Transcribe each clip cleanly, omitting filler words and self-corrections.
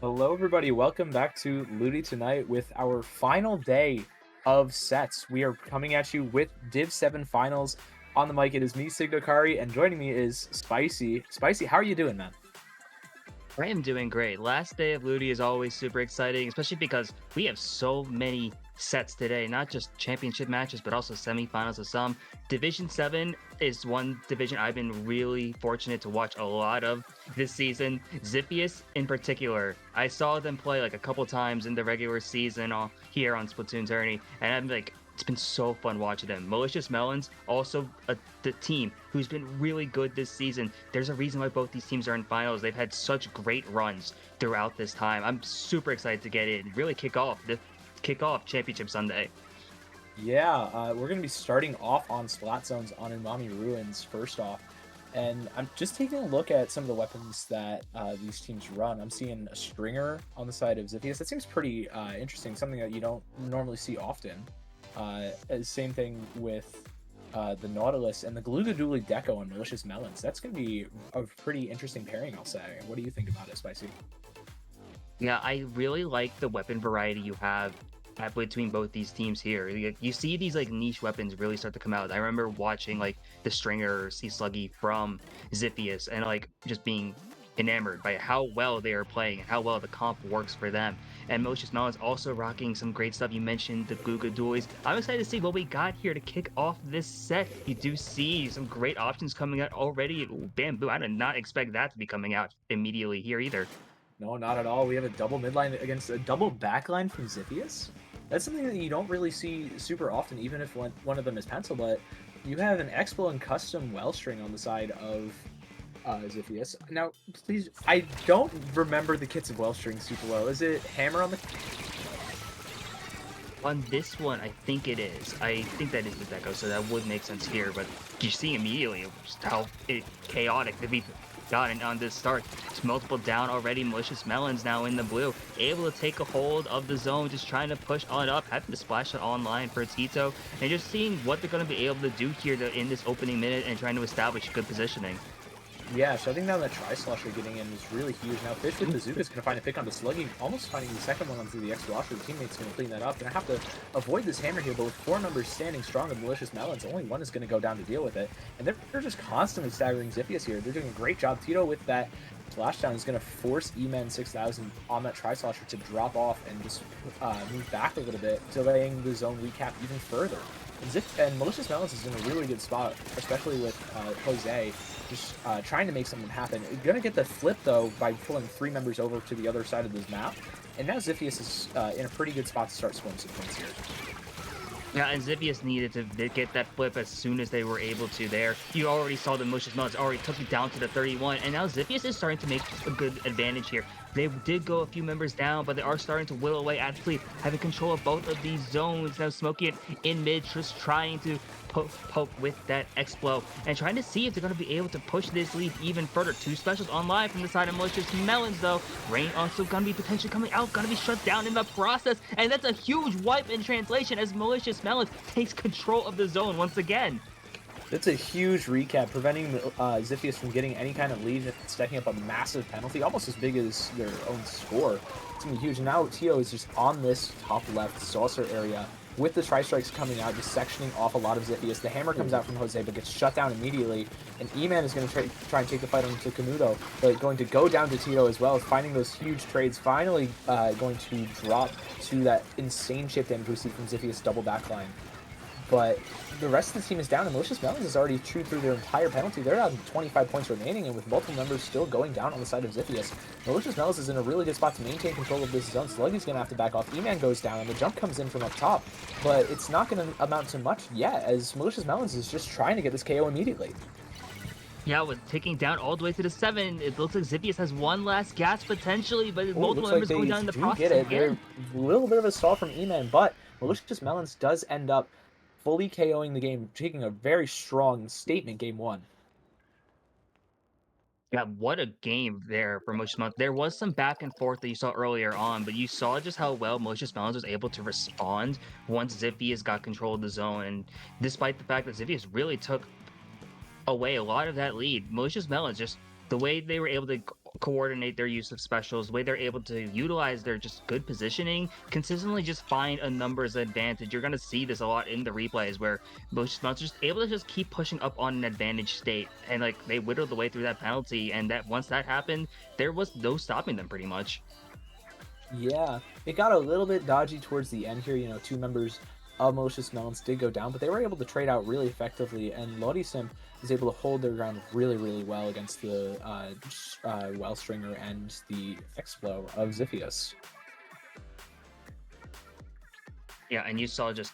Hello, everybody. Welcome back to Ludi tonight with our final day of sets. We are coming at you with Div 7 finals. On the mic, it is me, Signokari, and joining me is Spicy. Spicy, how are you doing, man? I am doing great. Last day of Ludi is always super exciting, especially because we have so many sets today, not just championship matches, but also semifinals of some. Division 7 is one division I've been really fortunate to watch a lot of this season. Ziphius in particular, I saw them play like a couple times in the regular season here on SplatoonTourney, and I'm like, it's been so fun watching them. Malicious Melons, also the team who's been really good this season. There's a reason why both these teams are in finals. They've had such great runs throughout this time. I'm super excited to get in, really kick off Championship Sunday. Yeah, we're going to be starting off on Splat Zones on Umami Ruins first off. And I'm just taking a look at some of the weapons that these teams run. I'm seeing a Stringer on the side of Ziphius. That seems pretty interesting, something that you don't normally see often. Same thing with the Nautilus and the Glugadoodly Deco and Malicious Melons. That's going to be a pretty interesting pairing, I'll say. What do you think about it, Spicy? Yeah, I really like the weapon variety you have between both these teams here. You see these like niche weapons really start to come out. I remember watching like the Stringer Sea Sluggy from Ziphius and like just being enamored by how well they are playing and how well the comp works for them. And Malicious Melon is also rocking some great stuff. You mentioned the Guga Dualies. I'm excited to see what we got here to kick off this set. You do see some great options coming out already. Bamboo, I did not expect that to be coming out immediately here either. No, not at all. We have a double midline against a double backline from Ziphius. That's something that you don't really see super often, even if one of them is pencil, but you have an Expo and custom Wellstring on the side of Ziphius. Now, please, I don't remember the kits of Wellstring super well. Is it Hammer on the... On this one, I think it is. I think that is the deco, so that would make sense here. But you see immediately just how chaotic that we've gotten on this start. It's multiple down already. Malicious Melons now in the blue, able to take a hold of the zone, just trying to push on up, having to splash it online for Tito, and just seeing what they're going to be able to do here in this opening minute and trying to establish good positioning. Yeah, shutting down that Tri-Slosher getting in is really huge. Now, Fish with Bazooka is going to find a pick onto Sluggy, almost finding the second one onto the X-Washer. The teammate's going to clean that up. Going to have to avoid this hammer here, but with four members standing strong of Malicious Melons, only one is going to go down to deal with it. And they're just constantly staggering Ziphius here. They're doing a great job. Tito with that splashdown is going to force E-Man 6000 on that Tri-Slosher to drop off and just move back a little bit, delaying the zone recap even further. And Malicious Melons is in a really good spot, especially with Jose just trying to make something happen. Gonna get the flip, though, by pulling three members over to the other side of this map. And now Ziphius is in a pretty good spot to start scoring some points here. Yeah, and Ziphius needed to get that flip as soon as they were able to there. You already saw the Malicious Melons already took it down to the 31, and now Ziphius is starting to make a good advantage here. They did go a few members down, but they are starting to whittle away at Fleet, having control of both of these zones. Now Smokey it in mid, just trying to poke with that Explo and trying to see if they're going to be able to push this lead even further. Two specials online from the side of Malicious Melons, though. Rain also going to be potentially coming out, going to be shut down in the process, and that's a huge wipe in translation as Malicious Melons takes control of the zone once again. That's a huge recap, preventing Ziphius from getting any kind of lead, stacking up a massive penalty, almost as big as their own score. It's going to be huge. And now Tio is just on this top left saucer area with the tri-strikes coming out, just sectioning off a lot of Ziphius. The hammer comes out from Jose, but gets shut down immediately. And E-Man is going to try and take the fight onto Canuto, but going to go down to Tito as well, finding those huge trades, finally going to drop to that insane chip damage we see from Ziphius double backline. But the rest of the team is down, and Malicious Melons has already chewed through their entire penalty. They're down 25 points remaining, and with multiple members still going down on the side of Ziphius, Malicious Melons is in a really good spot to maintain control of this zone. Sluggy's going to have to back off. E-Man goes down, and the jump comes in from up top, but it's not going to amount to much yet, as Malicious Melons is just trying to get this KO immediately. Yeah, with taking down all the way to the 7, it looks like Ziphius has one last gas potentially, but multiple members going down in the process again. A little bit of a stall from E-Man, but Malicious Melons does end up fully KOing the game, taking a very strong statement game one. Yeah, what a game there for Malicious Melons. There was some back and forth that you saw earlier on, but you saw just how well Malicious Melons was able to respond once Ziphius got control of the zone. And despite the fact that Ziphius really took away a lot of that lead, Malicious Melons just the way they were able to coordinate their use of specials, the way they're able to utilize their just good positioning, consistently just find a numbers advantage. You're going to see this a lot in the replays where most are just able to just keep pushing up on an advantage state. And like they whittled the way through that penalty. And that once that happened, there was no stopping them pretty much. Yeah, it got a little bit dodgy towards the end here. Two members of Malicious Melons did go down, but they were able to trade out really effectively, and Lodisim was able to hold their ground really, really well against the Wellstringer and the Explo of Xiphius. Yeah, and you saw just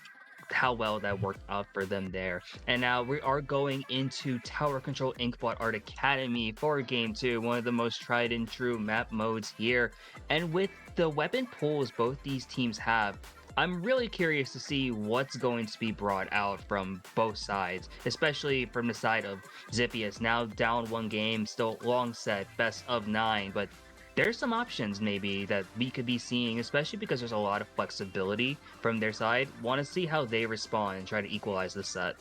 how well that worked out for them there. And now we are going into Tower Control Inkbot Art Academy for Game 2, one of the most tried and true map modes here. And with the weapon pools both these teams have, I'm really curious to see what's going to be brought out from both sides, especially from the side of Xiphius, now down one game, still long set, best of 9, but there's some options maybe that we could be seeing, especially because there's a lot of flexibility from their side. Want to see how they respond and try to equalize the set.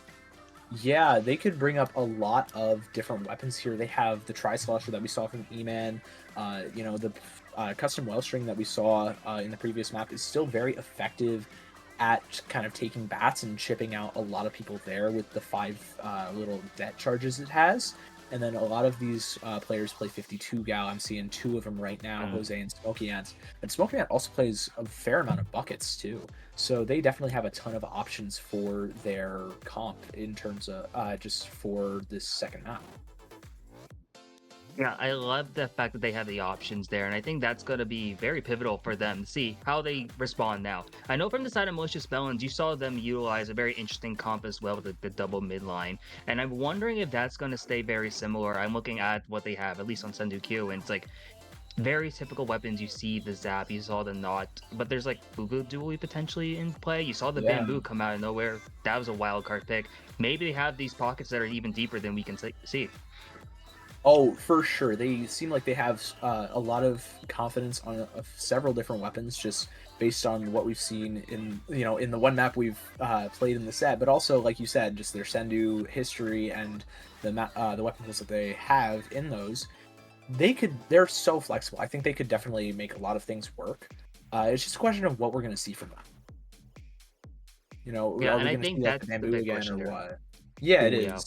Yeah, they could bring up a lot of different weapons here. They have the Tri-Slosher that we saw from E-Man. The custom Wellstring that we saw in the previous map is still very effective at kind of taking bats and chipping out a lot of people there with the 5 little debt charges it has. And then a lot of these players play 52 Gal. I'm seeing 2 of them right now, Jose and Smokey Ant. And Smokey Ant also plays a fair amount of buckets too. So they definitely have a ton of options for their comp in terms of just for this second map. Yeah, I love the fact that they have the options there, and I think that's going to be very pivotal for them to see how they respond now. I know from the side of Malicious Melons, you saw them utilize a very interesting comp as well with the double midline, and I'm wondering if that's going to stay very similar. I'm looking at what they have, at least on Sendu Q, and it's like very typical weapons. You see the Zap, you saw the Knot, but there's like Boogaloo Dually potentially in play. You saw the Yeah. Bamboo come out of nowhere. That was a wild card pick. Maybe they have these pockets that are even deeper than we can see. Oh, for sure. They seem like they have a lot of confidence on several different weapons, just based on what we've seen in the one map we've played in the set. But also, like you said, just their Sendu history and the weapon pools that they have in those. They're so flexible. I think they could definitely make a lot of things work. It's just a question of what we're going to see from them. Yeah, Are and we I going to think see like the that's the bamboo big again question or there. what? Yeah, it Ooh, yeah. is.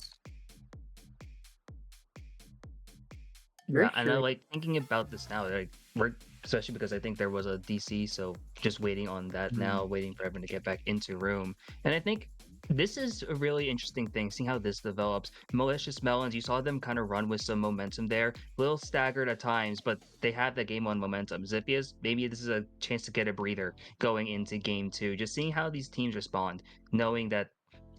Yeah, Very and I curious. like thinking about this now. Like we're especially because I think there was a DC, so just waiting on that now, waiting for everyone to get back into room. And I think this is a really interesting thing, seeing how this develops. Malicious Melons, you saw them kind of run with some momentum there, a little staggered at times, but they have that game on momentum. Xiphias, maybe this is a chance to get a breather going into game 2, just seeing how these teams respond, knowing that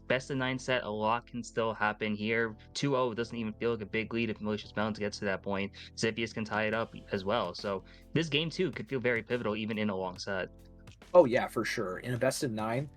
best of 9 set, a lot can still happen here. 2-0 doesn't even feel like a big lead if Malicious Melons gets to that point. Xiphias can tie it up as well. So this game too could feel very pivotal even in a long set. Oh yeah, for sure. In a best of 9,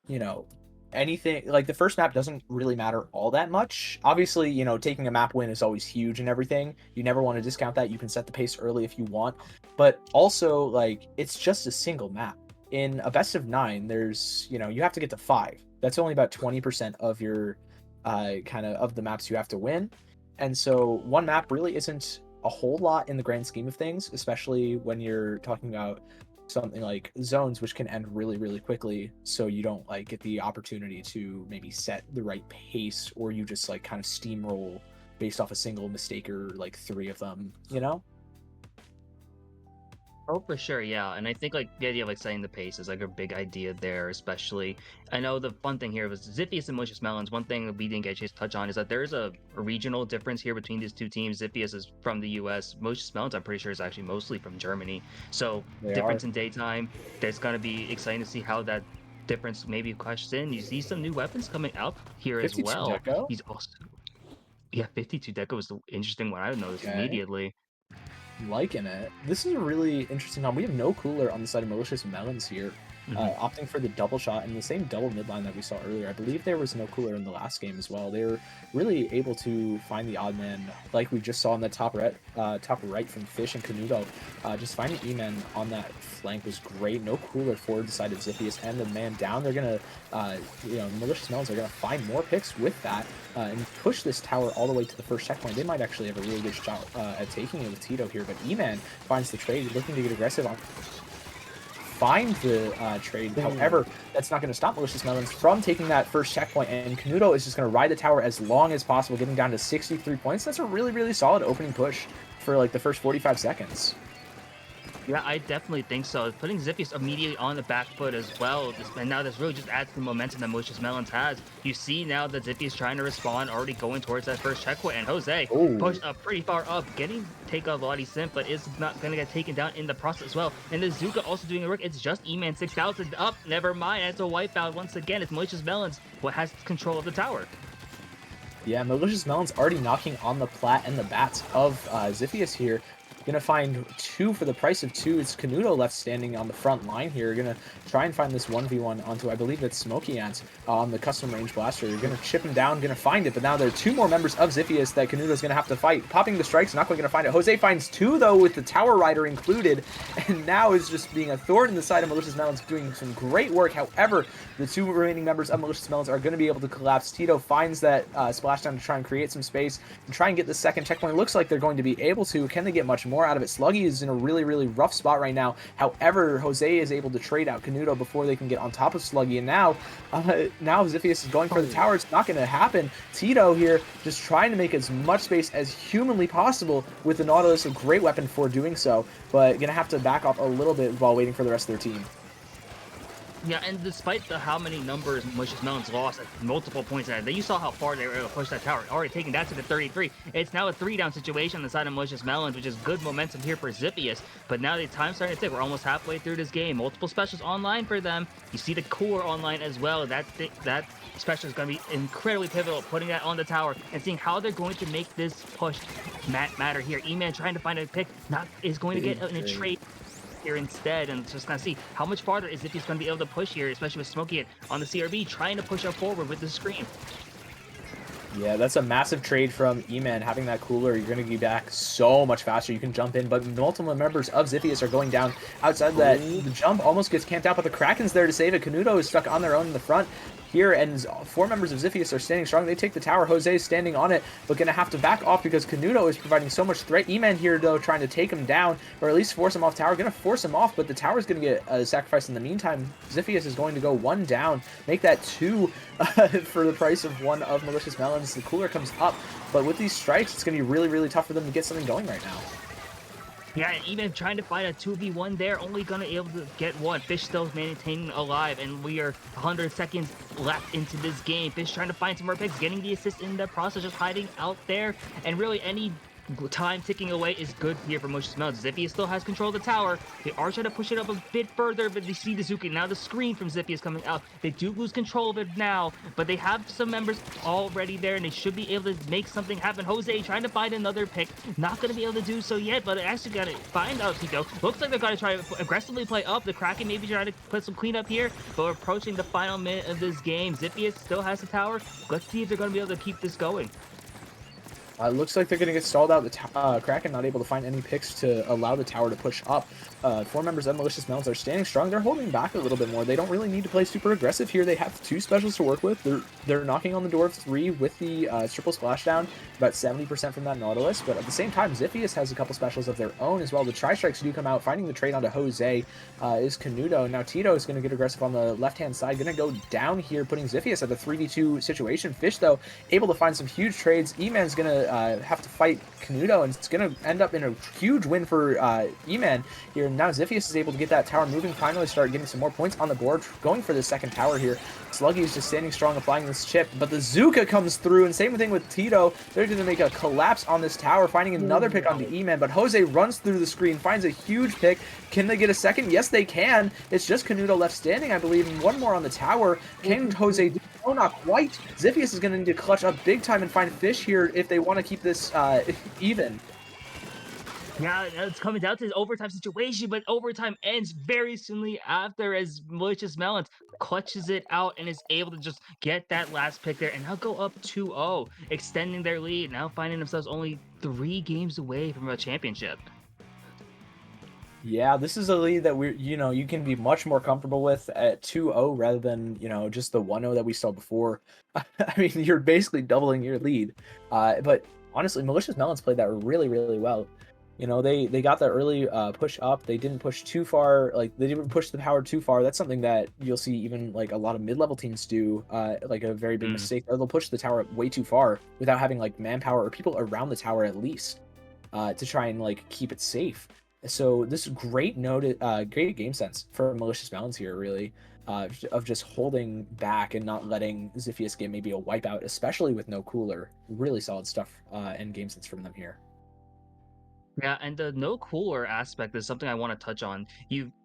you know, anything like the first map doesn't really matter all that much. Obviously, taking a map win is always huge and everything. You never want to discount that. You can set the pace early if you want, but also like it's just a single map. In a best of 9, there's, you have to get to 5. That's only about 20% of your kind of the maps you have to win. And so one map really isn't a whole lot in the grand scheme of things, especially when you're talking about something like zones, which can end really, really quickly. So you don't like get the opportunity to maybe set the right pace, or you just like kind of steamroll based off a single mistake or like 3 of them. Oh, for sure, yeah. And I think like the idea of like setting the pace is like a big idea there, especially. I know the fun thing here was Xiphias and Malicious Melons. One thing that we didn't get a chance to touch on is that there is a regional difference here between these two teams. Xiphias is from the US. Malicious Melons, I'm pretty sure, is actually mostly from Germany. So They are. difference in daytime. There's gonna be exciting to see how that difference maybe questions in. You see some new weapons coming out here as 52 well. Deco. He's also yeah, 52 Deco was the interesting one I noticed Okay. immediately. Liking it. This is a really interesting one. We have no cooler on the side of Malicious Melons here. Mhm. opting for the double shot and the same double midline that we saw earlier. I believe there was no cooler in the last game as well. They were really able to find the odd man, like we just saw in the top right from Fish and Canudo. Just finding E-Man on that flank was great. No cooler forward side of Ziphius and the man down. They're gonna, Malicious Melons are gonna find more picks with that and push this tower all the way to the first checkpoint. They might actually have a really good shot at taking it with Tito here, but E-Man finds the trade, looking to get aggressive on find the trade. However, that's not going to stop Malicious Melons from taking that first checkpoint, and Canudo is just going to ride the tower as long as possible, getting down to 63 points. That's a really, really solid opening push for like the first 45 seconds. Yeah, I definitely think so. Putting Zippius immediately on the back foot as well, and now this really just adds to the momentum that Malicious Melons has. You see now that Zippius trying to respond, already going towards that first checkpoint, and Jose Oh, pushed up pretty far up, getting take off Lottie Simp, but is not going to get taken down in the process as well. And the Zuka also doing the work. It's just E-Man 6000 up. Never mind. It's a wipeout once again. It's Malicious Melons what has control of the tower. yeah, Malicious Melons already knocking on the plat and the bats of Ziphius here. Gonna find 2 for the price of 2. It's Canudo left standing on the front line here. Gonna try and find this 1v1 onto, I believe it's Smokey Ant on the custom range blaster. You're gonna chip him down, gonna find it, but now there are 2 more members of Ziphius that Canudo's gonna have to fight. Popping the strikes, not quite gonna find it. Jose finds 2 though, with the Tower Rider included, and now is just being a thorn in the side of Malicious Melons, doing some great work. However, the 2 remaining members of Malicious Melons are gonna be able to collapse. Tito finds that splashdown to try and create some space and try and get the second checkpoint. Looks like they're going to be able to. Can they get much more out of it? Sluggy is in a really, really rough spot right now. However, Jose is able to trade out Canudo before they can get on top of Sluggy, and now Ziphius is going for the tower. It's not going to happen. Tito here just trying to make as much space as humanly possible with the Nautilus, a great weapon for doing so, but going to have to back off a little bit while waiting for the rest of their team. Yeah, and despite how many numbers Malicious Melons lost at multiple points, you saw how far they were able to push that tower. Already taking that to the 33. It's now a 3-down situation on the side of Malicious Melons, which is good momentum here for Ziphius. But now the time's starting to tick. We're almost halfway through this game. Multiple specials online for them. You see the core online as well. That special is going to be incredibly pivotal, putting that on the tower and seeing how they're going to make this push matter here. E-Man trying to find a pick is going to get in a trade here instead, and just gonna see how much farther is Zippi's gonna be able to push here, especially with Smokey it on the CRB trying to push up forward with the screen. Yeah, that's a massive trade from E-Man. Having that cooler, you're going to be back so much faster. You can jump in, but multiple members of Ziphius are going down outside that. The jump almost gets camped out, but the Kraken's there to save it. Canudo is stuck on their own in the front here, and 4 members of Ziphius are standing strong. They take the tower. Jose is standing on it, but going to have to back off because Canudo is providing so much threat. E-Man here, though, trying to take him down, or at least force him off tower. Going to force him off, but the tower is going to get sacrificed in the meantime. Ziphius is going to go 1 down, make that 2 for the price of 1 of Malicious Melons. The cooler comes up, but with these strikes, it's going to be really, really tough for them to get something going right now. Yeah, and even trying to fight a 2v1 there, only gonna able to get 1. Fish still maintaining alive, and we are 100 seconds left into this game. Fish trying to find some more picks, getting the assist in the process, just hiding out there, and really any time ticking away is good here for Malicious Melons. Zippy still has control of the tower. They are trying to push it up a bit further, but they see the Zuki. Now the screen from Zippy is coming out. They do lose control of it now, but they have some members already there, and they should be able to make something happen. Jose trying to find another pick. Not going to be able to do so yet, but they actually got to find out Tico. Looks like they're going to try to aggressively play up. The Kraken maybe trying to put some cleanup here, but we're approaching the final minute of this game. Zippy still has the tower. Let's see if they're going to be able to keep this going. It looks like they're going to get stalled out. The Kraken not able to find any picks to allow the tower to push up. 4 members of Malicious Melons are standing strong. They're holding back a little bit more. They don't really need to play super aggressive here. They have 2 specials to work with. They're knocking on the door of 3 with the triple splashdown, about 70% from that Nautilus. But at the same time, Ziphius has a couple specials of their own as well. The Tri-Strikes do come out. Finding the trade onto Jose is Canudo. Now Tito is going to get aggressive on the left-hand side. Going to go down here, putting Ziphius at the 3v2 situation. Fish, though, able to find some huge trades. E-Man's going to have to fight Canudo, and it's going to end up in a huge win for E-Man here. Now Ziphius is able to get that tower moving, finally start getting some more points on the board, going for the second tower here. Sluggy is just standing strong, applying this chip, but the Zuka comes through, and same thing with Tito. They're going to make a collapse on this tower, finding another pick on the E-Man, but Jose runs through the screen, finds a huge pick. Can they get a second? Yes, they can. It's just Canudo left standing, I believe, and 1 more on the tower. Can Jose do? Oh, not quite. Ziphius is going to need to clutch up big time and find Fish here if they want to keep this even. Yeah, it's coming down to the overtime situation, but overtime ends very soonly after as Malicious Melons clutches it out and is able to just get that last pick there and now go up 2-0, extending their lead, now finding themselves only 3 games away from a championship. Yeah, this is a lead that you can be much more comfortable with at 2-0 rather than, just the 1-0 that we saw before. I mean, you're basically doubling your lead. But honestly, Malicious Melons played that really, really well. They got that early push up. They didn't push too far. Like, they didn't push the power too far. That's something that you'll see even like a lot of mid-level teams do, like a very big Mm. mistake. Or they'll push the tower way too far without having like manpower or people around the tower at least, to try and like keep it safe. So this is great game sense for Malicious Melons here, really, of just holding back and not letting Xiphius get maybe a wipeout, especially with no cooler. Really solid stuff and game sense from them here. Yeah, and the no cooler aspect is something I want to touch on.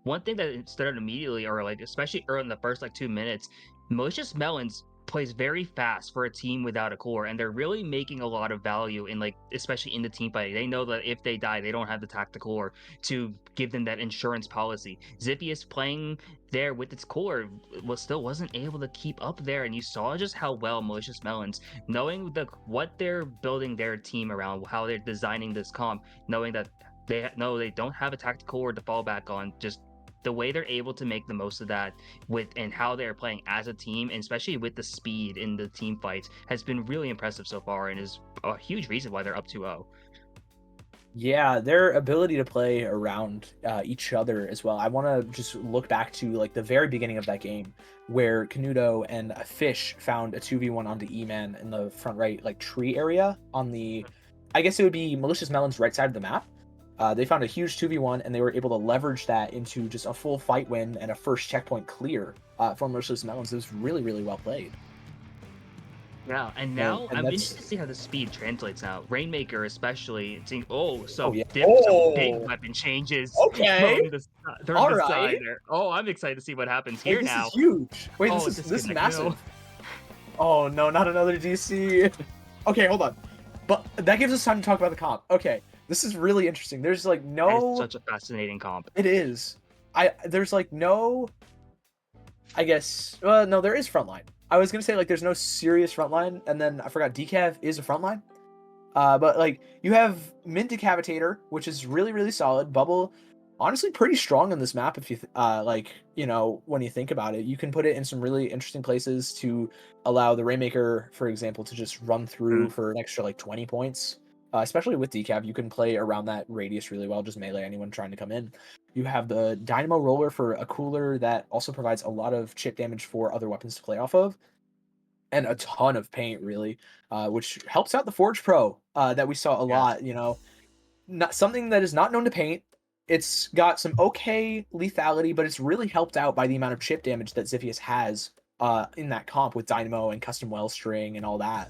One thing that stood out immediately, or like especially early in the first like 2 minutes, Malicious Melons plays very fast for a team without a cooler, and they're really making a lot of value in like especially in the team fight. They know that if they die, they don't have the tactical core to give them that insurance policy. Xiphius playing there with its core wasn't able to keep up there, and you saw just how well Malicious Melons, knowing what they're building their team around, how they're designing this comp, knowing that they don't have a tactical core to fall back on, just the way they're able to make the most of that with and how they're playing as a team, and especially with the speed in the team fights, has been really impressive so far and is a huge reason why they're up 2-0. Yeah, their ability to play around each other as well. I want to just look back to like the very beginning of that game where Canudo and Fish found a 2v1 onto E-Man in the front right like tree area on the, I guess it would be Malicious Melon's right side of the map. They found a huge 2v1 and they were able to leverage that into just a full fight win and a first checkpoint clear for Malicious Melons. It was really, really well played. Yeah, and And, now and I'm that's, interested to see how the speed translates now. Rainmaker especially seeing oh yeah. some big Oh, weapon changes okay. from All the right. side there. Oh, I'm excited to see what happens Wait, here this is now. huge. Wait, Oh, this is disconnect. No. massive. Oh no, not another DC. Okay, hold on. But that gives us time to talk about the comp. Okay, this is really interesting. There's like That is no, such a fascinating comp. it is. There's like no, I guess. Well, no, there is frontline. I was gonna say like there's no serious frontline, and then I forgot Decav is a frontline. But like you have Mint Decavitator, which is really, really solid. Bubble, honestly, pretty strong on this map. If you like, when you think about it, you can put it in some really interesting places to allow the Rainmaker, for example, to just run through Mm. for an extra like 20 points. Especially with Decav, you can play around that radius really well, just melee anyone trying to come in. You have the Dynamo Roller for a cooler that also provides a lot of chip damage for other weapons to play off of and a ton of paint really, which helps out the Forge Pro that we saw a Yes. lot. Not something that is not known to paint. It's got some okay lethality, but it's really helped out by the amount of chip damage that Xiphius has in that comp with Dynamo and custom Wellstring and all that.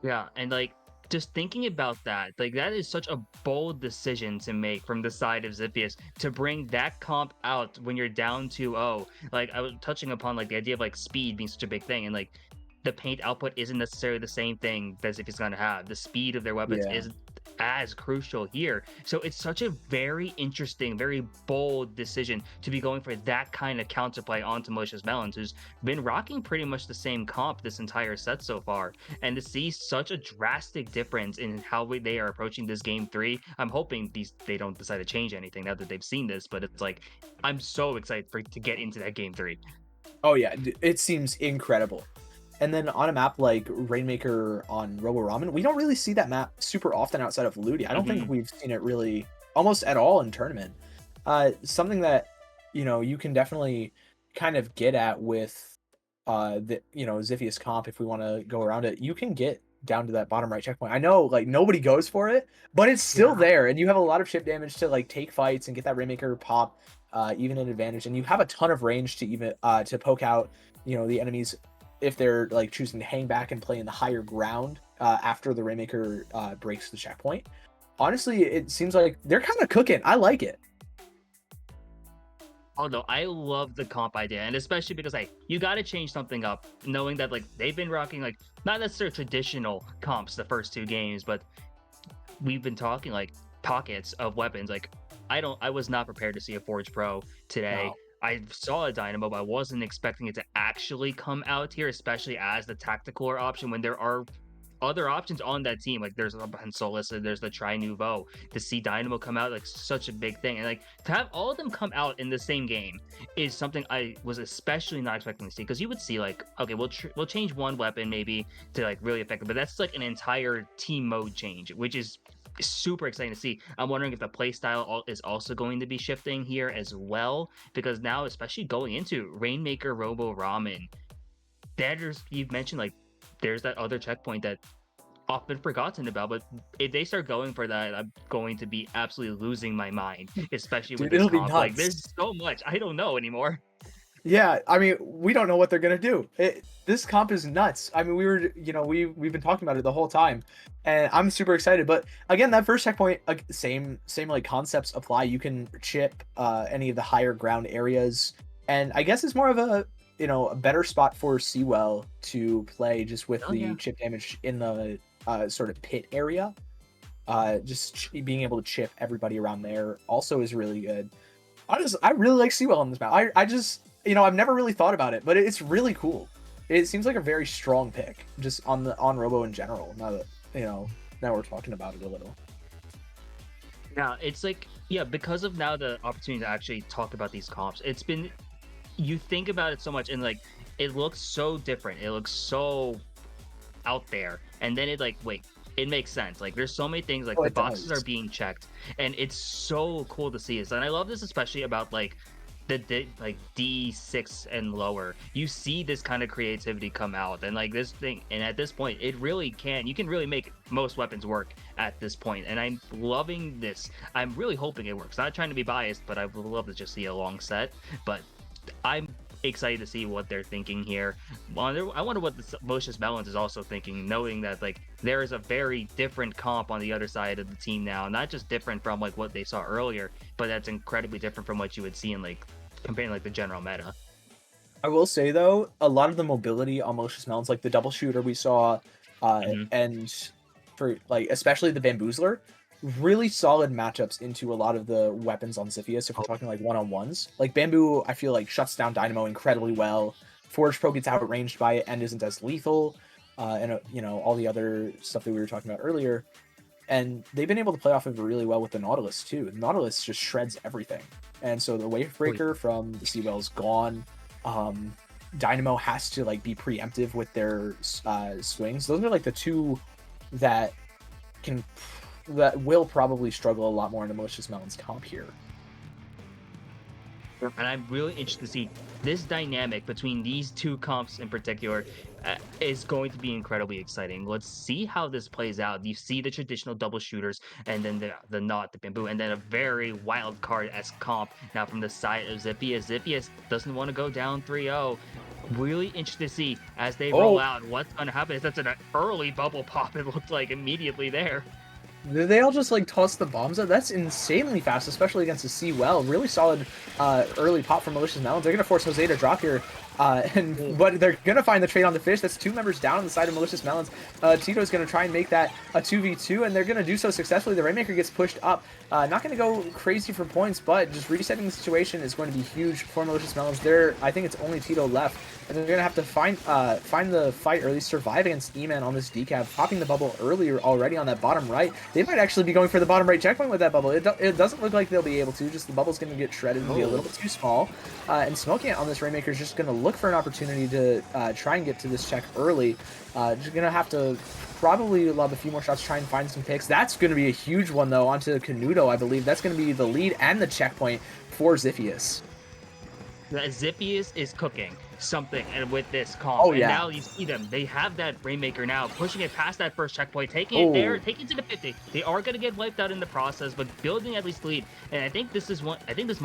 Yeah, and like just thinking about that, like that is such a bold decision to make from the side of Xiphius to bring that comp out when you're down 2-0. Like I was touching upon like the idea of like speed being such a big thing, and like the paint output isn't necessarily the same thing that Xiphius is gonna have. The speed of their weapons Yeah. isn't as crucial here. So it's such a very interesting, very bold decision to be going for that kind of counterplay onto Malicious Melons, who's been rocking pretty much the same comp this entire set so far. And to see such a drastic difference in how they are approaching this game 3, I'm hoping they don't decide to change anything now that they've seen this. But it's like I'm so excited to get into that game 3. Oh yeah, it seems incredible. And then on a map like Rainmaker on Robo Ramen, we don't really see that map super often outside of Ludi. I don't think we've seen it really almost at all in tournament. Something that you can definitely kind of get at with the Xiphius comp if we want to go around it. You can get down to that bottom right checkpoint. I know like nobody goes for it, but it's still Yeah. there, and you have a lot of chip damage to like take fights and get that Rainmaker pop even an advantage, and you have a ton of range to even to poke out the enemies if they're like choosing to hang back and play in the higher ground after the Rainmaker breaks the checkpoint. Honestly, it seems like they're kind of cooking. I like it. Oh no, I love the comp idea, and especially because like you got to change something up, knowing that like they've been rocking like not necessarily traditional comps the first 2 games, but we've been talking like pockets of weapons. Like I was not prepared to see a Forge Pro today. No. I saw a Dynamo, but I wasn't expecting it to actually come out here, especially as the tactical option when there are other options on that team. Like there's a Solus, there's the Tri Nouveau. To see Dynamo come out like such a big thing, and like to have all of them come out in the same game is something I was especially not expecting to see. Because you would see like, okay, we'll change one weapon maybe to like really affect it, but that's like an entire team mode change, which is super exciting to see. I'm wondering if the playstyle is also going to be shifting here as well, because now, especially going into Rainmaker Robo Ramen, there's you've mentioned like there's that other checkpoint that often forgotten about, but if they start going for that, I'm going to be absolutely losing my mind, especially with Dude, this it'll be comp. Like there's nuts. so much I don't know anymore. Yeah, I mean, we don't know what they're gonna do. This comp is nuts. I mean, we've been talking about it the whole time, and I'm super excited. But again, that first checkpoint, same like concepts apply. You can chip any of the higher ground areas, and I guess it's more of a better spot for Seawell to play just with Oh yeah. the chip damage in the sort of pit area. Being able to chip everybody around there also is really good. I really like Seawell on this map. I just, I've never really thought about it, but it's really cool. It seems like a very strong pick just on Robo in general. Now that, now we're talking about it a little. Now it's like, yeah, because of now the opportunity to actually talk about these comps, it's been, you think about it so much and like it looks so different. It looks so out there, and then it like, wait, it makes sense. Like there's so many things, like Oh, the it boxes are does. being checked, and it's so cool to see this. And I love this especially about like like D6 and lower. You see this kind of creativity come out, and like this thing, and at this point it really can, you can really make most weapons work at this point, and I'm loving this. I'm really hoping it works. Not trying to be biased, but I would love to just see a long set. But I'm excited to see what they're thinking here. I wonder what the Mocious Melons is also thinking, knowing that like there is a very different comp on the other side of the team now, not just different from like what they saw earlier, but that's incredibly different from what you would see in like comparing like the general meta. I will say though, a lot of the mobility on Malicious Melons, like the double shooter we saw, Hmm. and for like especially the Bamboozler, really solid matchups into a lot of the weapons on Xiphias. If we're talking like one-on-ones, like Bamboo, I feel like shuts down Dynamo incredibly well. Forge Pro gets outranged by it and isn't as lethal, and all the other stuff that we were talking about earlier. And they've been able to play off of it really well with the Nautilus too. The Nautilus just shreds everything, and so the Wave Breaker from the Seawell's gone. Um, Dynamo has to like be preemptive with their swings. Those are like the two that can that will probably struggle a lot more in the Malicious Melons comp here. And I'm really interested to see this dynamic between these two comps in particular is going to be incredibly exciting. Let's see how this plays out. You see the traditional double shooters, and then the not the bamboo, and then a very wild card esque comp now from the side of Xiphias. Xiphias doesn't want to go down 3-0. Really interested to see as they roll Oh, out what's going to happen. That's an early bubble pop. It looked like immediately there. did they all just like toss the bombs out? That's insanely fast, especially against the Seawell. Really solid early pop from Malicious Melons. They're gonna force Jose to drop here. But they're gonna find the trade on the fish. That's 2 members down on the side of Malicious Melons. Tito's gonna try and make that a 2v2, and they're gonna do so successfully. The Rainmaker gets pushed up. Not gonna go crazy for points, but just resetting the situation is going to be huge for Malicious Melons. I think it's only Tito left, and they're gonna have to find the fight, or at least survive against E-Man on this decap, popping the bubble earlier already on that bottom right. They might actually be going for the bottom right checkpoint with that bubble. It doesn't look like they'll be able to. Just the bubble's gonna get shredded and be a little bit too small. And Smoking It on this Rainmaker is just gonna look for an opportunity to try and get to this check early. Just gonna have to probably lob a few more shots, try and find some picks. That's gonna be a huge one though onto Canuto, I believe. That's gonna be the lead and the checkpoint for Xiphias. That Xiphias is cooking something and with this comp, Oh and yeah. now you see them, they have that Rainmaker now pushing it past that first checkpoint, taking it there, Oh, taking it to the 50. They are going to get wiped out in the process, but building at least lead. And I think this might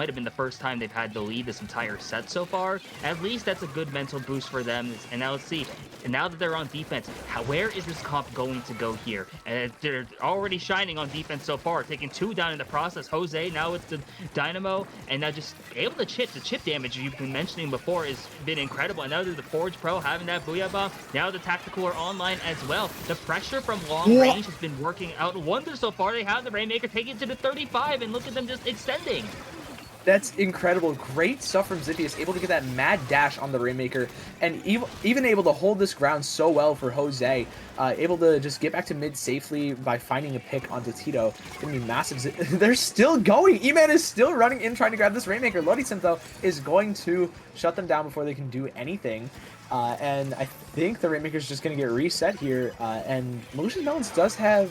have been the first time they've had the lead this entire set so far. At least that's a good mental boost for them. And now let's see, and now that they're on defense, where is this comp going to go here? And they're already shining on defense so far, taking 2 down in the process. Jose now with the Dynamo, and now just able to chip. The chip damage you've been mentioning before has been incredible. And now there's the Forge Pro having that Booyah Bomb. Now the Tactical are online as well. The pressure from long range has been working out wonders so far. They have the Rainmaker taking it to the 35, and look at them just extending. That's incredible. Great stuff from Xiphias, able to get that mad dash on the Rainmaker, and even able to hold this ground so well for Jose. Able to just get back to mid safely by finding a pick onto Tito. It's going to be massive. They're still going. E-Man is still running in trying to grab this Rainmaker. Lodisynth, though, is going to shut them down before they can do anything. And I think the Rainmaker is just going to get reset here. And Malicious Melons does have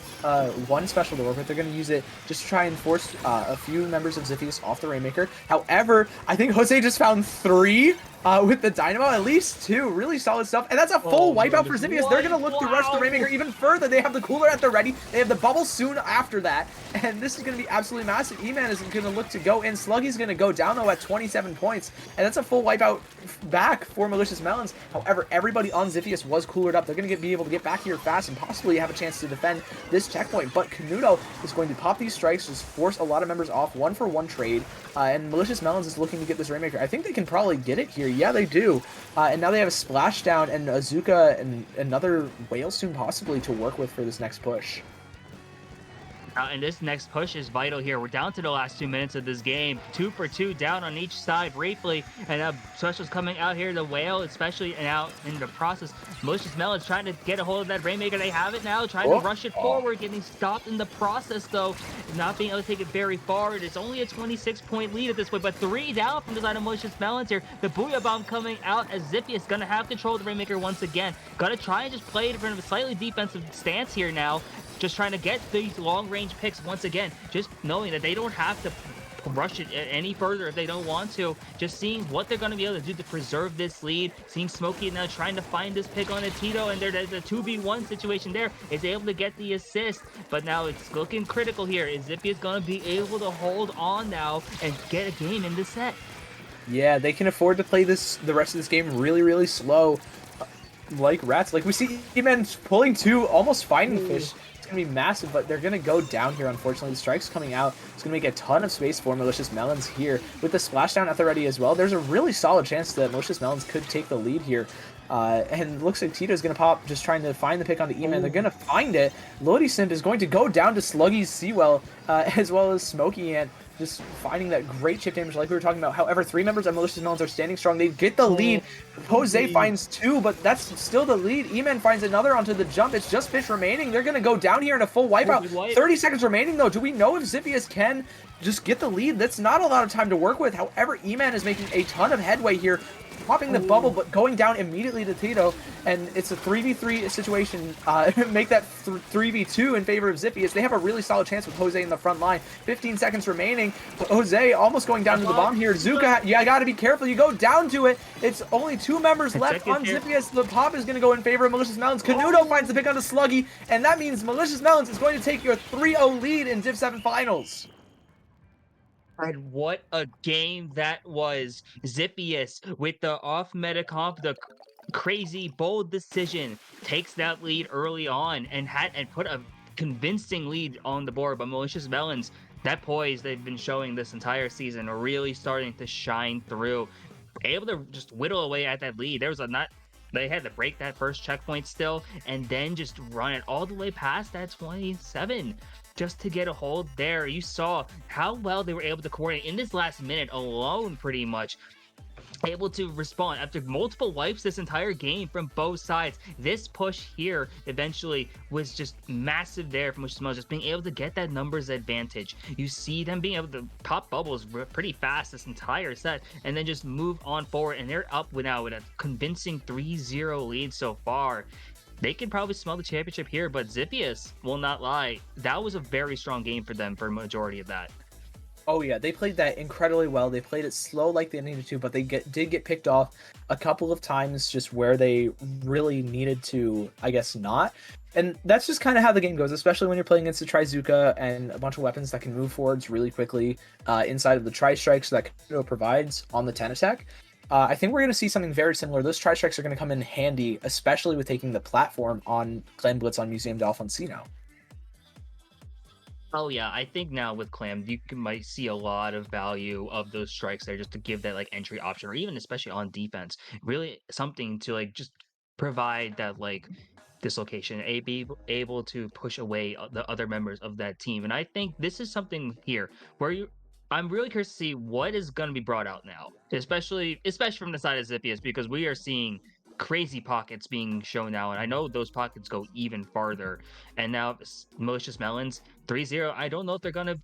one special to work with. They're going to use it just to try and force a few members of Xiphias off the Rainmaker. However, I think Jose just found 3 with the Dynamo, at least 2. Really solid stuff. And that's a full wipeout for Xiphias. They're going to look to rush the Rainmaker even further. They have the Cooler at the ready. They have the Bubble soon after that. And this is going to be absolutely massive. E-Man is going to look to go in. Sluggy's going to go down, though, at 27 points. And that's a full wipeout back for Malicious Melons. However, everybody on Xiphias was coolered up. They're going to be able to get back here fast and possibly have a chance to defend this checkpoint. But Canuto is going to pop these strikes, just force a lot of members off, 1-for-1 trade. And Malicious Melons is looking to get this Rainmaker. I think they can probably get it here. Yeah, they do. And now they have a Splashdown and Azuka and another Whale soon possibly to work with for this next push. And this next push is vital here. We're down to the last 2 minutes of this game. 2 for 2 down on each side briefly. And Special's coming out here. The Whale, especially now in the process. Malicious Melons trying to get a hold of that Rainmaker. They have it now. Trying to rush it forward. Getting stopped in the process, though. Not being able to take it very far. It's only a 26-point lead at this point. But 3 down from the side of Malicious Melons here. The Booyah Bomb coming out as Xiphias going to have control of the Rainmaker once again. Got to try and just play it in front of a slightly defensive stance here now. Just trying to get these long-range picks once again. Just knowing that they don't have to rush it any further if they don't want to. Just seeing what they're going to be able to do to preserve this lead. Seeing Smokey now trying to find this pick on a Tito, and there's a 2v1 situation there. Is able to get the assist, but now it's looking critical here. Is Xiphias going to be able to hold on now and get a game in this set? Yeah, they can afford to play the rest of this game really, really slow. Like rats. Like we see E-Man pulling 2, almost finding fish. Going to be massive, but they're going to go down here, unfortunately. The strike's coming out. It's going to make a ton of space for Malicious Melons here. With the Splashdown at the ready as well, there's a really solid chance that Malicious Melons could take the lead here. And looks like Tito's going to pop, just trying to find the pick on the E-Man. They're going to find it. Lodisynth is going to go down to Sluggy's Seawell, as well as Smokey Ant. Just finding that great chip damage like we were talking about. However, 3 members of Malicious Melons are standing strong. They get the lead. Jose finds 2, but that's still the lead. E-Man finds another onto the jump. It's just fish remaining. They're going to go down here in a full wipeout. 30 seconds remaining, though. Do we know if Xiphias can just get the lead? That's not a lot of time to work with. However, E-Man is making a ton of headway here. Popping the bubble, but going down immediately to Tito, and it's a 3v3 situation. Make that 3v2 in favor of Xiphias. They have a really solid chance with Jose in the front line. 15 seconds remaining. Jose almost going down to the bomb here. Zuka, you gotta be careful. You go down to it. It's only 2 members left on Xiphias. The pop is gonna go in favor of Malicious Melons. Canuto finds the pick on the Sluggy, and that means Malicious Melons is going to take your 3-0 lead in Div 7 Finals. And what a game that was. Xiphias with the off-meta comp, the crazy, bold decision, takes that lead early on and put a convincing lead on the board. But Malicious Melons, that poise they've been showing this entire season, are really starting to shine through. Able to just whittle away at that lead. They had to break that first checkpoint still, and then just run it all the way past that 27 just to get a hold there. You saw how well they were able to coordinate in this last minute alone, pretty much. Able to respond after multiple wipes this entire game from both sides. This push here eventually was just massive there from Malicious Melons, just being able to get that numbers advantage. You see them being able to pop bubbles pretty fast this entire set and then just move on forward, and they're up now with a convincing 3-0 lead so far. They can probably smell the championship here, but Xiphias will not lie. That was a very strong game for them for a majority of that. Oh yeah, they played that incredibly well. They played it slow like they needed to, but they did get picked off a couple of times just where they really needed to, I guess, not. And that's just kind of how the game goes, especially when you're playing against the Trizuka and a bunch of weapons that can move forwards really quickly inside of the Tri-Strikes that Canuto provides on the 10 attack. I think we're going to see something very similar. Those Tri-Strikes are going to come in handy, especially with taking the platform on Glen Blitz on Museum d'Alfonsino. Oh yeah, I think now with Clam, might see a lot of value of those strikes there, just to give that like entry option, or even especially on defense, really something to like just provide that like dislocation, be able to push away the other members of that team. And I think this is something here where I'm really curious to see what is going to be brought out now, especially from the side of Zippius, because we are seeing crazy pockets being shown now, and I know those pockets go even farther. And now Malicious Melons 3-0. I don't know if they're going to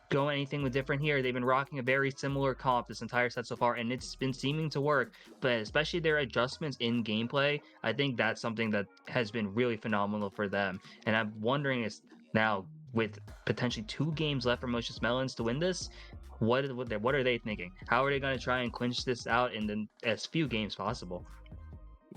go anything with different here. They've been rocking a very similar comp this entire set so far, and it's been seeming to work. But especially their adjustments in gameplay, I think that's something that has been really phenomenal for them. And I'm wondering is now, with potentially 2 games left for Malicious Melons to win this, what are they thinking? How are they going to try and clinch this out in as few games possible?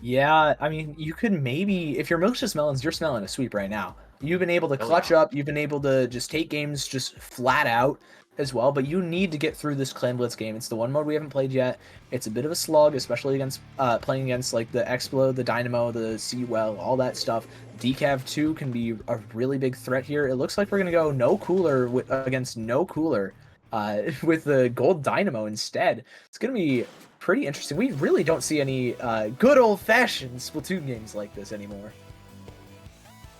Yeah, I mean, you could maybe, if you're Malicious Melons, you're smelling a sweep right now. You've been able to Oh clutch yeah. up, you've been able to just take games just flat out as well, but you need to get through this Clan Blitz game. It's the one mode we haven't played yet. It's a bit of a slug, especially against playing against like the Explode, the Dynamo, the Seawell, all that stuff. Decav 2 can be a really big threat here. It looks like we're going to go no cooler against no cooler with the Gold Dynamo instead. It's going to be pretty interesting. We really don't see any good old-fashioned Splatoon games like this anymore.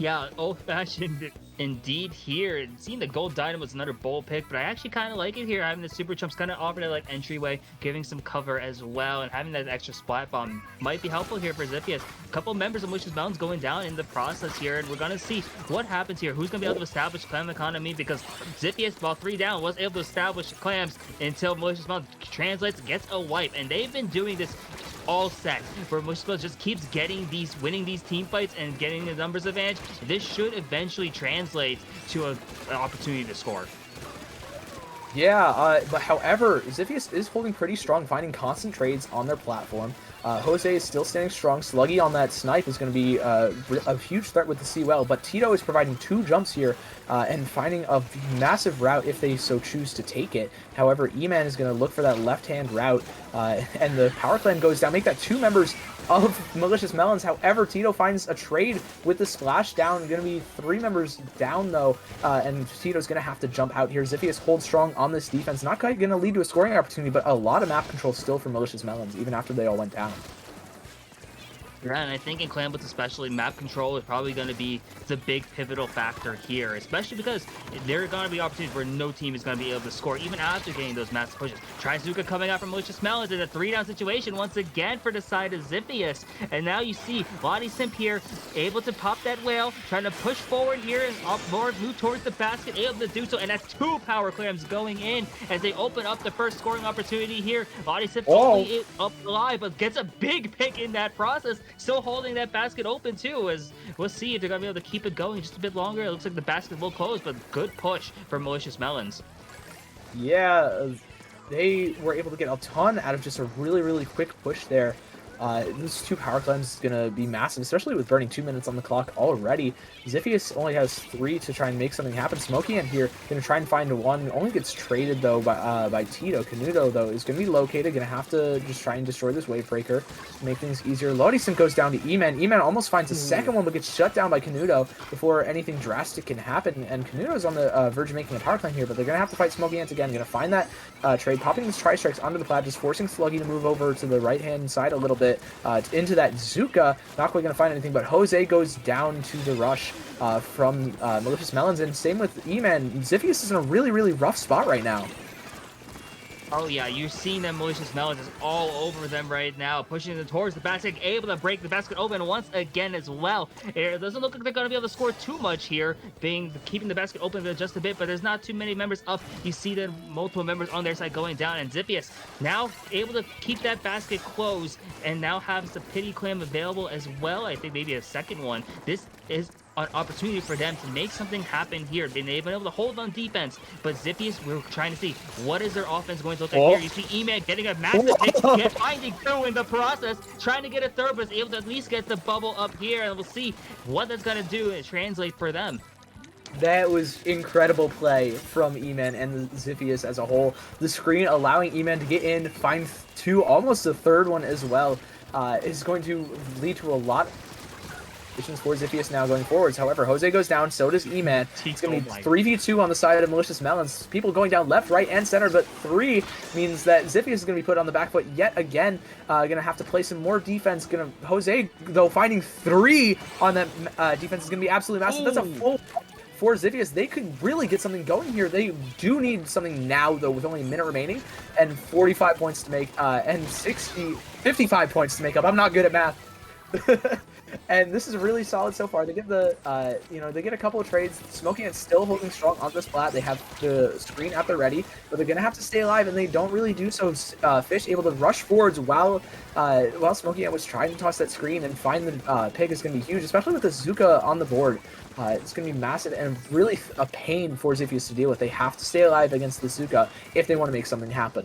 Yeah, old-fashioned indeed here. And seeing the Gold Dynamo was another bold pick, but I actually kind of like it here. Having the Super Chumps kind of offer that like entryway, giving some cover as well, and having that extra Splat Bomb might be helpful here for Zippius. A couple members of Malicious Mountains going down in the process here, and we're going to see what happens here. Who's going to be able to establish Clam Economy, because Zippius, while 3 down, was able to establish Clams until Malicious Mountains translates, gets a wipe, and they've been doing this all set, where Malicious just keeps winning these team fights and getting the numbers advantage. This should eventually translate to an opportunity to score. Yeah, but however, Ziphius is holding pretty strong, finding constant trades on their platform. Jose is still standing strong. Sluggy on that snipe is going to be a huge threat with the Seawell, but Tito is providing 2 jumps here and finding a massive route if they so choose to take it. However, E-Man is going to look for that left-hand route, and the power clan goes down, make that 2 members of Malicious Melons. However, Tito finds a trade with the splash down. Going to be 3 members down, though, and Tito's going to have to jump out here. Ziphius holds strong on this defense. Not quite going to lead to a scoring opportunity, but a lot of map control still for Malicious Melons, even after they all went down. Yeah, and I think in Clan Blitz especially, map control is probably going to be the big pivotal factor here, especially because there are going to be opportunities where no team is going to be able to score, even after getting those massive pushes. Trizuka coming out from Malicious Melons in a 3-down situation once again for the side of Ziphius. And now you see Lottie Simp here, able to pop that whale, trying to push forward here and move towards the basket, able to do so, and that's 2 power clams going in as they open up the first scoring opportunity here. Lottie Simp only up alive, but gets a big pick in that process. Still holding that basket open too, as we'll see if they're gonna be able to keep it going just a bit longer. It looks like the basket will close, but good push for Malicious Melons. Yeah, they were able to get a ton out of just a really quick push there. Those 2 power clams is going to be massive, especially with burning 2 minutes on the clock already. Ziphius only has 3 to try and make something happen. Smokey in here going to try and find 1. Only gets traded, though, by Tito. Canudo, though, is going to be located. Going to have to just try and destroy this wave breaker to make things easier. Lodison goes down to E-Man. E-Man almost finds a second one, but gets shut down by Canudo before anything drastic can happen. And Canudo's on the verge of making a power clan here, but they're going to have to fight Smokey Ants again. Going to find that trade, popping these tri-strikes onto the plat, just forcing Sluggy to move over to the right-hand side a little bit. Into that Zuka. Not quite going to find anything, but Jose goes down to the rush from Malicious Melons, and same with E-Man. Ziphius is in a really rough spot right now. Oh yeah, you're seeing them Malicious Melons is all over them right now, pushing them towards the basket, able to break the basket open once again as well. It doesn't look like they're going to be able to score too much here, keeping the basket open just a bit, but there's not too many members up. You see the multiple members on their side going down, and Ziphius now able to keep that basket closed, and now has the Pity Clam available as well. I think maybe a second one. This is an opportunity for them to make something happen here. They've been able to hold on defense, but Ziphius, we're trying to see what is their offense going to look like here. You see E-Man getting a massive pick, finding 2 in the process, trying to get a third, but is able to at least get the bubble up here, and we'll see what that's going to do and translate for them. That was incredible play from E-Man and Ziphius as a whole. The screen allowing E-Man to get in, find 2, almost a third one as well, is going to lead to a lot situations for Ziphius now going forwards. However, Jose goes down, so does E-Man. It's going to be 3v2 on the side of Malicious Melons. People going down left, right, and center, but 3 means that Ziphius is going to be put on the back foot yet again. Going to have to play some more defense. Jose, though, finding 3 on that defense is going to be absolutely massive. That's a full for Ziphius. They could really get something going here. They do need something now, though, with only a minute remaining and 45 points to make, and 55 points to make up. I'm not good at math. And this is really solid so far. They get the, they get a couple of trades. Smokey is still holding strong on the splat. They have the screen at the ready, but they're gonna have to stay alive, and they don't really do so. Fish able to rush forwards while Smokey was trying to toss that screen and find the pig is gonna be huge, especially with the Zuka on the board. It's going to be massive and really a pain for Ziphius to deal with. They have to stay alive against the Zuka if they want to make something happen.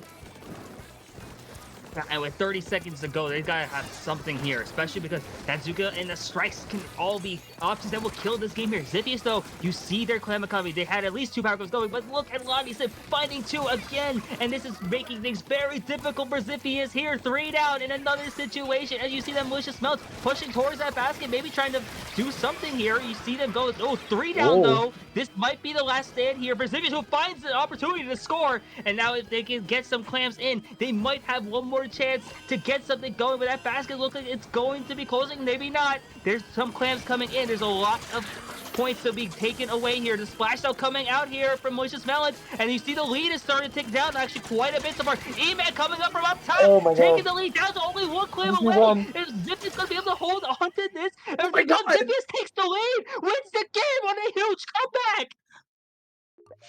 And with 30 seconds to go, they've got to have something here, especially because that Zuka and the strikes can all be options that will kill this game here. Ziphius, though, you see their clan economy. They had at least 2 power ups going, but look at Lonnie finding 2 again, and this is making things very difficult for Ziphius here. 3 down in another situation, as you see them Malicious Melts pushing towards that basket, maybe trying to do something here. You see them go, 3 down, though. This might be the last stand here for Ziphius, who finds the opportunity to score, and now if they can get some clams in, they might have one more chance to get something going, but that basket looks like it's going to be closing. Maybe not. There's some clams coming in. There's a lot of points to be taken away here. The splash out coming out here from Malicious Melons, and you see the lead is starting to tick down actually quite a bit so far. E-Man coming up from up top, taking the lead down to only 1 clam away. If Ziphius going to be able to hold on to this, Ziphius takes the lead, wins the game on a huge comeback.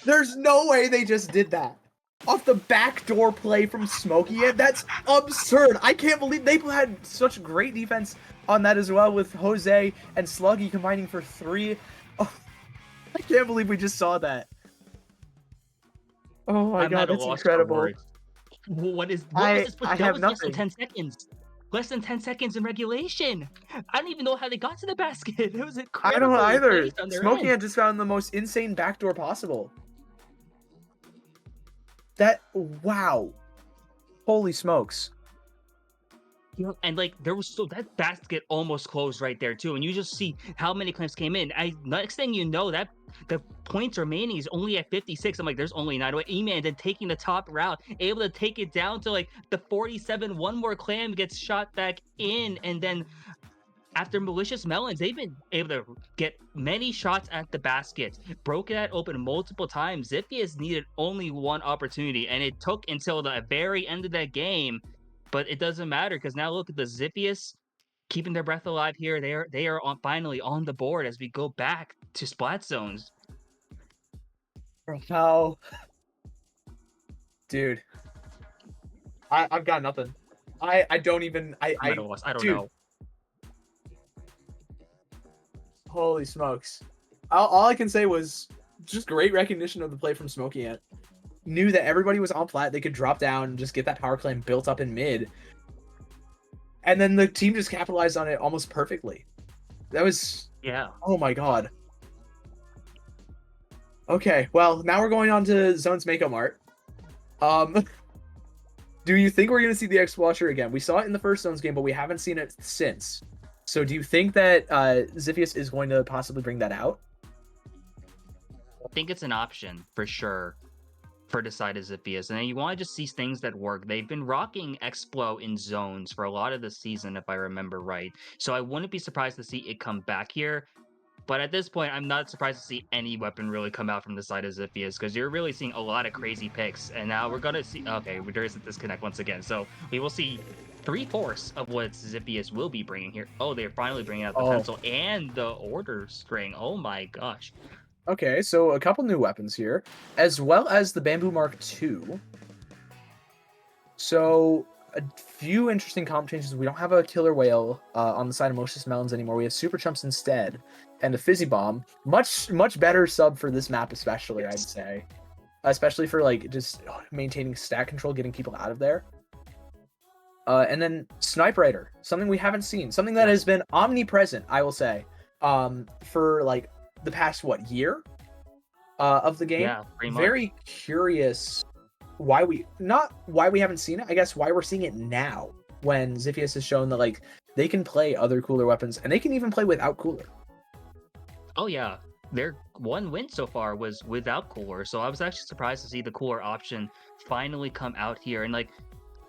There's no way they just did that. Off the backdoor play from Smokey, that's absurd. I can't believe they had such great defense on that as well, with Jose and Sluggy combining for 3. Oh, I can't believe we just saw that. Oh my god, that's incredible. What was this? I have less than nothing. 10 seconds. Less than 10 seconds in regulation. I don't even know how they got to the basket. It was incredible. I don't either. Smokey had just found the most insane backdoor possible. Wow. Holy smokes. You know, and like there was that basket almost closed right there too, and you just see how many clams came in. Next thing you know, that the points remaining is only at 56. I'm like, there's only 9 away. E-Man then taking the top route, able to take it down to like the 47. One more clam gets shot back in, and then after Malicious Melons, they've been able to get many shots at the basket, broke that open multiple times. Ziphius needed only 1 opportunity, and it took until the very end of that game. But it doesn't matter, because now look at the Ziphius keeping their breath alive here. They are finally on the board as we go back to splat zones. How, dude, I've got nothing. I don't even. I don't know. Holy smokes! All I can say was just great recognition of the play from Smokey Ant. Knew that everybody was on flat, they could drop down and just get that power claim built up in mid. And then the team just capitalized on it almost perfectly. That was... Yeah. Oh my god. Okay, well, now we're going on to Zone's Mako Mart. Do you think we're going to see the X-Watcher again? We saw it in the first Zones game, but we haven't seen it since. So do you think that Ziphius is going to possibly bring that out? I think it's an option, for sure, for the side of Ziphius. And you want to just see things that work. They've been rocking Explo in zones for a lot of the season, if I remember right. So I wouldn't be surprised to see it come back here. But at this point, I'm not surprised to see any weapon really come out from the side of Ziphius, because you're really seeing a lot of crazy picks. And now we're going to see... Okay, there is a disconnect once again. So we will see 3/4 of what Ziphius will be bringing here. Oh, they're finally bringing out the pencil and the order string. Oh my gosh. Okay, so a couple new weapons here, as well as the Bamboo Mark II. So a few interesting comp changes. We don't have a Killer Whale on the side of Malicious Melons anymore. We have Super Chumps instead, and a Fizzy Bomb. Much better sub for this map, especially, I'd say. Especially for like just maintaining stat control, getting people out of there. And then Snipe Rider, something we haven't seen, something that has been omnipresent, I will say, for like the past year of the game. Yeah, pretty much. Very curious why we haven't seen it. I guess why we're seeing it now, when Ziphius has shown that like they can play other cooler weapons, and they can even play without cooler. Oh yeah, their one win so far was without cooler, so I was actually surprised to see the cooler option finally come out here. And like,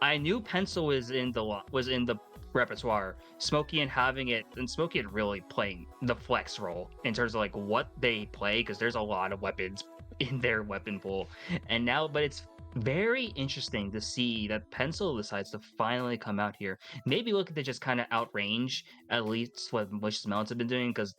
I knew pencil was in the repertoire. Smokey and having it, and Smokey and really playing the flex role in terms of like what they play, because there's a lot of weapons in their weapon pool. And now, but it's very interesting to see that pencil decides to finally come out here. Maybe looking to just kind of outrange at least what Malicious Melons have been doing, because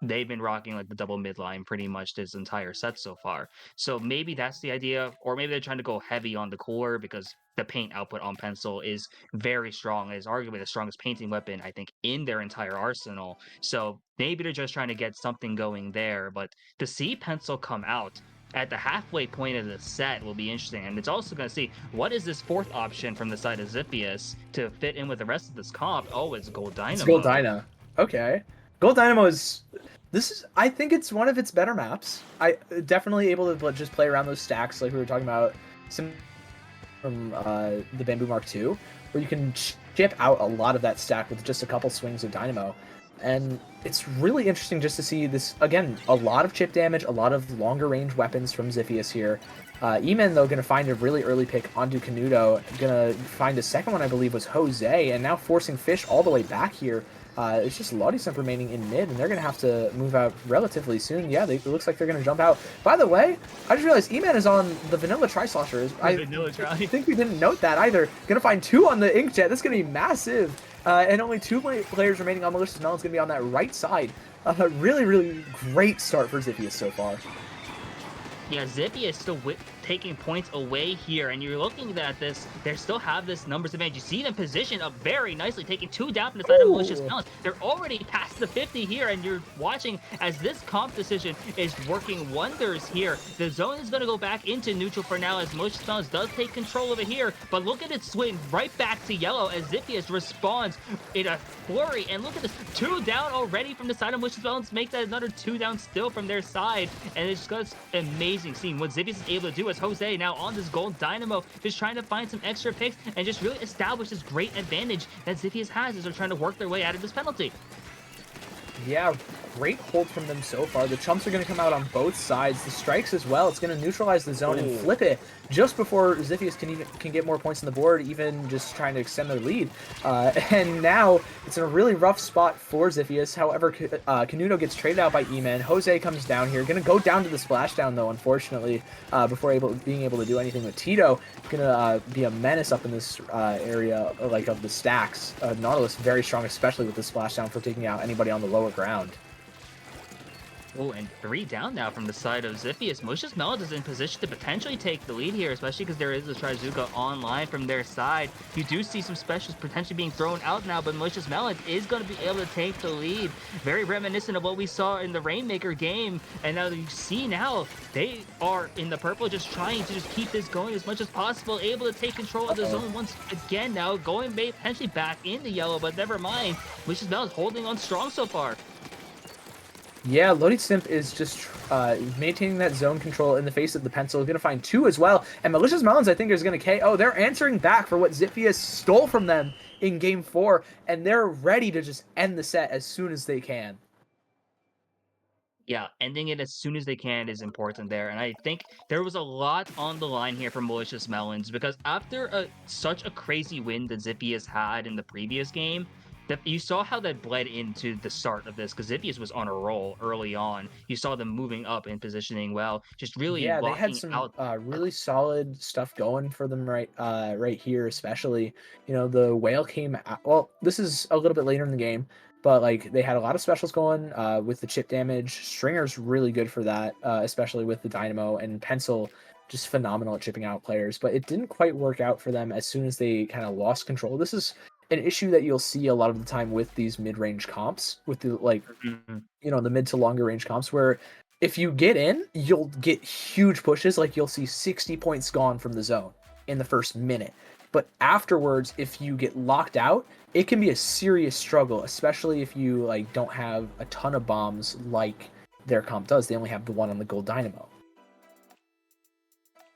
they've been rocking like the double midline pretty much this entire set so far. So maybe that's the idea, or maybe they're trying to go heavy on the core because the paint output on pencil is very strong. It is arguably the strongest painting weapon, I think, in their entire arsenal. So maybe they're just trying to get something going there. But to see pencil come out at the halfway point of the set will be interesting. And it's also going to see what is this fourth option from the side of Ziphius to fit in with the rest of this comp. Oh, it's Gold It's Gold Dynamo. Dyna. Okay. Gold Dynamo is I think it's one of its better maps. I definitely able to just play around those stacks like we were talking about some from the Bamboo Mark II, where you can chip out a lot of that stack with just a couple swings of Dynamo. And it's really interesting just to see this, again, a lot of chip damage, a lot of longer range weapons from Ziphius here. E-Man, though, going to find a really early pick onto Canudo. Going to find a second one, I believe, was Jose, and now forcing Fish all the way back here. It's just Lottie remaining in mid, and they're going to have to move out relatively soon. Yeah, it looks like they're going to jump out. By the way, I just realized E-Man is on the Vanilla Tri-Slosher. I think we didn't note that either. Going to find 2 on the Inkjet. That's going to be massive. And only 2 players remaining on Malicious Melon's going to be on that right side. Really, really great start for Ziphius so far. Yeah, Zippy is still taking points away here, and you're looking at this, they still have this numbers advantage. You see them position up very nicely, taking 2 down from the side of Malicious Melons. They're already past the 50 here, and you're watching as this comp decision is working wonders here. The zone is going to go back into neutral for now as Malicious Melons does take control over here, but look at it swing right back to yellow as Ziphius responds in a flurry, and look at this, 2 down already from the side of Malicious Melons, make that another 2 down still from their side, and it's just amazing seeing what Ziphius is able to do as Jose now on this Gold Dynamo, just trying to find some extra picks and just really establish this great advantage that Ziphius has as they're trying to work their way out of this penalty. Yeah, great hold from them so far. The chumps are going to come out on both sides. The strikes as well. It's going to neutralize the zone and flip it just before Ziphius can get more points on the board, even just trying to extend their lead. And now it's in a really rough spot for Ziphius. However, Canudo gets traded out by E-Man. Jose comes down here. Going to go down to the splashdown, though, unfortunately, before being able to do anything with Tito. Going to be a menace up in this area of the stacks. Nautilus very strong, especially with the splashdown for taking out anybody on the lower ground. Oh, and 3 down now from the side of Ziphius. Malicious Melons is in position to potentially take the lead here, especially because there is a Trizuka online from their side. You do see some specials potentially being thrown out now, but Malicious Melons is going to be able to take the lead. Very reminiscent of what we saw in the Rainmaker game. And now you see now, they are in the purple, just trying to just keep this going as much as possible, able to take control of the zone once again now, going potentially back into yellow, but never mind. Malicious Melons holding on strong so far. Yeah, Lodi Simp is just maintaining that zone control in the face of the pencil. Going to find 2 as well. And Malicious Melons, I think, is going to KO. They're answering back for what Ziphius stole from them in Game 4. And they're ready to just end the set as soon as they can. Yeah, ending it as soon as they can is important there. And I think there was a lot on the line here for Malicious Melons, because after such a crazy win that Ziphius had in the previous game, you saw how that bled into the start of this, because Ziphius was on a roll early on. You saw them moving up and positioning well, just really Yeah, they had locking some out. really solid stuff going for them right here, especially. You know, the whale came out, well, this is a little bit later in the game, but like they had a lot of specials going with the chip damage. Stringer's really good for that, especially with the Dynamo, and Pencil just phenomenal at chipping out players, but it didn't quite work out for them as soon as they kind of lost control. This is an issue that you'll see a lot of the time with these mid-range comps, with the the mid to longer range comps, where if you get in, you'll get huge pushes. Like you'll see 60 points gone from the zone in the first minute. But afterwards, if you get locked out, it can be a serious struggle, especially if you don't have a ton of bombs like their comp does. They only have the one on the Gold Dynamo.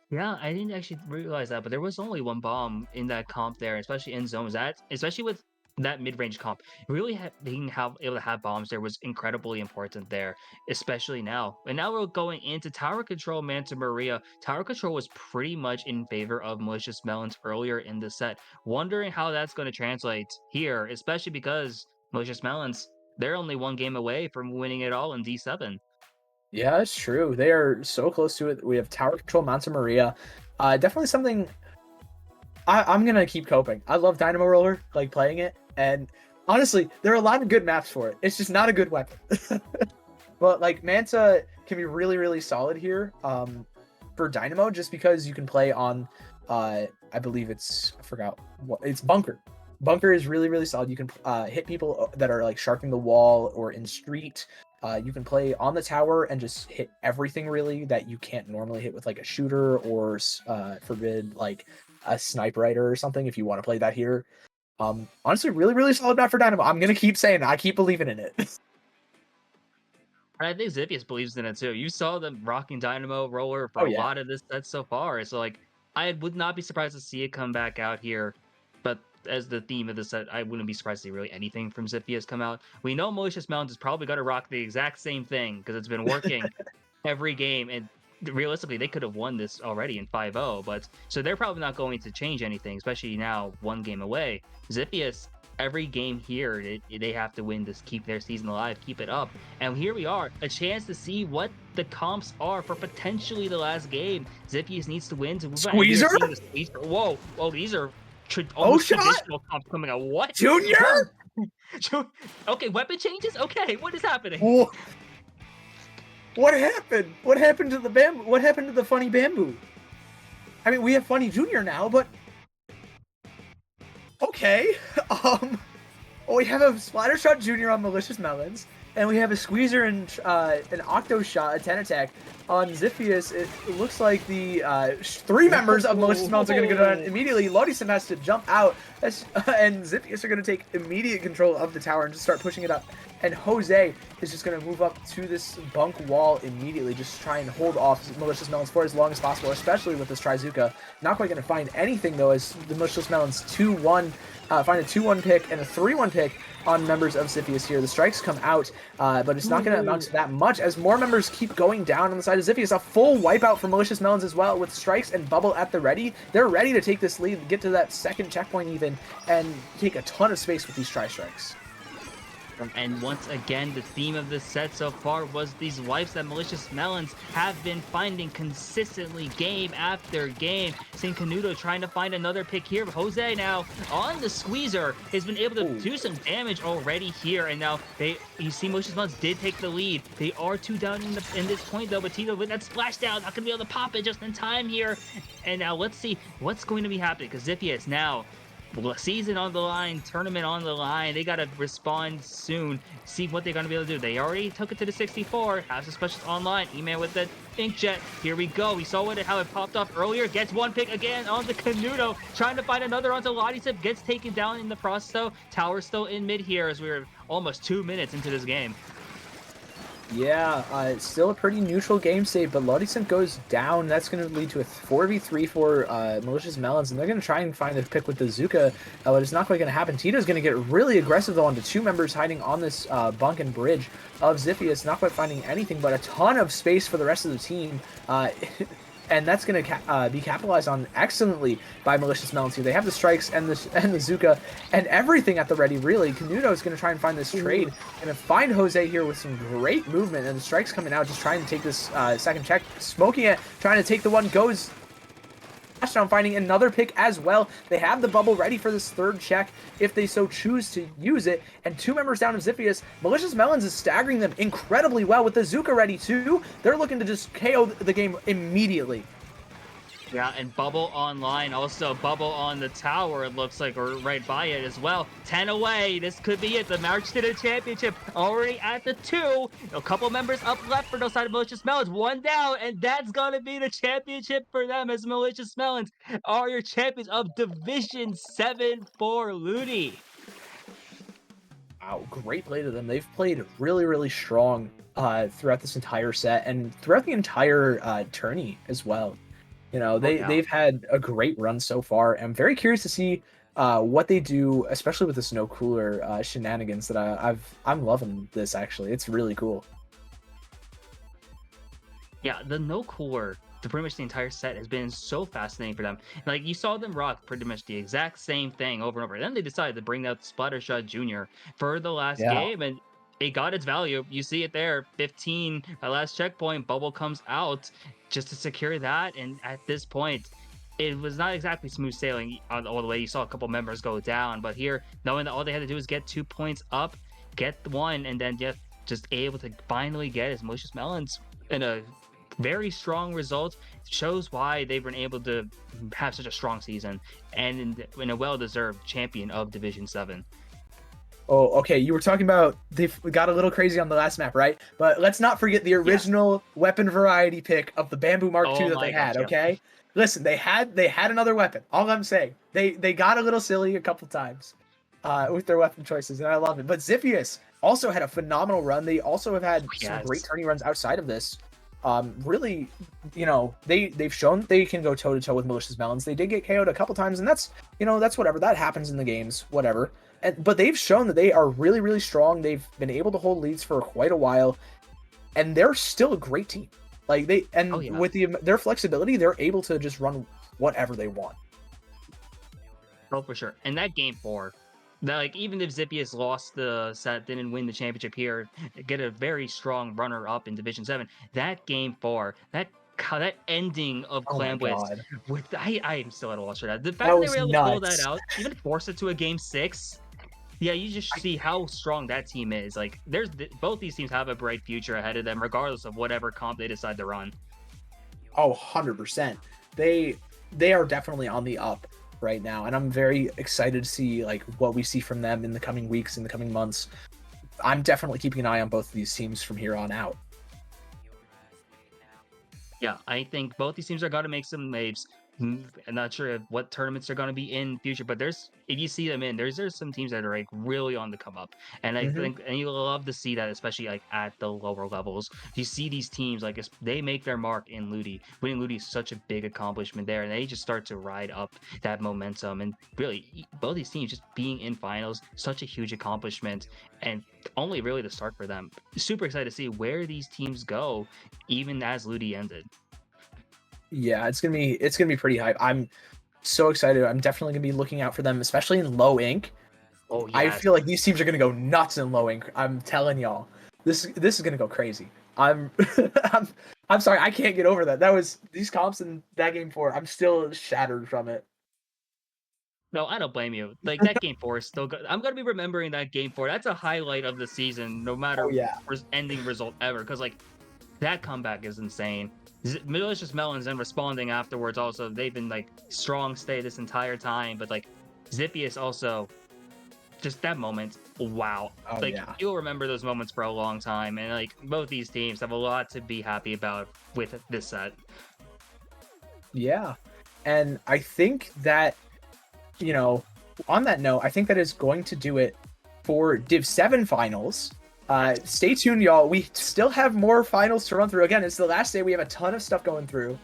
Yeah, I didn't actually realize that, but there was only one bomb in that comp there, especially in zones. Especially with that mid-range comp. Really being able to have bombs there was incredibly important there, especially now. And now we're going into tower control, Manta Maria. Tower control was pretty much in favor of Malicious Melons earlier in the set. Wondering how that's going to translate here, especially because Malicious Melons, they're only one game away from winning it all in D7. Yeah, it's true. They are so close to it. We have tower control, Manta Maria. Definitely something I'm gonna keep coping. I love Dynamo Roller, like playing it, and honestly, there are a lot of good maps for it. It's just not a good weapon. But like Manta can be really, really solid here for Dynamo, just because you can play on, I believe I forgot what it's Bunker. Bunker is really, really solid. You can hit people that are like sharking the wall or in street. You can play on the tower and just hit everything really that you can't normally hit with like a shooter or forbid like a sniper rider or something if you want to play that here. Honestly, really, really solid map for Dynamo. I'm gonna keep saying that. I keep believing in it. And I think Xiphius believes in it too. You saw them rocking Dynamo Roller for Oh a yeah. lot of this set so far. So like I would not be surprised to see it come back out here. But as the theme of the set, I wouldn't be surprised to see really anything from Xiphius come out. We know Malicious Mountains is probably gonna rock the exact same thing because it's been working every game, and realistically they could have won this already in 5-0, but so they're probably not going to change anything, especially now one game away. Xiphius, every game here they have to win to keep their season alive, keep it up. And here we are, a chance to see what the comps are for potentially the last game. Xiphius needs to win to move on, and we are Squeezer? seeing the squeezer. Whoa, these are Oh almost shot! traditional comps coming out. What? Junior? Okay, weapon changes. Okay, what is happening? Whoa. What happened? What happened to the bamboo? What happened to the funny bamboo? I mean, we have Funny Junior now, but okay. We have a Splatter Shot Junior on Malicious Melons, and we have a Squeezer and an Octo Shot, a 10 attack on Xiphius. It looks like the three members of Malicious Melons are going to go down immediately. Lodisim has to jump out, and Xiphius are going to take immediate control of the tower and just start pushing it up. And Jose is just going to move up to this bunk wall immediately, just try and hold off Malicious Melons for as long as possible, especially with this Trizuka. Not quite going to find anything, though, as the Malicious Melons 2-1, find a 2-1 pick and a 3-1 pick on members of Xiphius here. The strikes come out, but it's not going to amount to that much as more members keep going down on the side of Xiphius. A full wipeout for Malicious Melons as well, with strikes and bubble at the ready. They're ready to take this lead, get to that second checkpoint even, and take a ton of space with these tri-strikes. And once again, the theme of this set so far was these wipes that Malicious Melons have been finding consistently game after game. Seeing Canuto trying to find another pick here. Jose now on the squeezer has been able to do some damage already here. And now you see Malicious Melons did take the lead. They are 2 down in this point though, but Tito with that splashdown, not gonna be able to pop it just in time here. And now let's see what's going to be happening, because Xiphius now, season on the line, tournament on the line. They got to respond soon, see what they're going to be able to do. They already took it to the 64. Have some specials online. Email with the Inkjet. Here we go. We saw how it popped off earlier. Gets one pick again on the Canuto. Trying to find another onto Lodisip. Gets taken down in the process though. Tower still in mid here as we're almost 2 minutes into this game. Yeah, it's still a pretty neutral game state, but Lodisim goes down. That's going to lead to a 4v3 for Malicious Melons, and they're going to try and find a pick with the Zuka, but it's not quite going to happen. Tito's going to get really aggressive, though, onto 2 members hiding on this bunk and bridge of Xiphius, not quite finding anything, but a ton of space for the rest of the team. And that's going to be capitalized on excellently by Malicious Melons here. They have the strikes and the Zuka and everything at the ready, really. Canuto is going to try and find this trade. Going to find Jose here with some great movement, and the strikes coming out, just trying to take this second check. Smoking it, trying to take the one, goes touchdown, finding another pick as well. They have the bubble ready for this third check if they so choose to use it. And 2 members down of Xiphius. Malicious Melons is staggering them incredibly well with the Zuka ready too. They're looking to just KO the game immediately. Yeah, and Bubble online, also Bubble on the tower, it looks like, or right by it as well. 10 away, this could be it. The march to the championship already at the 2. A couple members up left for those side of Malicious Melons. 1 down, and that's gonna be the championship for them, as Malicious Melons are your champions of Division 7 for Ludi. Wow, great play to them. They've played really, really strong throughout this entire set and throughout the entire tourney as well. You know, they've had a great run so far. I'm very curious to see what they do, especially with the snow cooler shenanigans, that I'm loving this actually. It's really cool. Yeah, the no cooler the pretty much the entire set has been so fascinating for them. Like you saw them rock pretty much the exact same thing over and over. Then they decided to bring out Splattershot Jr. for the last Yeah. game, and it got its value. You see it there, 15 last checkpoint. Bubble comes out just to secure that, and at this point, it was not exactly smooth sailing all the way. You saw a couple members go down, but here, knowing that all they had to do was get 2 points up, get the one, and then just able to finally get his Malicious Melons in a very strong result, shows why they've been able to have such a strong season and in a well-deserved champion of Division 7. Oh, okay. You were talking about they got a little crazy on the last map, right? But let's not forget the original weapon variety pick of the Bamboo Mark II Oh that they my gosh, had. yeah. Okay, listen, they had another weapon. All I'm saying, they got a little silly a couple times with their weapon choices, and I love it. But Ziphius also had a phenomenal run. They also have had some great Yes. turning runs outside of this. Really, they've shown they can go toe to toe with Malicious Melons. They did get KO'd a couple times, and that's whatever, that happens in the games, whatever. But they've shown that they are really, really strong. They've been able to hold leads for quite a while, and they're still a great team. Like Oh yeah. with their flexibility, they're able to just run whatever they want. Oh, for sure. And that game 4, that, like, even if Zippius lost the set, didn't win the championship here, get a very strong runner-up in Division 7, that game 4, that ending of Oh my Clan Blitz, god, with I am still at a loss for that. The fact that that they was were able to pull that nuts. out, even force it to a game 6, yeah, you just see how strong that team is. Like, both these teams have a bright future ahead of them, regardless of whatever comp they decide to run. Oh, 100%. They are definitely on the up right now, and I'm very excited to see like what we see from them in the coming weeks, in the coming months. I'm definitely keeping an eye on both of these teams from here on out. Yeah, I think both these teams are going to make some waves. I'm not sure what tournaments they're going to be in future, but if you see them in, there's some teams that are like really on the come up, and I Hmm. think and you'll love to see that, especially like at the lower levels. You see these teams like they make their mark in Ludi. Winning Ludi is such a big accomplishment there, and they just start to ride up that momentum. And really, both these teams just being in finals, such a huge accomplishment, and only really the start for them. Super excited to see where these teams go, even as Ludi ended. Yeah, it's gonna be pretty hype. I'm so excited. I'm definitely gonna be looking out for them, especially in low ink. Oh I yes. feel like these teams are gonna go nuts in low ink. I'm telling y'all, this is gonna go crazy. I'm I'm I'm sorry, I can't get over that. That was these comps in that game 4. I'm still shattered from it. No, I don't blame you. Like that game 4 is still good. I'm gonna be remembering that game 4. That's a highlight of the season, no Oh matter yeah. ending result ever. Because like that comeback is insane. Malicious Melons and responding afterwards. Also, they've been like strong stay this entire time. But like Zippius also, just that moment. Wow. Oh Like yeah. you'll remember those moments for a long time. And like both these teams have a lot to be happy about with this set. Yeah. And I think that, you know, on that note, I think that is going to do it for Div 7 finals. Stay tuned, y'all. We still have more finals to run through. Again, it's the last day. We have a ton of stuff going through.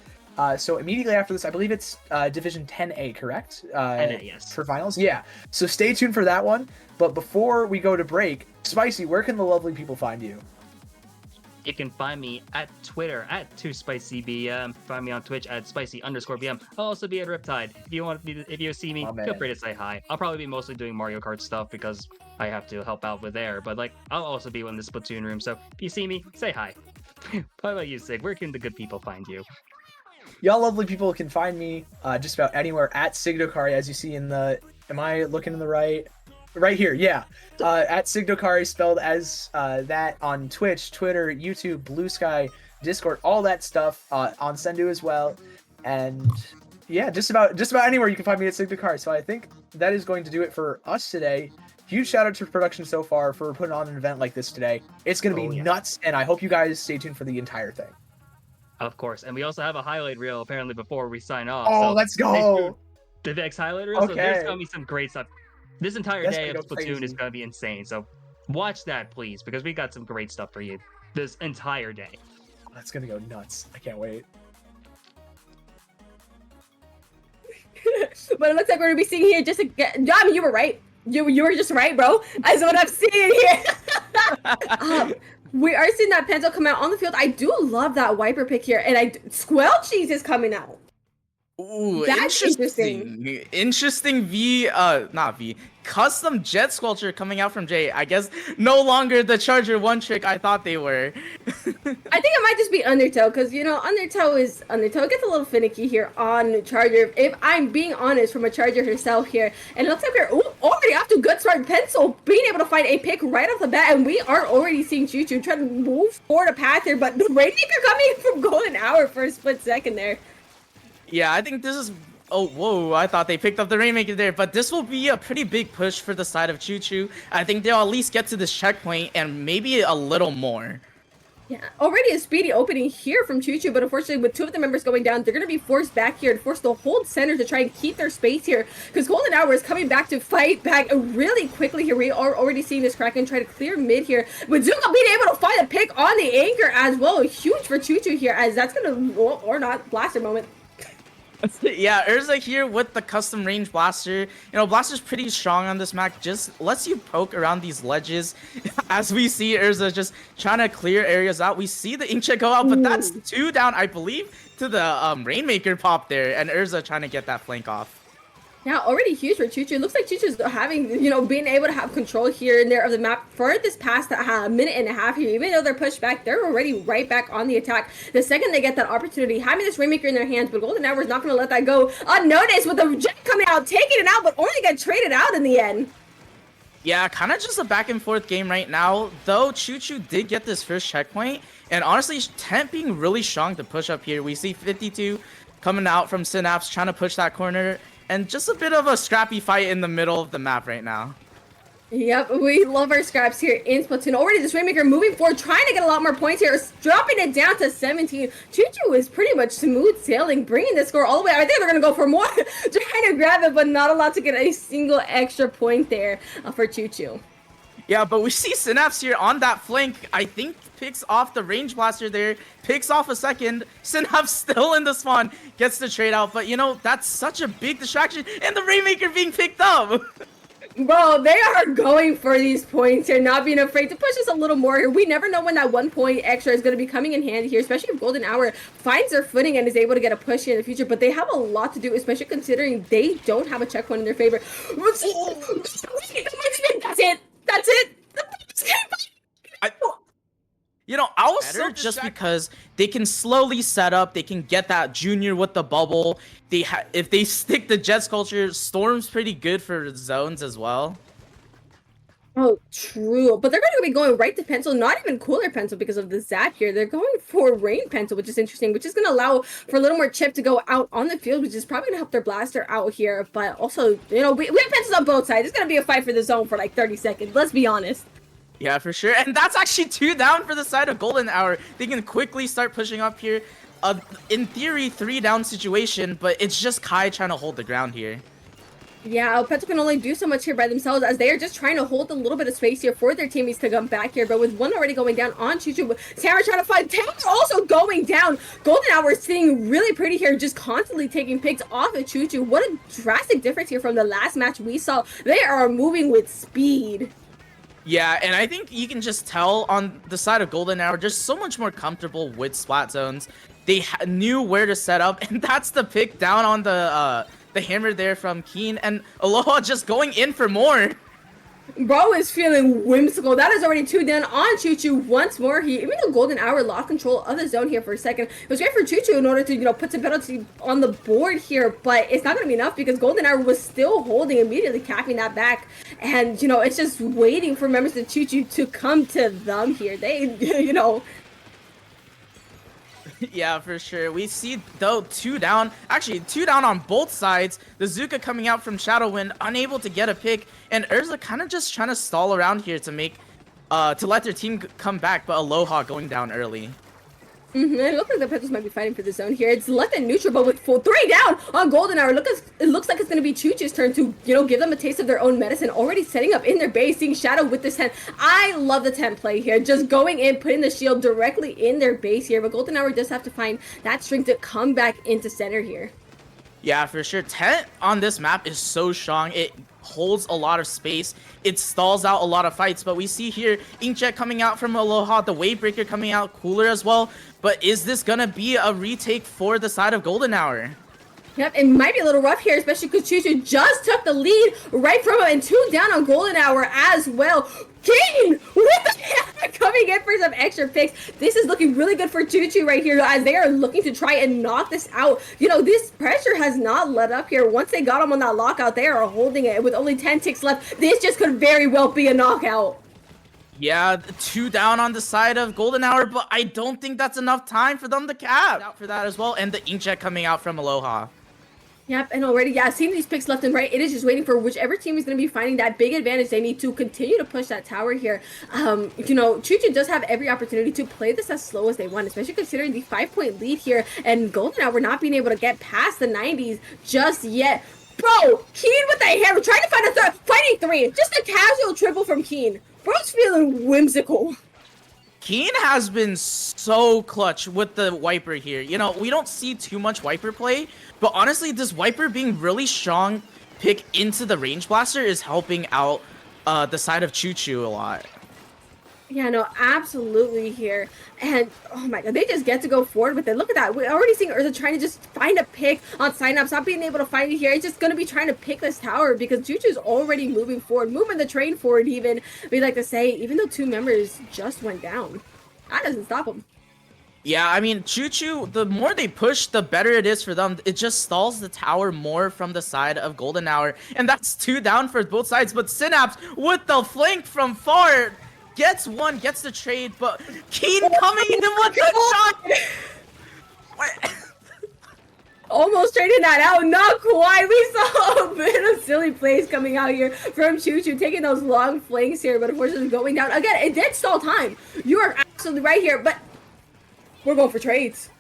So immediately after this, I believe it's Division 10A, correct? And yes. For finals? Yeah. So stay tuned for that one. But before we go to break, Spicy, where can the lovely people find you? You can find me at Twitter at 2SpicyBM. Find me on Twitch at spicy_BM. I'll also be at Riptide. If you see me, Oh, man. feel free to say hi. I'll probably be mostly doing Mario Kart stuff because I have to help out with there. But like, I'll also be in the Splatoon room. So if you see me, say hi. How about you, Sig? Where can the good people find you? Y'all lovely people can find me just about anywhere at Sigdokari, as you see in the... Am I looking in the right? Right here, yeah. At Sigdokari, spelled as that on Twitch, Twitter, YouTube, Blue Sky, Discord, all that stuff on Sendu as well. And yeah, just about anywhere you can find me at Sigdokari. So I think that is going to do it for us today. Huge shout out to production so far for putting on an event like this today. It's going to be Oh, yeah. nuts, and I hope you guys stay tuned for the entire thing. Of course. And we also have a highlight reel apparently before we sign off. Oh, So let's stay tuned. go! The next highlight reel. So there's Okay. going to be some great stuff. This entire That's day gonna of go Splatoon is crazy. going to be insane. So watch that, please, because we got some great stuff for you this entire day. That's gonna go nuts. I can't wait. But it looks like we're gonna be seeing here just again. I mean, you were right. You were just right, bro. That's what I'm seeing here. We are seeing that Pencil come out on the field. I do love that Wiper pick here, and Squelch Cheese is coming out. Ooh, That's interesting. Interesting not V. Custom Jet Squelcher coming out from Jay. I guess no longer the Charger one trick I thought they were. I think it might just be Undertow, because, you know, Undertow is Undertow. It gets a little finicky here on Charger, if I'm being honest, from a Charger herself here. And it looks like we're already off to a good start. Pencil being able to find a pick right off the bat, and we are already seeing Choo Choo trying to move forward a path here, but the Rainmaker coming from Golden Hour for a split second there. Yeah, I think this is... Oh, whoa, I thought they picked up the Rainmaker there, but this will be a pretty big push for the side of Choo Choo. I think they'll at least get to this checkpoint and maybe a little more. Yeah, already a speedy opening here from Choo Choo, but unfortunately with two of the members going down, they're going to be forced back here and forced to hold center to try and keep their space here, because Golden Hour is coming back to fight back really quickly here. We are already seeing this Kraken try to clear mid here, but Zuka being able to find a pick on the anchor as well. Huge for Choo Choo here, as that's going to, or not, blaster moment. Yeah, Urza here with the custom range blaster. You know, blaster's pretty strong on this map. Just lets you poke around these ledges. As we see Urza just trying to clear areas out. We see the Inkjet go out, but that's 2 down, I believe, to the Rainmaker pop there. And Urza trying to get that flank off. Yeah, already huge for Choo Choo. Looks like Choo Choo's having, you know, being able to have control here and there of the map for this past minute and a half here. Even though they're pushed back, they're already right back on the attack. The second they get that opportunity, having this Rainmaker in their hands, but Golden Hour is not going to let that go unnoticed with the Jet coming out, taking it out, but only get traded out in the end. Yeah, kind of just a back and forth game right now, though Choo Choo did get this first checkpoint, and honestly, Temp being really strong to push up here. We see 52 coming out from Synapse, trying to push that corner, and just a bit of a scrappy fight in the middle of the map right now. Yep, we love our scraps here in Splatoon. Already this Rainmaker moving forward, trying to get a lot more points here, dropping it down to 17. Choo Choo is pretty much smooth sailing, bringing the score all the way. I think they're going to go for more, trying to grab it, but not allowed to get a single extra point there for Choo Choo. Yeah, but we see Synapse here on that flank. I think picks off the range blaster there, picks off a second. Synapse still in the spawn, gets the trade out, but you know, that's such a big distraction, and the Rainmaker being picked up. Bro, they are going for these points here, not being afraid to push us a little more here. We never know when that 1 point extra is going to be coming in handy here, especially if Golden Hour finds their footing and is able to get a push here in the future. But they have a lot to do, especially considering they don't have a checkpoint in their favor. That's it. That's it. You know, also just because they can slowly set up, they can get that Junior with the bubble. If they stick the Jet Sculpture, Storm's pretty good for zones as well. Oh, true. But they're going to be going right to Pencil, not even Cooler Pencil because of the Zap here. They're going for Rain Pencil, which is interesting, which is going to allow for a little more chip to go out on the field, which is probably going to help their blaster out here. But also, you know, we have Pencils on both sides. It's going to be a fight for the zone for like 30 seconds. Let's be honest. Yeah, for sure. And that's actually 2 down for the side of Golden Hour. They can quickly start pushing up here. In theory, 3 down situation, but it's just Kai trying to hold the ground here. Yeah, Pencil can only do so much here by themselves as they are just trying to hold a little bit of space here for their teammates to come back here. But with one already going down on Choo Choo, Tamara trying to find Tamara also going down. Golden Hour is sitting really pretty here, just constantly taking picks off of Choo Choo. What a drastic difference here from the last match we saw. They are moving with speed. Yeah, and I think you can just tell on the side of Golden Hour, just so much more comfortable with splat zones. They knew where to set up, and that's the pick down on the hammer there from Keen, and Aloha just going in for more. Bro is feeling whimsical. That is already 2 down on Choo Choo once more. Even though Golden Hour lost control of the zone here for a second, it was great for Choo Choo in order to, you know, put some penalty on the board here, but it's not going to be enough because Golden Hour was still holding, immediately capping that back. And, you know, it's just waiting for members of Choo Choo to come to them here. They, you know... Yeah, for sure. We see, though, 2 down. Actually, 2 down on both sides. The Zuka coming out from Shadowwind, unable to get a pick. And Urza kind of just trying to stall around here to make, to let their team come back. But Aloha going down early. It looks like the Pencils might be fighting for the zone here. It's left and neutral, but with 3 down on Golden Hour. It looks like it's going to be Choo Choo's turn to, you know, give them a taste of their own medicine. Already setting up in their base, seeing Shadow with this 10. I love the 10 play here. Just going in, putting the shield directly in their base here. But Golden Hour does have to find that strength to come back into center here. Yeah, for sure. Tent on this map is so strong. It holds a lot of space. It stalls out a lot of fights. But we see here Inkjet coming out from Aloha, the Wavebreaker coming out cooler as well. But is this gonna be a retake for the side of Golden Hour? Yep, it might be a little rough here, especially because Chuchu just took the lead right from him, and 2 down on Golden Hour as well. Keen with the hammer coming in for some extra picks. This is looking really good for Chuchu right here as they are looking to try and knock this out. You know, this pressure has not let up here. Once they got him on that lockout, they are holding it with only 10 ticks left. This just could very well be a knockout. Yeah, 2 down on the side of Golden Hour, but I don't think that's enough time for them to cap out for that as well. And the Inkjet coming out from Aloha. Yep, and already, yeah, seeing these picks left and right, it is just waiting for whichever team is going to be finding that big advantage they need to continue to push that tower here. You know, Chuchu does have every opportunity to play this as slow as they want, especially considering the 5-point lead here, and Golden Hour not being able to get past the 90s just yet. Bro, Keen with the hammer, trying to find a third, fighting 3, just a casual triple from Keen. Bro's feeling whimsical. Keen has been so clutch with the Wiper here. You know, we don't see too much Wiper play, but honestly, this Wiper being really strong pick into the Range Blaster is helping out the side of Chuchu a lot. Yeah, no, absolutely here. And, oh my god, they just get to go forward with it. Look at that. We're already seeing Urza trying to just find a pick on signups, not being able to find it here. It's just going to be trying to pick this tower because Chuchu's already moving forward, moving the train forward even. We like to say, even though 2 members just went down, that doesn't stop them. Yeah, I mean, Chuchu, the more they push, the better it is for them. It just stalls the tower more from the side of Golden Hour. And that's 2 down for both sides. But Synapse with the flank from far gets one, gets the trade, but Keen coming in with the shot. What? Almost trading that out, not quite. We saw a bit of silly plays coming out here from Chuchu, taking those long flanks here, but unfortunately going down. Again, it did stall time. You are absolutely right here, but we're going for trades.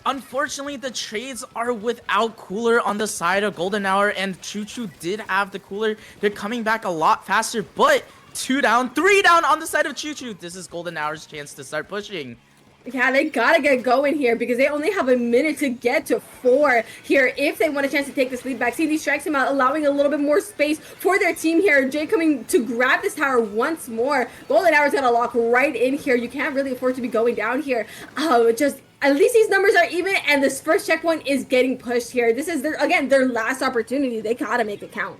Unfortunately, the trades are without cooler on the side of Golden Hour, and Chuchu did have the cooler. They're coming back a lot faster, but 2 down, 3 down on the side of Chuchu. This is Golden Hour's chance to start pushing. Yeah, they gotta get going here because they only have a minute to get to 4 here if they want a chance to take this lead back. See, these strikes him out, allowing a little bit more space for their team here. Jay coming to grab this tower once more. Golden Hour's gonna lock right in here. You can't really afford to be going down here. At least these numbers are even, and this first checkpoint is getting pushed here. This is, their last opportunity. They gotta make it count.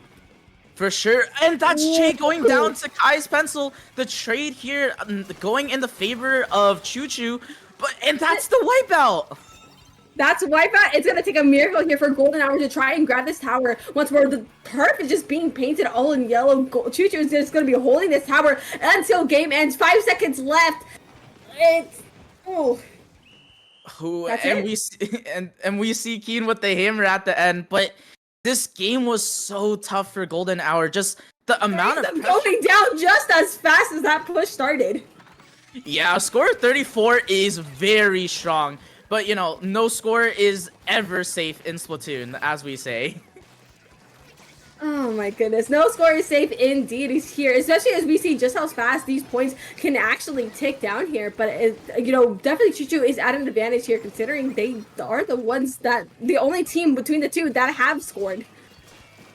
For sure, and that's Jay going down to Kai's pencil. The trade here going in the favor of Chuchu, and that's the wipeout. That's a wipeout. It's gonna take a miracle here for Golden Hour to try and grab this tower. Once more, the turf is just being painted all in yellow. Chuchu is just gonna be holding this tower until game ends. 5 seconds left. We see Keen with the hammer at the end, but this game was so tough for Golden Hour. Just the amount of pressure going down just as fast as that push started. Yeah, score 34 is very strong, but you know, no score is ever safe in Splatoon, as we say. Oh my goodness, no score is safe indeed. He's here, especially as we see just how fast these points can actually tick down here. But definitely Chuchu is at an advantage here, considering they are the only team between the two that have scored.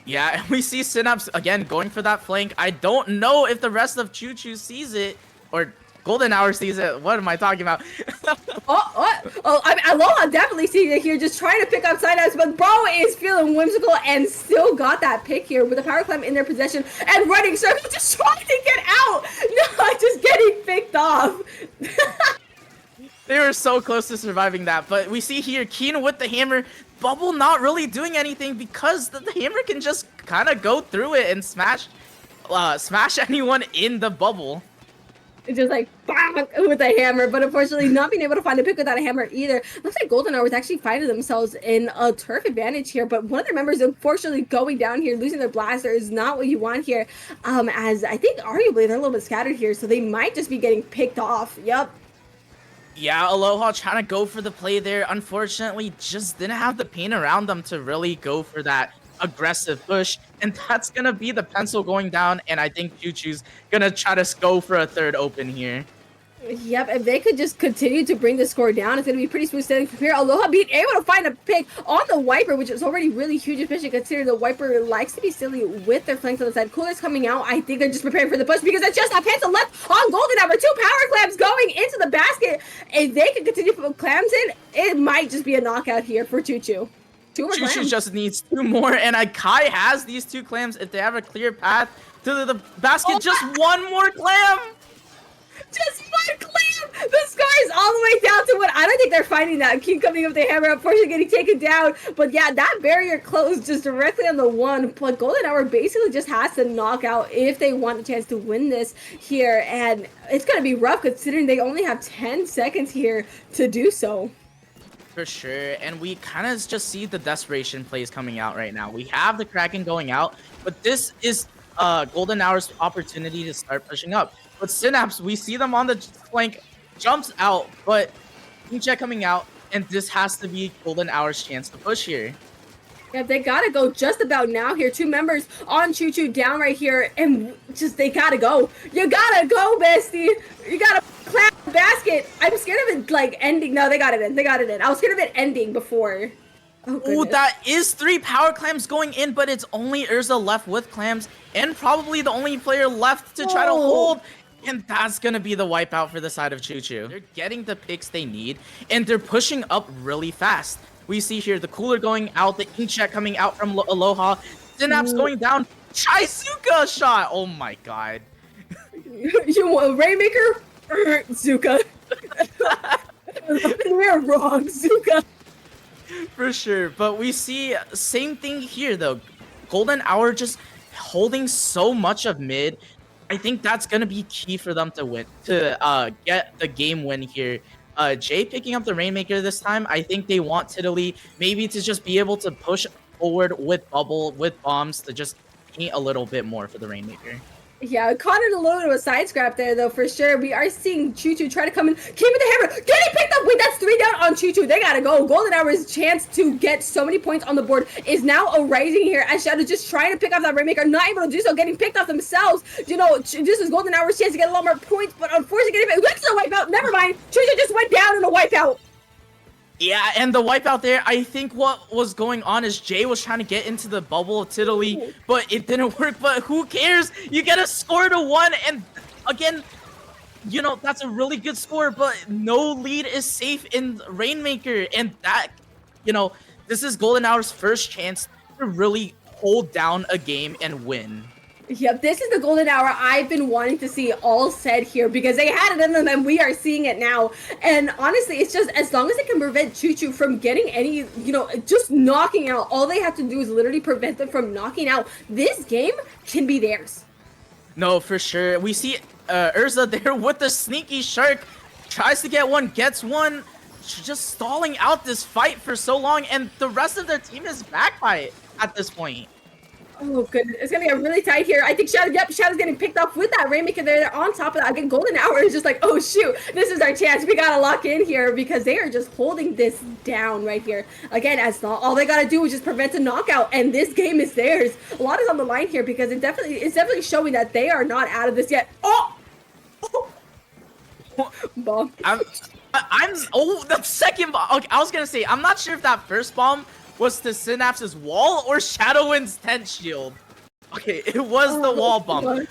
Yeah, and we see Synapse again going for that flank. I don't know if the rest of Chuchu sees it, or Golden Hour sees it. What am I talking about? Aloha definitely sees it here, just trying to pick up side eyes, but Bro is feeling whimsical and still got that pick here with the power climb in their possession and running circle, just trying to get out. No, just getting picked off. They were so close to surviving that, but we see here Keen with the hammer. Bubble not really doing anything because the hammer can just kind of go through it and smash anyone in the bubble. It's just like bang, with a hammer, but unfortunately not being able to find a pick without a hammer either. Looks like Golden Hour is actually finding themselves in a turf advantage here, but one of their members unfortunately going down here, losing their blaster is not what you want here. As I think arguably they're a little bit scattered here, so they might just be getting picked off. Yep. Yeah, Aloha trying to go for the play there. Unfortunately, just didn't have the paint around them to really go for that aggressive push, and that's gonna be the pencil going down, and I think Chuchu's gonna try to go for a third open here. Yep, if they could just continue to bring the score down, it's going to be pretty smooth sailing from here. Aloha being able to find a pick on the Wiper, which is already really huge, especially considering the Wiper likes to be silly with their flanks on the side. Cooler's coming out. I think they're just preparing for the push because it's just a pencil left on Golden Hour. 2 power clams going into the basket. If they can continue to put clams in, it might just be a knockout here for Choo Choo. 2 more Choo Choo clams. just needs 2 more, and Kai has these 2 clams. If they have a clear path to the basket, just 1 more clam. Just 1 clam! The sky is all the way down to what? I don't think they're finding that. Keep coming up with the hammer, unfortunately getting taken down. But yeah, that barrier closed just directly on the 1. But Golden Hour basically just has to knock out if they want a chance to win this here. And it's going to be rough considering they only have 10 seconds here to do so. For sure, and we kind of just see the desperation plays coming out right now. We have the Kraken going out, but this is Golden Hour's opportunity to start pushing up. But Synapse, we see them on the flank, jumps out, but Check coming out, and this has to be Golden Hour's chance to push here. Yeah, they gotta go just about now here. 2 members on Choo Choo down right here, and just they gotta go. You gotta go, bestie. You gotta clap the basket. I'm scared of it like ending. No, they got it in. They got it in. I was scared of it ending before. Oh, Ooh, that is 3 power clams going in, but it's only Urza left with clams, and probably the only player left to try to hold. And that's gonna be the wipeout for the side of Choo Choo. They're getting the picks they need, and they're pushing up really fast. We see here the Cooler going out, the Inkjet coming out from Aloha, Synapse going down, Shizuka shot! Oh my god. You want Rainmaker? Zuka. We're wrong, Zuka. For sure, but we see same thing here though. Golden Hour just holding so much of mid. I think that's gonna be key for them to win, to get the game win here. Jay picking up the Rainmaker this time. I think they want Tiddly maybe to just be able to push forward with bubble, with bombs to just paint a little bit more for the Rainmaker. Yeah, caught it a little bit of a side scrap there, though, for sure. We are seeing Choo Choo try to come in, keep it the hammer, getting picked up. Wait, that's 3 down on Choo Choo. They gotta go. Golden Hour's chance to get so many points on the board is now arising here as Shadow just trying to pick off that Rainmaker, not able to do so, getting picked off themselves. You know, this is Golden Hour's chance to get a lot more points, but unfortunately, getting picked. That's a wipeout. Never mind. Choo Choo just went down in a wipeout. Yeah, and the wipeout there, I think what was going on is Jay was trying to get into the bubble of Tiddly, but it didn't work, but who cares? You get a score to 1, and again, you know, that's a really good score, but no lead is safe in Rainmaker, and that, you know, this is Golden Hour's first chance to really hold down a game and win. Yep, this is the Golden Hour I've been wanting to see all said here because they had it in them and we are seeing it now. And honestly, it's just as long as they can prevent Choo Choo from getting any, you know, just knocking out, all they have to do is literally prevent them from knocking out. This game can be theirs. No, for sure. We see Urza there with the sneaky shark, tries to get one, gets one, just stalling out this fight for so long, and the rest of their team is back by it at this point. Oh goodness, it's gonna get really tight here. I think Shadow, yep, Shadow's getting picked up with that Rainmaker there. They're on top of that. Again, Golden Hour is just like, oh shoot, this is our chance. We gotta lock in here because they are just holding this down right here. Again, as all they gotta do is just prevent a knockout, and this game is theirs. A lot is on the line here because it's definitely showing that they are not out of this yet. Oh, bomb. I'm the second bomb. Okay, I was gonna say I'm not sure if that first bomb was to Synapse's wall or Shadowwind's tent shield. Okay, it was the wall bomb. But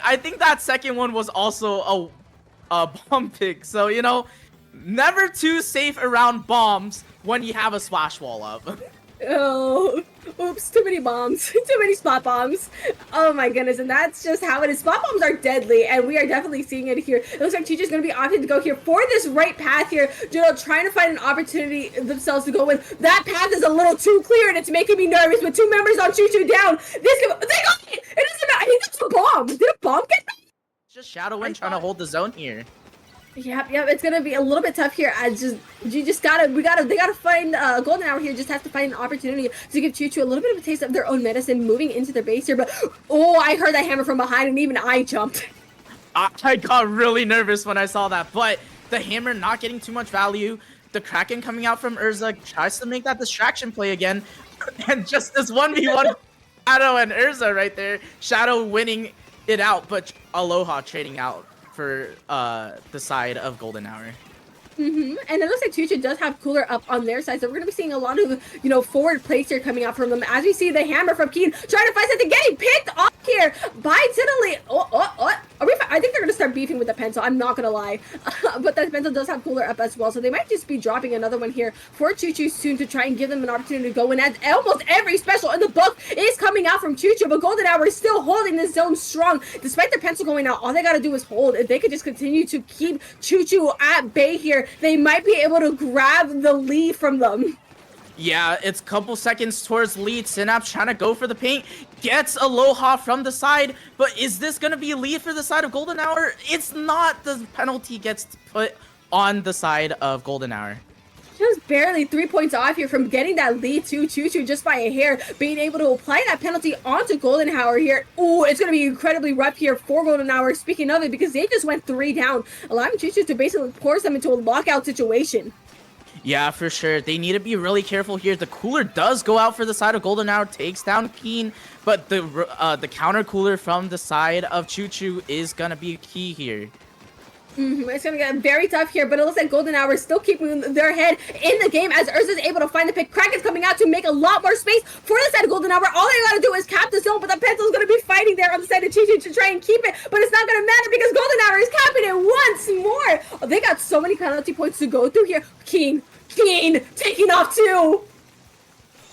I think that second one was also a bomb pick. So, you know, never too safe around bombs when you have a splash wall up. Oh, oops, too many bombs. Too many spot bombs. Oh my goodness, and that's just how it is. Spot bombs are deadly, and we are definitely seeing it here. It looks like Chichi's going to be opting to go here for this right path here. You know, trying to find an opportunity themselves to go in. That path is a little too clear, and it's making me nervous with 2 members on Choo Choo down. This could, they got it! It doesn't matter. I think that's a bomb. Did a bomb get that? Just Shadowwind trying to hold the zone here. Yep, it's gonna be a little bit tough here. They gotta find Golden Hour here. Just have to find an opportunity to give Choo Choo a little bit of a taste of their own medicine, moving into their base here. But oh, I heard that hammer from behind, and even I jumped. I got really nervous when I saw that, but the hammer not getting too much value. The Kraken coming out from Urza tries to make that distraction play again, and just this 1v1 Shadow and Urza right there. Shadow winning it out, but Aloha trading out for the side of Golden Hour. And it looks like Chuchu does have Cooler up on their side, so we're going to be seeing a lot of, forward plays here coming out from them. As we see the hammer from Keen trying to find something, getting picked off here by Tiddly. I think they're going to start beefing with the pencil, I'm not going to lie. But the pencil does have Cooler up as well, so they might just be dropping another one here for Chuchu soon to try and give them an opportunity to go in. As almost every special in the book is coming out from Chuchu, but Golden Hour is still holding this zone strong. Despite their pencil going out, all they got to do is hold. If they could just continue to keep Chuchu at bay here, they might be able to grab the lead from them. Yeah, it's a couple seconds towards lead. Synapse trying to go for the paint. Gets Aloha from the side. But is this going to be a lead for the side of Golden Hour? It's not. The penalty gets put on the side of Golden Hour. Just barely 3 points off here from getting that lead to Chuchu just by a hair, being able to apply that penalty onto Golden Hour here. Ooh, it's going to be incredibly rough here for Golden Hour. Speaking of it, because they just went 3 down, allowing Chuchu to basically force them into a lockout situation. Yeah, for sure. They need to be really careful here. The cooler does go out for the side of Golden Hour, takes down Keen, but the counter cooler from the side of Chuchu is going to be key here. It's going to get very tough here, but it looks like Golden Hour is still keeping their head in the game as Urza's able to find the pick. Kraken's coming out to make a lot more space for the side of Golden Hour. All they got to do is cap the zone, but the pencil's going to be fighting there on the side of Chuchu to try and keep it, but it's not going to matter because Golden Hour is capping it once more. Oh, they got so many penalty points to go through here. Keen taking off too.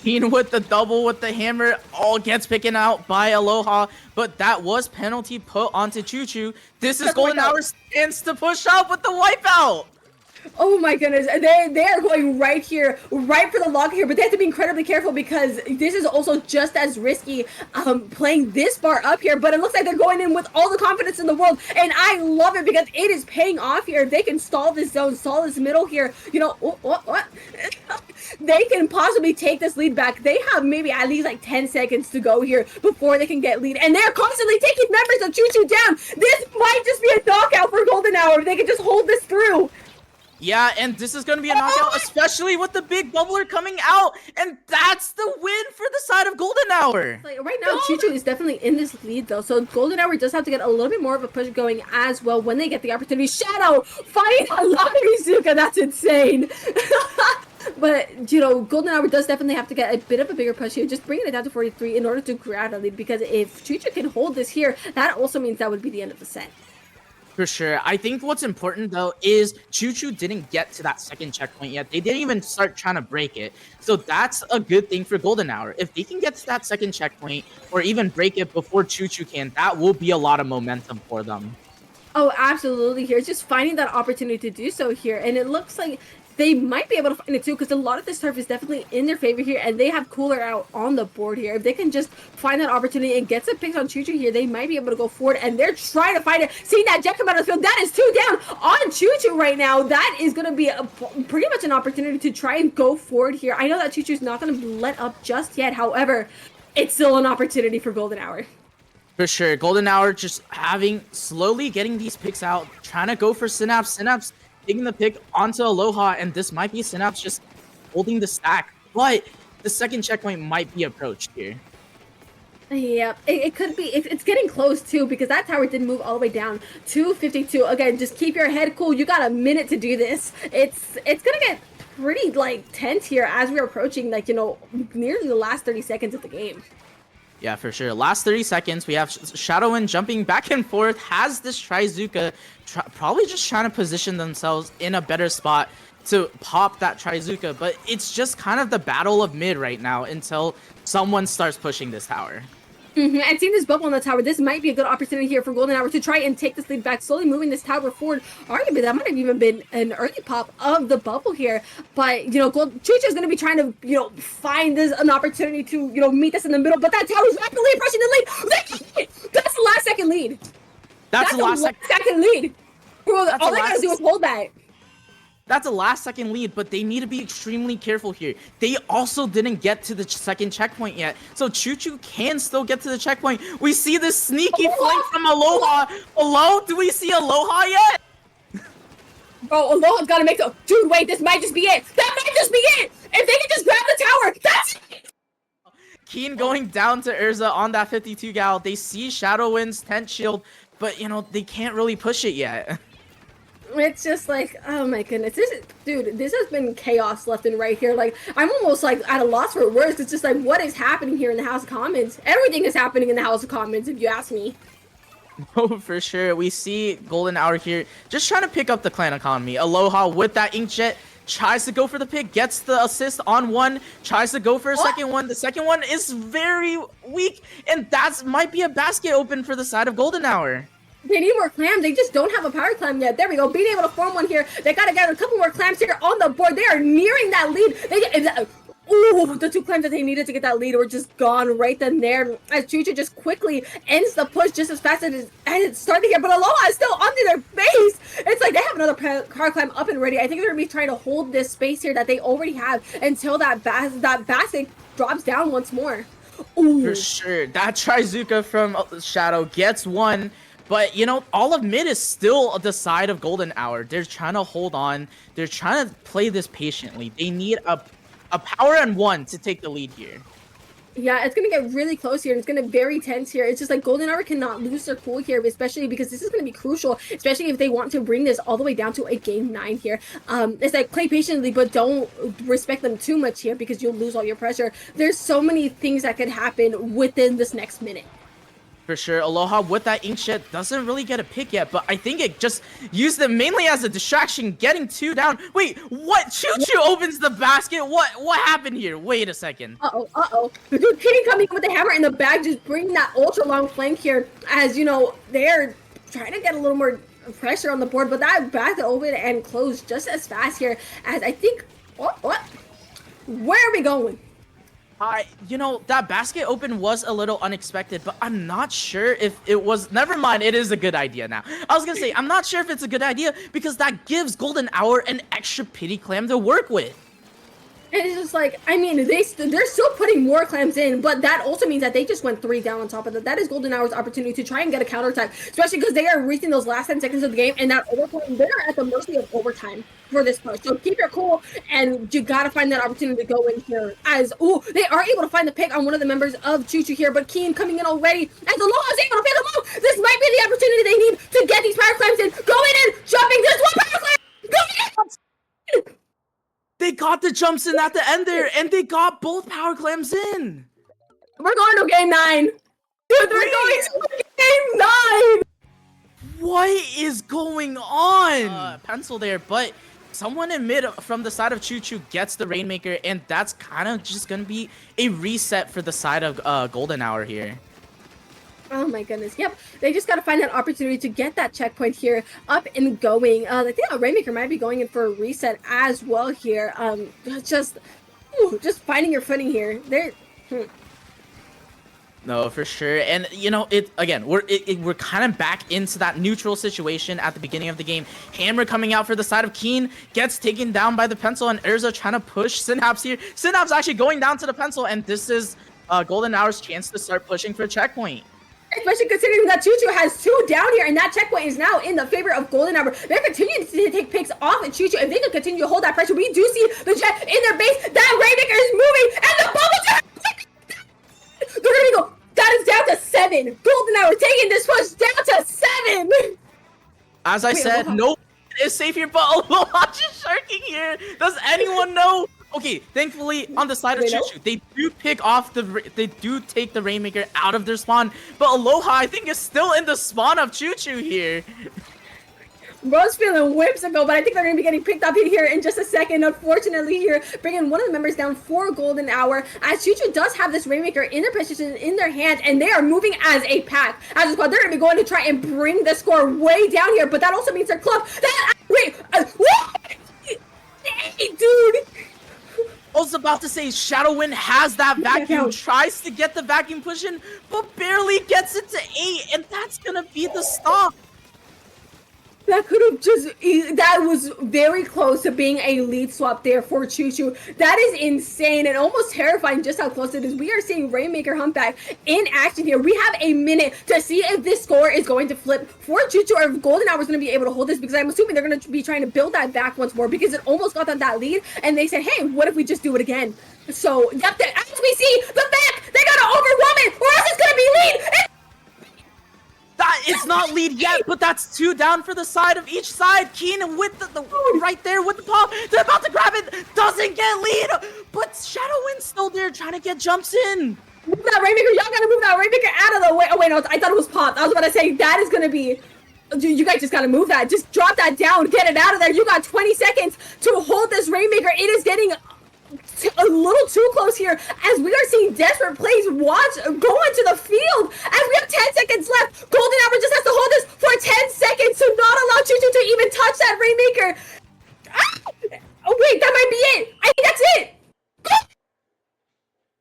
Keen with the double with the hammer, all gets picking out by Aloha, but that was penalty put onto Chuchu. This is Golden Hour's chance to push up with the wipeout. Oh my goodness, they are going right here, right for the lock here, but they have to be incredibly careful because this is also just as risky playing this far up here, but it looks like they're going in with all the confidence in the world, and I love it because it is paying off here. If they can stall this zone, stall this middle here, they can possibly take this lead back. They have maybe at least like 10 seconds to go here before they can get lead, and they're constantly taking members of Chuchu down. This might just be a knockout for Golden Hour if they can just hold this through. Yeah, and this is going to be a knockout, especially with the big bubbler coming out, and that's the win for the side of Golden Hour. Like, right now, Chuchu is definitely in this lead, though, so Golden Hour does have to get a little bit more of a push going as well when they get the opportunity. Shadow fighting a Lottery Zuka, that's insane. But, Golden Hour does definitely have to get a bit of a bigger push here, just bringing it down to 43 in order to grab a lead, because if Chuchu can hold this here, that also means that would be the end of the set. For sure. I think what's important, though, is Chuchu didn't get to that second checkpoint yet. They didn't even start trying to break it. So that's a good thing for Golden Hour. If they can get to that second checkpoint or even break it before Chuchu can, that will be a lot of momentum for them. Oh, absolutely. Here, it's just finding that opportunity to do so here. And it looks like they might be able to find it too, because a lot of this turf is definitely in their favor here, and they have Cooler out on the board here. If they can just find that opportunity and get some picks on Chuchu here, they might be able to go forward, and they're trying to find it. Seeing that jet come out of the field, that is 2 down on Chuchu right now. That is going to be pretty much an opportunity to try and go forward here. I know that Chuchu's not going to let up just yet. However, it's still an opportunity for Golden Hour. For sure. Golden Hour just slowly getting these picks out, trying to go for Synapse. Synapse taking the pick onto Aloha, and this might be Synapse just holding the stack, but the second checkpoint might be approached here. Yeah, it could be. It's getting close too, because that tower did move all the way down to 52. Again, just keep your head cool. You got a minute to do this. It's gonna get pretty tense here as we're approaching nearly the last 30 seconds of the game. Yeah, for sure. Last 30 seconds, we have Shadowin jumping back and forth, has this Trizuka, probably just trying to position themselves in a better spot to pop that Trizuka, but it's just kind of the battle of mid right now until someone starts pushing this tower. And seeing this bubble on the tower, this might be a good opportunity here for Golden Hour to try and take this lead back, slowly moving this tower forward. Arguably, that might have even been an early pop of the bubble here. But, Chuchu is going to be trying to, find an opportunity to, meet this in the middle. But that tower is rapidly approaching the lead. That's the last second lead. That's the last second lead. Bro, all they got to do is hold that. That's a last second lead, but they need to be extremely careful here. They also didn't get to the second checkpoint yet. So Chuchu can still get to the checkpoint. We see this sneaky flank from Aloha. Hello? Do we see Aloha yet? Bro, Aloha's got to make the... Dude, wait, this might just be it. That might just be it. If they can just grab the tower, that's it. Keen going down to Urza on that 52 gal. They see Shadowwind's tent shield but you know, they can't really push it yet. It's just like, oh my goodness, this has been chaos left and right here. Like, I'm almost like at a loss for words. It's just like, what is happening here in the House of Commons? Everything is happening in the House of Commons, if you ask me. Oh, for sure. We see Golden Hour here just trying to pick up the clan economy. Aloha with that Inkjet tries to go for the pick, gets the assist on one, tries to go for a second one. The second one is very weak, and that might be a basket open for the side of Golden Hour. They need more clams. They just don't have a power clam yet. There we go. Being able to form one here. They got to get a couple more clams here on the board. They are nearing that lead. Ooh, the 2 clams that they needed to get that lead were just gone right then there. As Chuchu just quickly ends the push just as fast as it's starting here. But Aloha is still under their base. It's like they have another power clam up and ready. I think they're going to be trying to hold this space here that they already have until that basket drops down once more. Ooh. For sure. That Trizuka from Shadow gets one. But, you know, all of mid is still the side of Golden Hour. They're trying to hold on. They're trying to play this patiently. They need a power and 1 to take the lead here. Yeah, it's going to get really close here. And it's going to be very tense here. It's just like Golden Hour cannot lose their cool here, especially because this is going to be crucial, especially if they want to bring this all the way down to a game 9 here. It's like play patiently, but don't respect them too much here because you'll lose all your pressure. There's so many things that could happen within this next minute. For sure, Aloha with that Inkjet doesn't really get a pick yet, but I think it just used them mainly as a distraction, getting 2 down. Wait, what? Choo-Choo opens the basket? What happened here? Wait a second. Uh-oh. The dude Kitty coming in with the hammer in the bag, just bringing that ultra long flank here. As, you know, they're trying to get a little more pressure on the board, but that back to open and close just as fast here as I think... What? Where are we going? You know, that basket open was a little unexpected, but I'm not sure if it was... Never mind, it is a good idea now. I was gonna say, I'm not sure if it's a good idea because that gives Golden Hour an extra pity clam to work with. And it's just like, I mean, they're still putting more clams in, but that also means that they just went 3 down on top of that. That is Golden Hour's opportunity to try and get a counterattack, especially because they are reaching those last 10 seconds of the game, and that overtime, they're at the mercy of overtime for this push. So keep your cool, and you gotta find that opportunity to go in here. As, ooh, they are able to find the pick on one of the members of Choo Choo here, but Keen coming in already, as Aloha is able to pick them up. This might be the opportunity they need to get these power clams in. Going in, jumping, this one power clam, going in! They got the jumps in at the end there, and they got both power clams in. We're going to game 9. Dude, we're going to game 9. What is going on? Pencil there, but someone in mid from the side of Choo Choo gets the Rainmaker, and that's kind of just going to be a reset for the side of Golden Hour here. Oh my goodness. Yep. They just got to find that opportunity to get that checkpoint here up and going. I think Rainmaker might be going in for a reset as well here. Just finding your footing here. No, for sure. And you know, we're kind of back into that neutral situation at the beginning of the game. Hammer coming out for the side of Keen gets taken down by the pencil, and Urza trying to push Synapse here. Synapse actually going down to the pencil, and this is Golden Hour's chance to start pushing for a checkpoint. Especially considering that Choo Choo has 2 down here, and that checkpoint is now in the favor of Golden Hour. They're continuing to take picks off of Choo Choo. If they can continue to hold that pressure, we do see the Jet in their base. That Rainmaker is moving, and the bubble Jet! They're gonna go. That is down to 7. Golden Hour taking this push down to 7. As I said, no one is safe here, but Aloha just sharking here. Does anyone know? Okay, thankfully on the side of Choo Choo, they do take the Rainmaker out of their spawn, but Aloha I think is still in the spawn of Choo Choo here. Bro's feeling whimsical, but I think they're going to be getting picked up here in just a second. Unfortunately here, bringing one of the members down for Golden Hour, as Choo Choo does have this Rainmaker in their position, in their hands, and they are moving as a pack. As a squad, they're going to be going to try and bring the score way down here, but that also means their club. What? Hey, dude! I was about to say, Shadowwind has that vacuum, tries to get the vacuum push in, but barely gets it to 8, and that's going to be the stop. That could have that was very close to being a lead swap there for Choo Choo. That is insane and almost terrifying just how close it is. We are seeing Rainmaker Humpback in action here. We have a minute to see if this score is going to flip for Choo Choo, or if Golden Hour is going to be able to hold this, because I'm assuming they're going to be trying to build that back once more, because it almost got them that lead, and they said, hey, what if we just do it again? So, yep, as we see, the back, they got to overwhelm it, or else it's going to be lead. That is not lead yet, but that's 2 down for the side of each side. Keen with the right there with the pop. They're about to grab it. Doesn't get lead, but Shadowwind's still there trying to get jumps in. Move that Rainmaker. Y'all gotta move that Rainmaker out of the way. Oh, wait, no. I thought it was popped. I was about to say, that is gonna be... Dude, you guys just gotta move that. Just drop that down. Get it out of there. You got 20 seconds to hold this Rainmaker. It is getting a little too close here as we are seeing desperate plays go into the field as we have 10 seconds left. Golden Hour just has to hold this for 10 seconds to not allow Choo-Choo to even touch that Rainmaker. Oh wait, that might be it. I think that's it.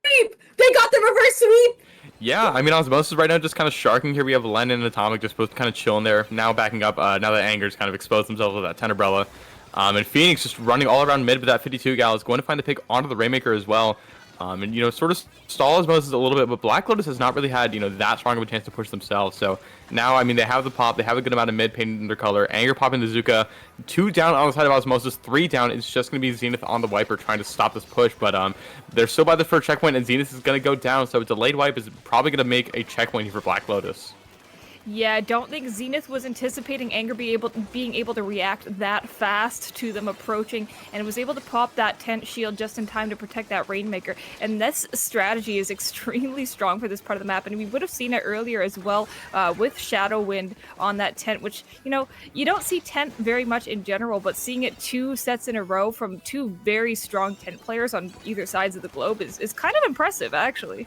Sweep. They got the reverse sweep. Yeah, I mean, Osmosis right now just kind of sharking here. We have Len and Atomic just both kind of chilling there. Now backing up, now that Anger's kind of exposed themselves with that Tenebrella. And Phoenix just running all around mid with that 52 gal is going to find the pick onto the Rainmaker as well. And, you know, sort of stall Osmosis a little bit, but Black Lotus has not really had, you know, that strong of a chance to push themselves. So now, I mean, they have the pop, they have a good amount of mid painted in their color. Anger popping the Zuka, 2 down on the side of Osmosis, 3 down. It's just going to be Zenith on the Wiper trying to stop this push, but they're still by the first checkpoint, and Zenith is going to go down, so a delayed wipe is probably going to make a checkpoint here for Black Lotus. Yeah, I don't think Zenith was anticipating Anger being able to react that fast to them approaching, and was able to pop that tent shield just in time to protect that Rainmaker. And this strategy is extremely strong for this part of the map, and we would have seen it earlier as well with Shadowwind on that tent, which, you know, you don't see tent very much in general, but seeing it 2 sets in a row from 2 very strong tent players on either sides of the globe is kind of impressive, actually.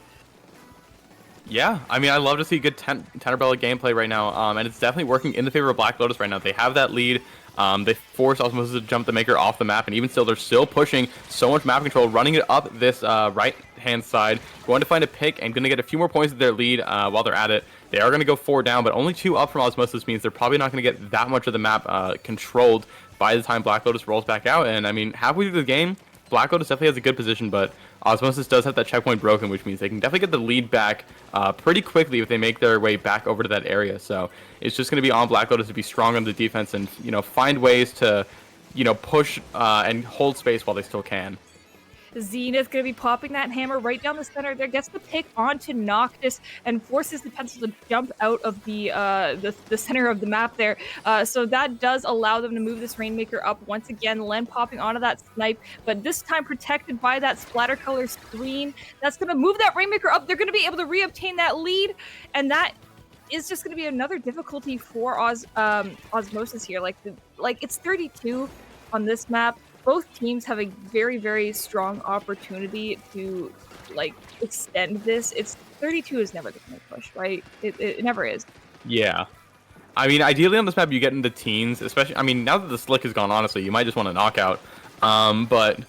Yeah, I mean, I love to see good Tenebrella gameplay right now, and it's definitely working in the favor of Black Lotus right now. They have that lead. They force Osmosis to jump the Maker off the map, and even still, they're still pushing so much map control, running it up this right-hand side, going to find a pick, and going to get a few more points of their lead while they're at it. They are going to go 4 down, but only 2 up from Osmosis means they're probably not going to get that much of the map controlled by the time Black Lotus rolls back out. And, I mean, halfway through the game, Black Lotus definitely has a good position, but Osmosis does have that checkpoint broken, which means they can definitely get the lead back pretty quickly if they make their way back over to that area. So it's just going to be on Black Lotus to be strong on the defense and, you know, find ways to, you know, push and hold space while they still can. Zenith going to be popping that hammer right down the center there, gets the pick onto Noctis and forces the pencil to jump out of the center of the map there. So that does allow them to move this Rainmaker up once again. Len popping onto that snipe, but this time protected by that splatter color screen. That's going to move that Rainmaker up. They're going to be able to reobtain that lead, and that is just going to be another difficulty for Osmosis here. Like it's 32 on this map. Both teams have a very, very strong opportunity to, like, extend this. 32 is never going to push, right? It never is. Yeah. I mean, ideally on this map, you get into teens, especially, I mean, now that the slick is gone, honestly, you might just want to knock out. But,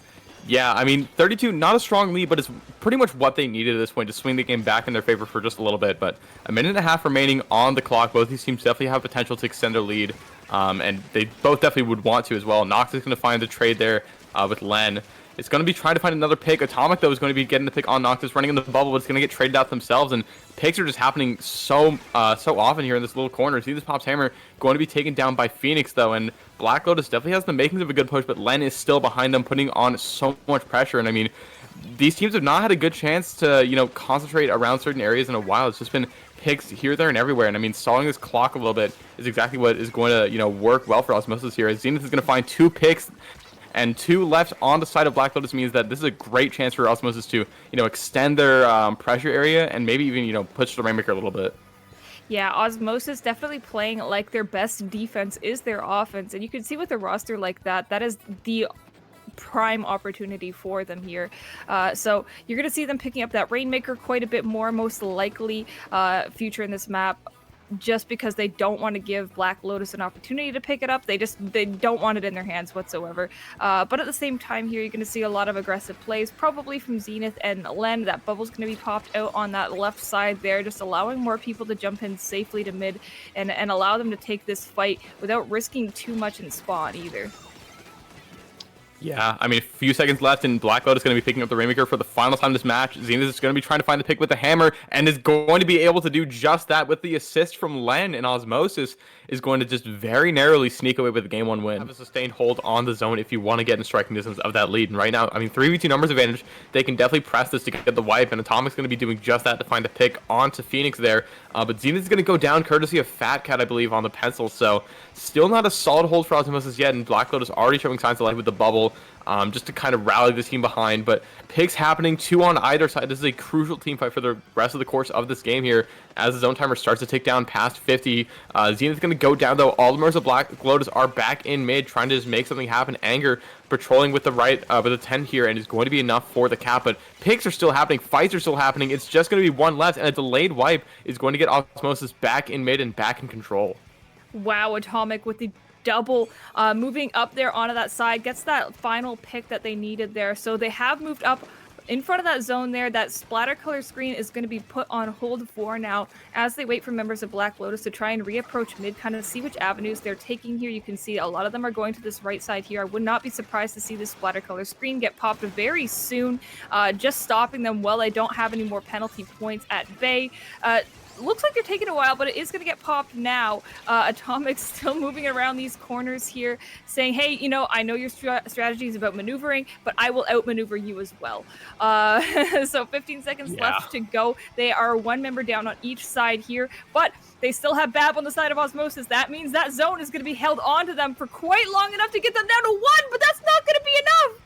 yeah, I mean, 32, not a strong lead, but it's pretty much what they needed at this point to swing the game back in their favor for just a little bit. But a minute and a half remaining on the clock. Both these teams definitely have potential to extend their lead. And they both definitely would want to as well. Nox is going to find the trade there with Len. It's going to be trying to find another pick. Atomic, though, is going to be getting the pick on Noctis, running in the bubble, but it's going to get traded out themselves. And picks are just happening so often here in this little corner. See this Pop's Hammer going to be taken down by Phoenix, though. And Black Lotus definitely has the makings of a good push, but Len is still behind them, putting on so much pressure. And, I mean, these teams have not had a good chance to, you know, concentrate around certain areas in a while. It's just been picks here, there, and everywhere. And I mean, stalling this clock a little bit is exactly what is going to, you know, work well for Osmosis here. As Zenith is going to find 2 picks and 2 left on the side of Black Lotus, means that this is a great chance for Osmosis to, you know, extend their pressure area and maybe even, you know, push the Rainmaker a little bit. Yeah, Osmosis definitely playing like their best defense is their offense. And you can see with a roster like that, that is the prime opportunity for them here. So you're going to see them picking up that Rainmaker quite a bit more, most likely future in this map, just because they don't want to give Black Lotus an opportunity to pick it up. They don't want it in their hands whatsoever. But at the same time here, you're going to see a lot of aggressive plays, probably from Zenith and Len. That bubble's going to be popped out on that left side there, just allowing more people to jump in safely to mid and allow them to take this fight without risking too much in spawn either. Yeah, I mean, a few seconds left, and Black Lotus is going to be picking up the Rainmaker for the final time this match. Zenith is going to be trying to find the pick with the hammer, and is going to be able to do just that with the assist from Len and Osmosis. is going to just very narrowly sneak away with the game 1 win. Have a sustained hold on the zone if you want to get in striking distance of that lead. And right now, I mean, 3v2 numbers advantage, they can definitely press this to get the wipe, and Atomic's going to be doing just that to find a pick onto Phoenix there. But Zenith's going to go down courtesy of Fat Cat, I believe, on the pencil. So still not a solid hold for Osmosis yet, and Black Lotus already showing signs of life with the bubble, just to kind of rally the team behind. But picks happening, 2 on either side. This is a crucial team fight for the rest of the course of this game here. As the zone timer starts to tick down past 50, Zenith's going to go down, though. All the members of Black Lotus are back in mid, trying to just make something happen. Anger patrolling with the right, with a 10 here, and is going to be enough for the cap. But picks are still happening, fights are still happening. It's just going to be 1 left, and a delayed wipe is going to get Osmosis back in mid and back in control. Wow, Atomic with the double moving up there onto that side, gets that final pick that they needed there. So they have moved up in front of that zone there. That splatter color screen is going to be put on hold for now as they wait for members of Black Lotus to try and reapproach mid, kind of see which avenues they're taking here. You can see a lot of them are going to this right side here. I would not be surprised to see this splatter color screen get popped very soon, just stopping them while they don't have any more penalty points at bay. Looks like they're taking a while, but it is going to get popped now. Atomic's still moving around these corners here, saying, hey, you know, I know your strategy is about maneuvering, but I will outmaneuver you as well. So 15 seconds left to go. They are 1 member down on each side here, but they still have Bab on the side of Osmosis. That means that zone is going to be held onto them for quite long enough to get them down to 1, but that's not going to be enough.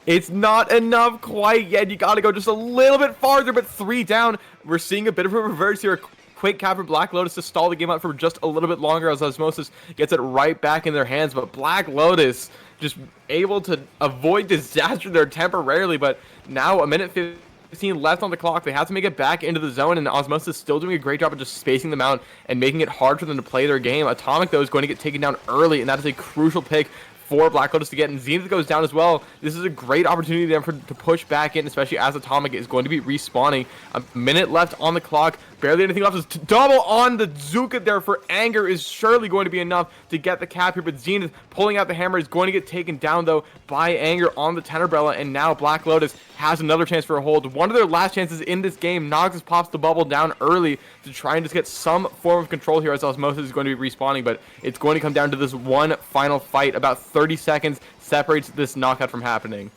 It's not enough quite yet. You got to go just a little bit farther, but 3 down. We're seeing a bit of a reverse here. A quick cap for Black Lotus to stall the game out for just a little bit longer as Osmosis gets it right back in their hands. But Black Lotus just able to avoid disaster there temporarily. But now a minute 15 left on the clock. They have to make it back into the zone, and Osmosis still doing a great job of just spacing them out and making it hard for them to play their game. Atomic, though, is going to get taken down early, and that is a crucial pick for Black Lotus to get, and Zenith goes down as well. This is a great opportunity then to push back in, especially as Atomic is going to be respawning. A minute left on the clock. Barely anything left. Just double on the Zuka there for Anger is surely going to be enough to get the cap here, but Zenith pulling out the hammer is going to get taken down, though, by Anger on the Tenebrella, and now Black Lotus has another chance for a hold. One of their last chances in this game. Noxus pops the bubble down early to try and just get some form of control here as Osmosis is going to be respawning, but it's going to come down to this one final fight. About 30 seconds separates this knockout from happening.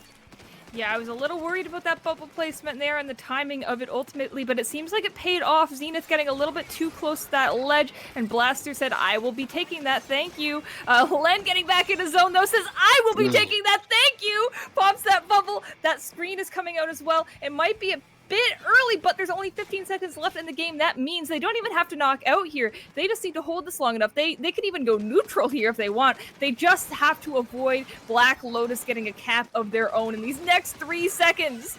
Yeah, I was a little worried about that bubble placement there and the timing of it ultimately, but it seems like it paid off. Zenith getting a little bit too close to that ledge, and Blaster said, I will be taking that, thank you. Len getting back into zone, though, says, I will be taking that, thank you. Pops that bubble. That screen is coming out as well. It might be a bit early, but there's only 15 seconds left in the game. That means they don't even have to knock out here. They just need to hold this long enough. They could even go neutral here if they want. They just have to avoid Black Lotus getting a cap of their own in these next 3 seconds.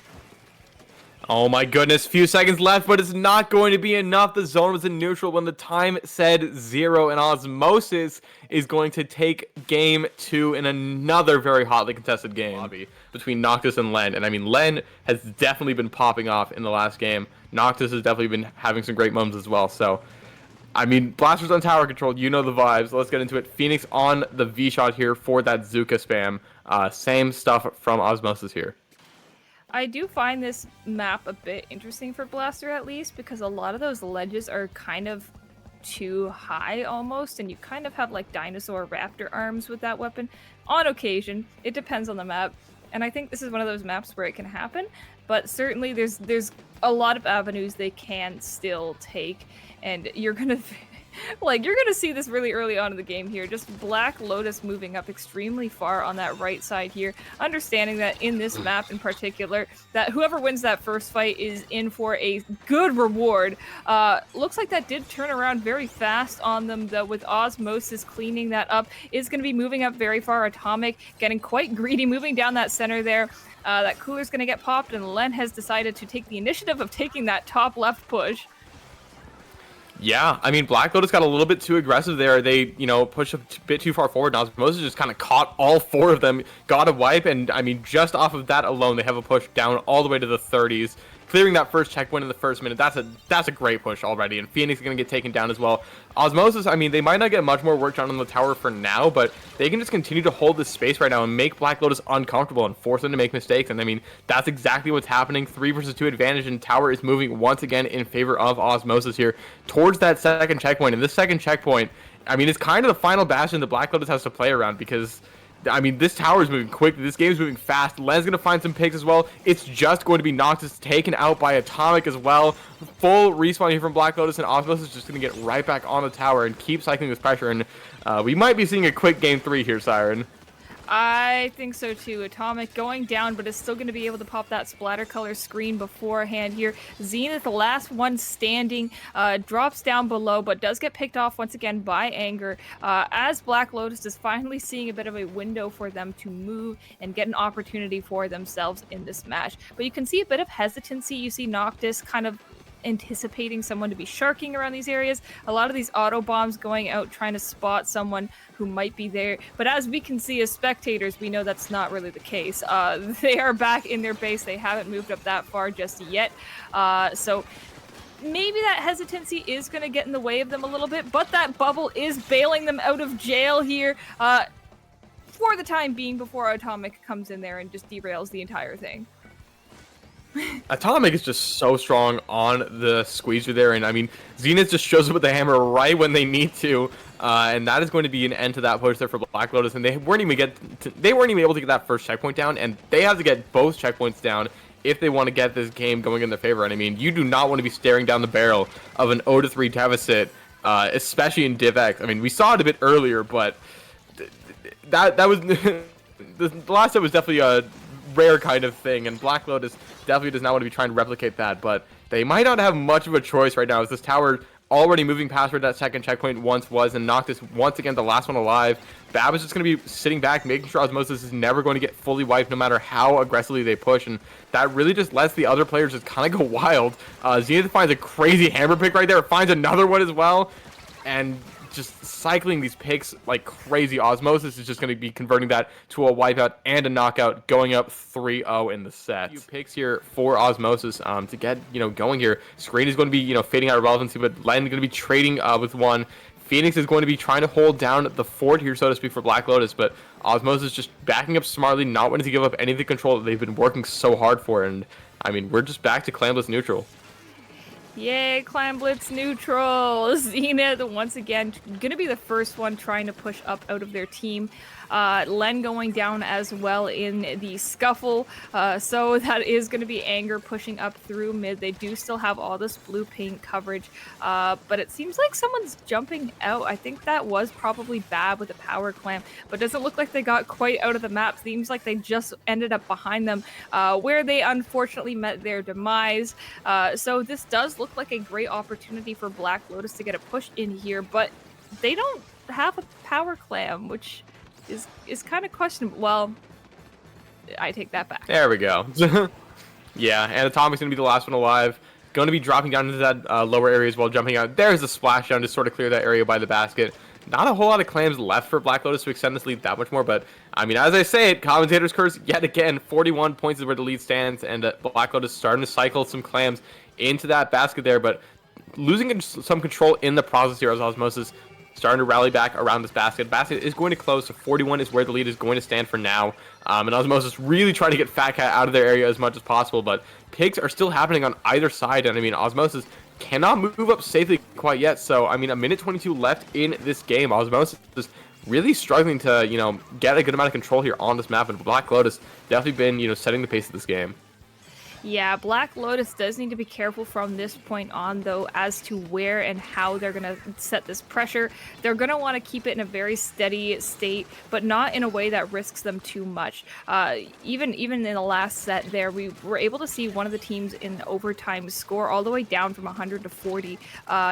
Oh my goodness, few seconds left, but it's not going to be enough. The zone was in neutral when the time said 0, and Osmosis is going to take game 2 in another very hotly contested game between Noctis and Len. And I mean, Len has definitely been popping off in the last game. Noctis has definitely been having some great moments as well. So, I mean, Blaster's on tower control. You know the vibes. Let's get into it. Phoenix on the V-shot here for that Zuka spam. Same stuff from Osmosis here. I do find this map a bit interesting for Blaster, at least, because a lot of those ledges are kind of too high almost, and you kind of have like dinosaur raptor arms with that weapon on occasion. It depends on the map, and I think this is one of those maps where it can happen, but certainly there's a lot of avenues they can still take, and you're gonna see this really early on in the game here. Just Black Lotus moving up extremely far on that right side here, understanding that in this map in particular, that whoever wins that first fight is in for a good reward. Looks like that did turn around very fast on them, though, with Osmosis cleaning that up. Is going to be moving up very far. Atomic getting quite greedy, moving down that center there. That cooler's going to get popped, and Len has decided to take the initiative of taking that top left push. Yeah, I mean, Black Lotus got a little bit too aggressive there. They, pushed a bit too far forward. Now, Osmosis just kind of caught all 4 of them, got a wipe, and, I mean, just off of that alone, they have a push down all the way to the 30s. clearing that first checkpoint in the first minute. That's a great push already, and Phoenix is going to get taken down as well. Osmosis, I mean, they might not get much more work done on the tower for now, but they can just continue to hold this space right now and make Black Lotus uncomfortable and force them to make mistakes. And I mean, that's exactly what's happening. 3 versus 2 advantage, and tower is moving once again in favor of Osmosis here towards that second checkpoint. And this second checkpoint, I mean, it's kind of the final bastion that Black Lotus has to play around, because I mean, this tower is moving quick. This game is moving fast. Len's going to find some picks as well. It's just going to be Noctis taken out by Atomic as well. Full respawn here from Black Lotus, and Osmosis is just going to get right back on the tower and keep cycling this pressure. And we might be seeing a quick game 3 here, Siren. I think so too. Atomic going down, but is still going to be able to pop that splatter color screen beforehand here. Zenith, the last one standing, drops down below, but does get picked off once again by Anger, as Black Lotus is finally seeing a bit of a window for them to move and get an opportunity for themselves in this match. But you can see a bit of hesitancy. You see Noctis kind of anticipating someone to be sharking around these areas. A lot of these auto bombs going out trying to spot someone who might be there. But as we can see as spectators, we know that's not really the case. They are back in their base. They haven't moved up that far just yet. So maybe that hesitancy is going to get in the way of them a little bit, but that bubble is bailing them out of jail here for the time being, before Atomic comes in there and just derails the entire thing. Atomic is just so strong on the squeezer there, and I mean, Zenith just shows up with the hammer right when they need to, and that is going to be an end to that push there for Black Lotus. And they weren't even able to get that first checkpoint down, and they have to get both checkpoints down if they want to get this game going in their favor. And I mean, you do not want to be staring down the barrel of an 0-3 deficit, especially in Div X. I mean, we saw it a bit earlier, but that was the last set was definitely a rare kind of thing, and Black Lotus definitely does not want to be trying to replicate that. But they might not have much of a choice right now, as this tower already moving past where that second checkpoint once was, and Noctis once again the last one alive. Bab is just going to be sitting back, making sure Osmosis is never going to get fully wiped, no matter how aggressively they push, and that really just lets the other players just kind of go wild. Zenith finds a crazy hammer pick right there, finds another one as well, and just cycling these picks like crazy. Osmosis is just going to be converting that to a wipeout and a knockout, going up 3-0 in the set. A few picks here for Osmosis to get going here. Screen is going to be fading out of relevancy, but Len going to be trading with one. Phoenix is going to be trying to hold down the fort here, so to speak, for Black Lotus, but Osmosis just backing up smartly, not wanting to give up any of the control that they've been working so hard for. And I mean, we're just back to Clambless neutral. Yay, Clan Blitz neutral. Zenith, once again, going to be the first one trying to push up out of their team. Len going down as well in the scuffle. So that is going to be Anger pushing up through mid. They do still have all this blue paint coverage. But it seems like someone's jumping out. I think that was probably Bab with a power clamp. But doesn't look like they got quite out of the map. Seems like they just ended up behind them, where they unfortunately met their demise. So this does look like a great opportunity for Black Lotus to get a push in here. But they don't have a power clam, which is kind of questionable. Well, I take that back. There we go. Yeah, and Atomic's going to be the last one alive. Going to be dropping down into that lower area as well, jumping out. There's a splashdown to sort of clear that area by the basket. Not a whole lot of clams left for Black Lotus to extend this lead that much more, but I mean, as I say it, Commentators curse yet again. 41 points is where the lead stands, and Black Lotus starting to cycle some clams into that basket there, but losing some control in the process here as Osmosis starting to rally back around this basket. Basket is going to close, so 41 is where the lead is going to stand for now. And Osmosis really trying to get Fat Cat out of their area as much as possible, but picks are still happening on either side, and I mean, Osmosis cannot move up safely quite yet, so I mean, a minute 22 left in this game. Osmosis is really struggling to, get a good amount of control here on this map, and Black Lotus definitely been, setting the pace of this game. Yeah, Black Lotus does need to be careful from this point on, though, as to where and how they're going to set this pressure. They're going to want to keep it in a very steady state, but not in a way that risks them too much. Even in the last set there, we were able to see one of the teams in overtime score all the way down from 100 to 40,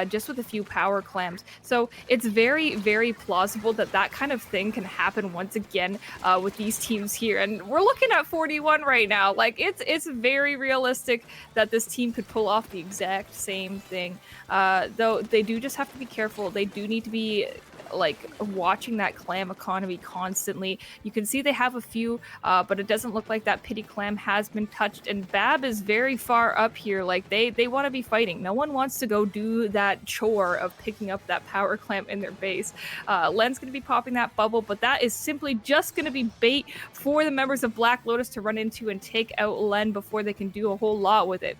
just with a few power clams. So it's very, very plausible that that kind of thing can happen once again with these teams here. And we're looking at 41 right now. Like, it's very realistic that this team could pull off the exact same thing, though they do just have to be careful. They do need to be like watching that clam economy constantly. You can see they have a few, but it doesn't look like that pity clam has been touched. And Bab is very far up here. Like they want to be fighting. No one wants to go do that chore of picking up that power clamp in their base. Len's going to be popping that bubble, but that is simply just going to be bait for the members of Black Lotus to run into and take out Len before they can do a whole lot with it.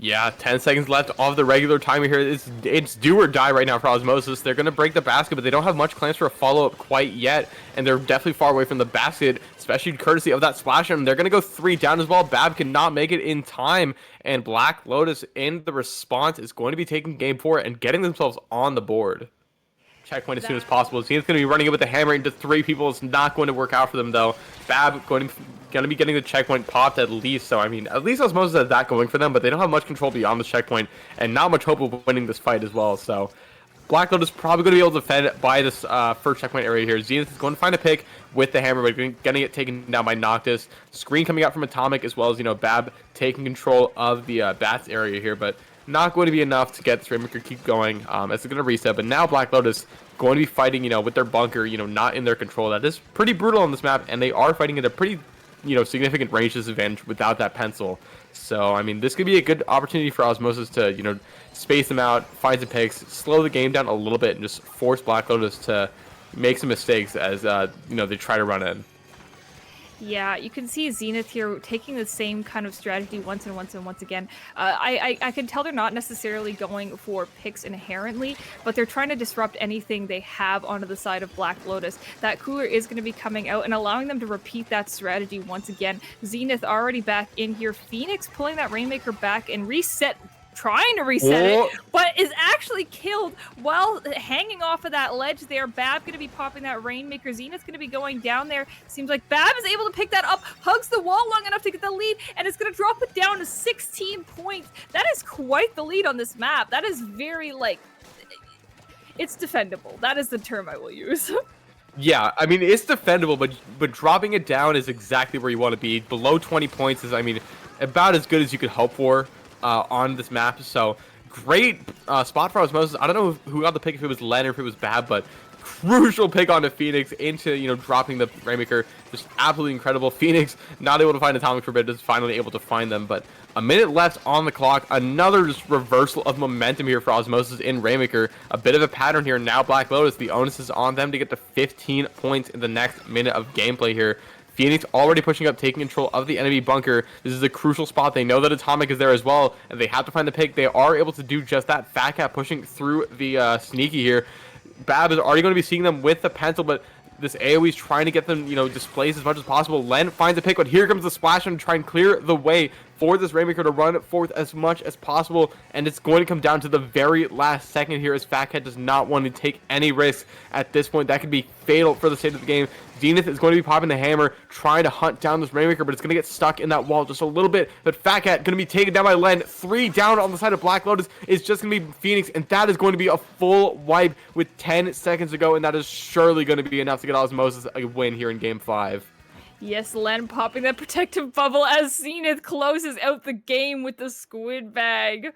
Yeah, 10 seconds left of the regular timer here. It's do or die right now for Osmosis. They're going to break the basket, but they don't have much clamps for a follow-up quite yet, and they're definitely far away from the basket, especially courtesy of that splash. And they're going to go 3 down as well. Bab cannot make it in time, and Black Lotus in the response is going to be taking game 4 and getting themselves on the board. Checkpoint as soon as possible. Zenith's going to be running it with the hammer into 3 people. It's not going to work out for them, though. Bab going to be getting the checkpoint popped at least. So, I mean, at least Osmosis has that going for them, but they don't have much control beyond the checkpoint and not much hope of winning this fight as well. So, Black Lotus is probably going to be able to defend by this first checkpoint area here. Zenith is going to find a pick with the hammer, but getting it taken down by Noctis. Screen coming out from Atomic, as well as, Bab taking control of the Bats area here, but not going to be enough to get this Rainmaker keep going as it's going to reset. But now Black Lotus going to be fighting, with their bunker, not in their control. That is pretty brutal on this map, and they are fighting at a pretty, significant range disadvantage without that pencil. So, I mean, this could be a good opportunity for Osmosis to, space them out, find some picks, slow the game down a little bit, and just force Black Lotus to make some mistakes as, they try to run in. Yeah, you can see Zenith here taking the same kind of strategy once and once again. I can tell they're not necessarily going for picks inherently, but they're trying to disrupt anything they have onto the side of Black Lotus. That cooler is going to be coming out and allowing them to repeat that strategy once again. Zenith already back in here. Phoenix pulling that Rainmaker back and trying to reset it, but is actually killed while hanging off of that ledge there. Bab going to be popping that Rainmaker. Zenith's going to be going down there. Seems like Bab is able to pick that up, hugs the wall long enough to get the lead, and it's going to drop it down to 16 points. That is quite the lead on this map. That is very, it's defendable. That is the term I will use. Yeah, I mean, it's defendable, but dropping it down is exactly where you want to be. Below 20 points is, I mean, about as good as you could hope for on this map. So great spot for Osmosis. I don't know who got the pick, if it was Len or if it was Bab, but crucial pick onto Phoenix into dropping the Rainmaker. Just absolutely incredible. Phoenix not able to find Atomic for a bit, just finally able to find them. But a minute left on the clock. Another just reversal of momentum here for Osmosis in Rainmaker. A bit of a pattern here. Now Black Lotus, the onus is on them to get to 15 points in the next minute of gameplay here. Phoenix already pushing up, taking control of the enemy bunker. This is a crucial spot. They know that Atomic is there as well, and they have to find the pick. They are able to do just that. Fat Cat pushing through the sneaky here. Bab is already going to be seeing them with the pencil, but this AoE is trying to get them, displaced as much as possible. Len finds a pick, but here comes the splash and try and clear the way for this Rainmaker to run forth as much as possible, and it's going to come down to the very last second here as Fat Cat does not want to take any risks at this point. That could be fatal for the state of the game. Zenith is going to be popping the hammer, trying to hunt down this Rainmaker, but it's going to get stuck in that wall just a little bit. But Fat Cat going to be taken down by Len. 3 down on the side of Black Lotus is just going to be Phoenix, and that is going to be a full wipe with 10 seconds to go, and that is surely going to be enough to get Osmosis a win here in Game 5. Yes, Len popping that protective bubble as Zenith closes out the game with the squid bag.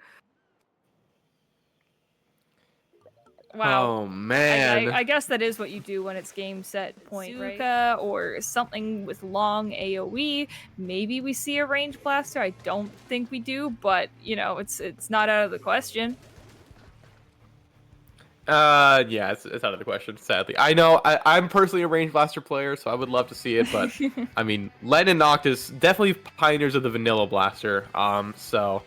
Wow. Oh, man. I guess that is what you do when it's game set point, right? Or something with long AoE. Maybe we see a range blaster. I don't think we do, but, it's not out of the question. Yeah, it's out of the question, sadly. I know, I'm personally a range blaster player, so I would love to see it, but, I mean, Len and Noctis, definitely pioneers of the vanilla blaster, so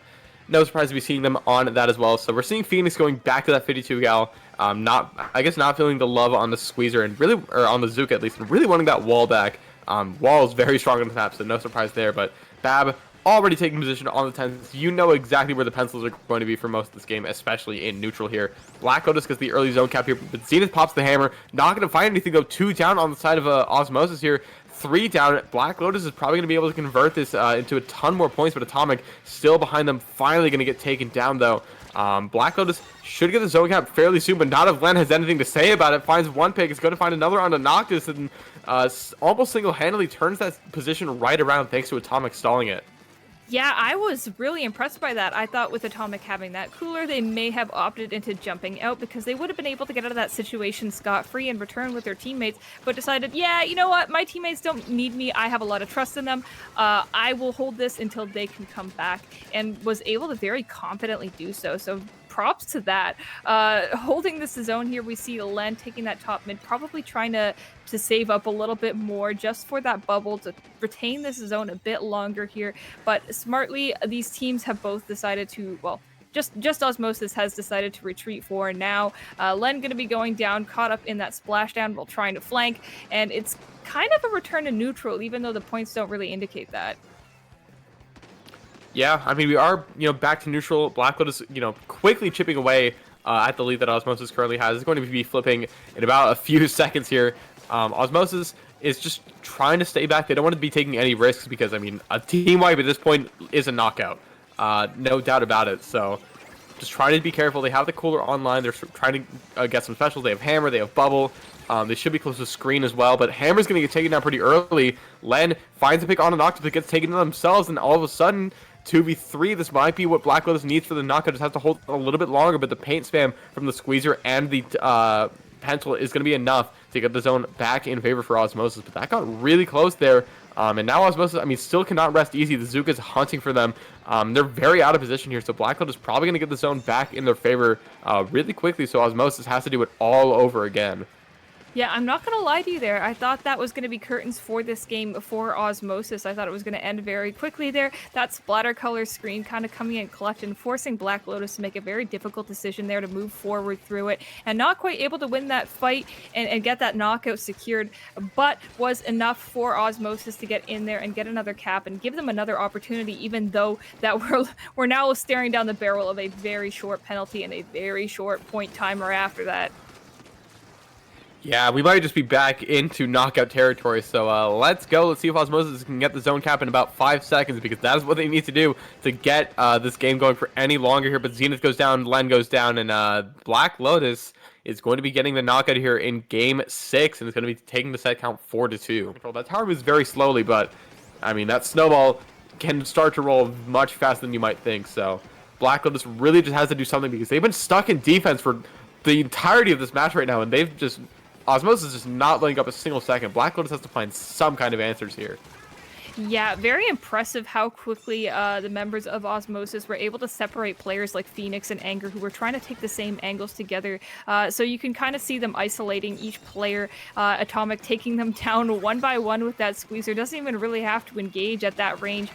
no surprise to be seeing them on that as well. So we're seeing Phoenix going back to that 52 gal, not feeling the love on the squeezer, and really, or on the Zook at least, and really wanting that wall back. Wall is very strong on the map, so no surprise there, but Bab already taking position on the 10s. You know exactly where the pencils are going to be for most of this game, especially in neutral here. Black Lotus gets the early zone cap here, but Zenith pops the hammer. Not going to find anything, though. 2 down on the side of Osmosis here. 3 down. Black Lotus is probably going to be able to convert this into a ton more points, but Atomic still behind them. Finally going to get taken down, though. Black Lotus should get the zone cap fairly soon, but not if Len has anything to say about it. Finds one pick. Is going to find another on the Noctis, and almost single-handedly turns that position right around thanks to Atomic stalling it. Yeah, I was really impressed by that. I thought with Atomic having that cooler, they may have opted into jumping out because they would have been able to get out of that situation scot-free and return with their teammates, but decided, yeah, you know what? My teammates don't need me. I have a lot of trust in them. I will hold this until they can come back, and was able to very confidently do so. So props to that. Holding this zone here, we see Len taking that top mid, probably trying to save up a little bit more just for that bubble to retain this zone a bit longer here. But smartly, these teams have both decided to, well, just Osmosis has decided to retreat for now. Len going to be going down, caught up in that splashdown while trying to flank, and it's kind of a return to neutral, even though the points don't really indicate that. Yeah, I mean, we are, back to neutral. Black Lotus, quickly chipping away at the lead that Osmosis currently has. It's going to be flipping in about a few seconds here. Osmosis is just trying to stay back. They don't want to be taking any risks because, I mean, a team wipe at this point is a knockout. No doubt about it. So just trying to be careful. They have the cooler online. They're trying to get some specials. They have Hammer. They have Bubble. They should be close to screen as well, but Hammer's going to get taken down pretty early. Len finds a pick on an Octopus, but gets taken to themselves, and all of a sudden, 2v3, this might be what Black Lotus needs for the knockout. Just have to hold a little bit longer, but the paint spam from the Squeezer and the pencil is going to be enough to get the zone back in favor for Osmosis, but that got really close there. And now Osmosis, I mean, still cannot rest easy. The Zook is hunting for them. They're very out of position here, so Black Lotus is probably going to get the zone back in their favor really quickly, so Osmosis has to do it all over again. Yeah, I'm not going to lie to you there. I thought that was going to be curtains for this game for Osmosis. I thought it was going to end very quickly there. That splatter color screen kind of coming in clutch and forcing Black Lotus to make a very difficult decision there to move forward through it, and not quite able to win that fight and get that knockout secured, but was enough for Osmosis to get in there and get another cap and give them another opportunity, even though that we're now staring down the barrel of a very short penalty and a very short point timer after that. Yeah, we might just be back into knockout territory, so let's go. Let's see if Osmosis can get the zone cap in about 5 seconds, because that is what they need to do to get this game going for any longer here. But Zenith goes down, Len goes down, and Black Lotus is going to be getting the knockout here in Game 6, and it's going to be taking the set count 4-2. That tower moves very slowly, but, I mean, that snowball can start to roll much faster than you might think, so Black Lotus really just has to do something, because they've been stuck in defense for the entirety of this match right now, and they've just... Osmosis is just not letting up a single second. Black Lotus has to find some kind of answers here. Yeah, very impressive how quickly the members of Osmosis were able to separate players like Phoenix and Anger, who were trying to take the same angles together. So you can kind of see them isolating each player. Atomic taking them down one by one with that squeezer. Doesn't even really have to engage at that range.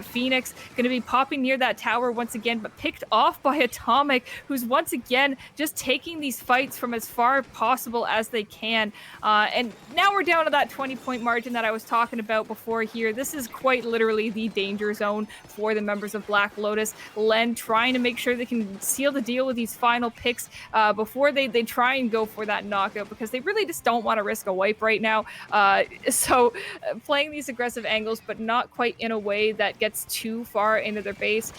Phoenix going to be popping near that tower once again, but picked off by Atomic, who's once again just taking these fights from as far possible as they can. And now we're down to that 20-point margin that I was talking about before here. This is quite literally the danger zone for the members of Black Lotus. Len trying to make sure they can seal the deal with these final picks before they try and go for that knockout, because they really just don't want to risk a wipe right now. So playing these aggressive angles, but not quite in a way that gets too far into their base.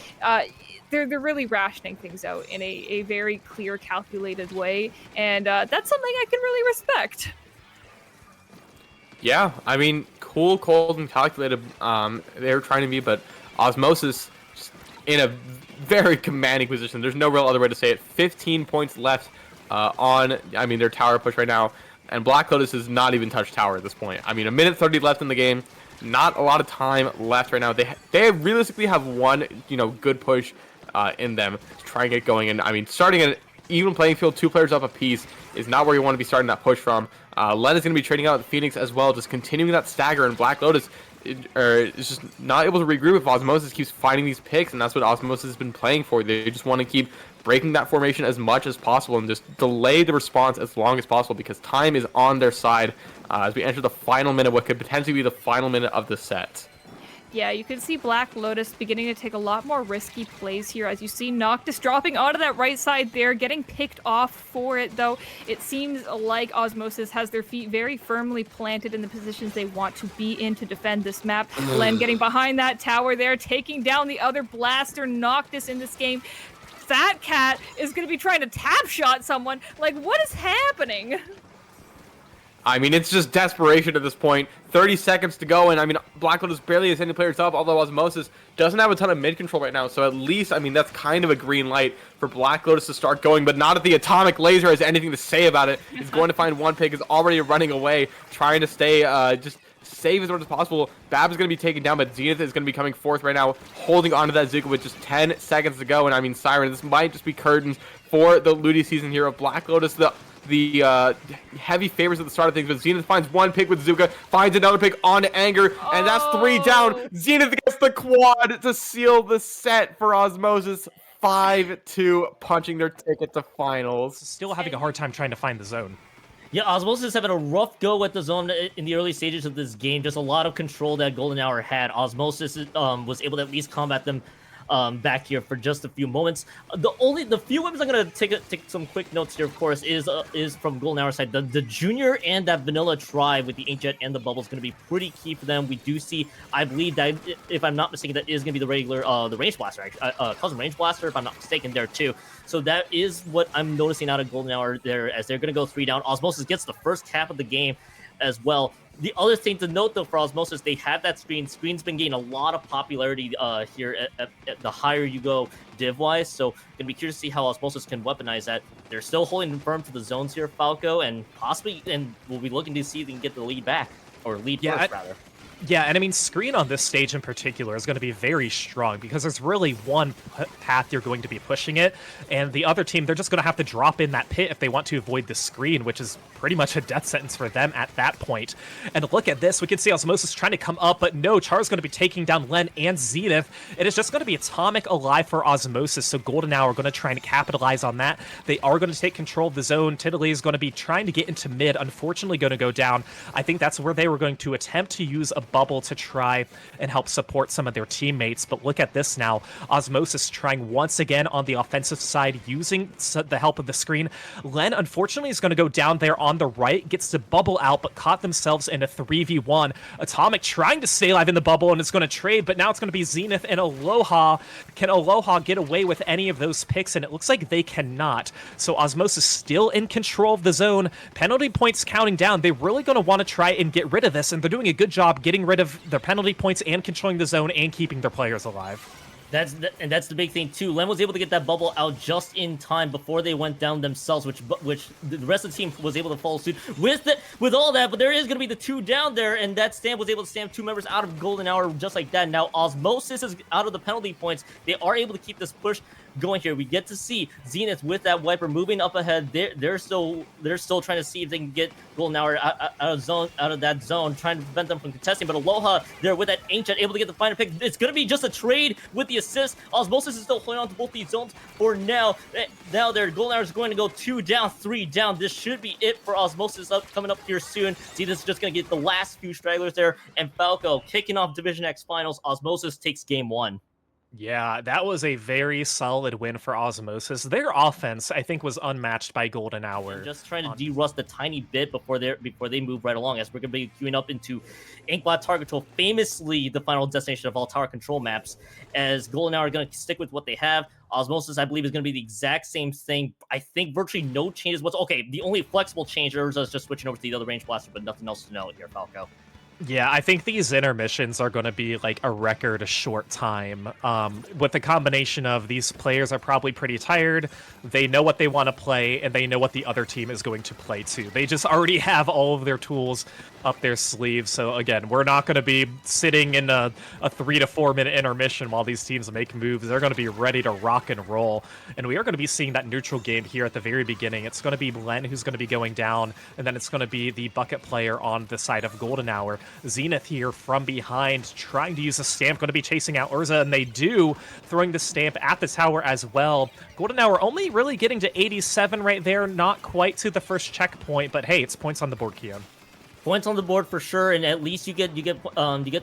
They're really rationing things out in a very clear, calculated way, and that's something I can really respect. Yeah, I mean, cool, cold, and calculated they were trying to be, but Osmosis just in a very commanding position. There's no real other way to say it. 15 points left on, I mean, their tower push right now, and Black Lotus has not even touched tower at this point. I mean, 1:30 left in the game. Not a lot of time left right now. They realistically have one, good push in them to try and get going. And I mean, starting at an even playing field, 2 players up a piece is not where you want to be starting that push from. Len is going to be trading out Phoenix as well, just continuing that stagger, and Black Lotus is just not able to regroup if Osmosis keeps finding these picks, and that's what Osmosis has been playing for. They just want to keep breaking that formation as much as possible and just delay the response as long as possible, because time is on their side as we enter the final minute, what could potentially be the final minute of the set. Yeah, you can see Black Lotus beginning to take a lot more risky plays here, as you see Noctis dropping onto that right side there, getting picked off for it, though. It seems like Osmosis has their feet very firmly planted in the positions they want to be in to defend this map. Len getting behind that tower there, taking down the other blaster Noctis in this game. Fat Cat is going to be trying to tap shot someone. Like, what is happening? I mean, it's just desperation at this point. 30 seconds to go, and I mean, Black Lotus barely has any players up, although Osmosis doesn't have a ton of mid control right now, so at least, I mean, that's kind of a green light for Black Lotus to start going, but not if the Atomic Laser has anything to say about it. He's going to find one pick, is already running away, trying to stay, just save as much as possible. Bab is going to be taken down, but Zenith is going to be coming fourth right now, holding onto that Zuko with just 10 seconds to go, and I mean, Siren, this might just be curtains for the Ludi season here of Black Lotus, the heavy favors at the start of things, but Zenith finds one pick with Zuka, finds another pick on Anger, and that's 3 down. Zenith gets the quad to seal the set for Osmosis. 5-2, punching their ticket to finals. Still having a hard time trying to find the zone. Yeah, Osmosis is having a rough go at the zone in the early stages of this game. Just a lot of control that Golden Hour had. Osmosis was able to at least combat them back here for just a few moments. The few weapons I'm gonna take some quick notes here, of course, is from Golden Hour side. The Junior and that Vanilla Tribe with the Inkjet and the Bubble is gonna be pretty key for them. We do see, I believe that if I'm not mistaken, that is gonna be the regular the Range Blaster, actually, Custom Range Blaster, if I'm not mistaken, there too. So that is what I'm noticing out of Golden Hour there, as they're gonna go 3 down. Osmosis gets the first cap of the game as well. The other thing to note, though, for Osmosis, they have that screen. Screen's been gaining a lot of popularity here at the higher you go div-wise, so gonna be curious to see how Osmosis can weaponize that. They're still holding firm to the zones here, Falco, and possibly, and we'll be looking to see if they can get the lead back, or lead first, rather. Yeah, and I mean, screen on this stage in particular is going to be very strong because there's really one path you're going to be pushing it, and the other team, they're just going to have to drop in that pit if they want to avoid the screen, which is pretty much a death sentence for them at that point. And look at this, we can see Osmosis trying to come up, but no, Char's going to be taking down Len and Zenith. It is just going to be Atomic alive for Osmosis, so Golden Hour are going to try and capitalize on that. They are going to take control of the zone. Tiddly is going to be trying to get into mid, unfortunately going to go down. I think that's where they were going to attempt to use a bubble to try and help support some of their teammates, but look at this now. Osmosis trying once again on the offensive side using the help of the screen. Len, unfortunately, is going to go down there on the right, gets the bubble out, but caught themselves in a 3v1. Atomic trying to stay alive in the bubble, and it's going to trade, but now it's going to be Zenith and Aloha. Can Aloha get away with any of those picks? And it looks like they cannot. So Osmosis still in control of the zone. Penalty points counting down. They're really going to want to try and get rid of this, and they're doing a good job getting rid of their penalty points and controlling the zone and keeping their players alive. That's the big thing too. Len was able to get that bubble out just in time before they went down themselves, which the rest of the team was able to follow suit with all that. But there is going to be the 2 down there, and that Stamp was able to stamp 2 members out of Golden Hour just like that. Now Osmosis is out of the penalty points. They are able to keep this push going here. We get to see Zenith with that wiper moving up ahead. They're still trying to see if they can get Golden Hour out of that zone, trying to prevent them from contesting. But Aloha there with that Ancient able to get the final pick. It's going to be just a trade with the assist. Osmosis is still holding on to both these zones for now. Now their Golden Hour is going to go 2 down, 3 down. This should be it for Osmosis coming up here soon. Zenith is just going to get the last few stragglers there, and Falco kicking off Division X Finals. Osmosis takes game 1. Yeah, that was a very solid win for Osmosis. Their offense, I think, was unmatched by Golden Hour. Just trying to de-rust a tiny bit before they move right along, as we're going to be queuing up into Inkblot Tower Control, famously the final destination of all tower control maps, as Golden Hour are going to stick with what they have. Osmosis, I believe, is going to be the exact same thing. I think virtually no changes. Okay, the only flexible change is just switching over to the other Range Blaster, but nothing else to note here, Falco. Yeah, I think these intermissions are going to be like a record short time. With the combination of these players are probably pretty tired, they know what they want to play, and they know what the other team is going to play too. They just already have all of their tools up their sleeves. So again, we're not going to be sitting in a 3 to 4 minute intermission while these teams make moves. They're going to be ready to rock and roll. And we are going to be seeing that neutral game here at the very beginning. It's going to be Len who's going to be going down, and then it's going to be the bucket player on the side of Golden Hour. Zenith here from behind, trying to use a stamp, going to be chasing out Urza, and they do, throwing the stamp at the tower as well. Golden Hour only really getting to 87 right there, not quite to the first checkpoint, but hey, it's points on the board, Kian. Points on the board for sure, and at least you get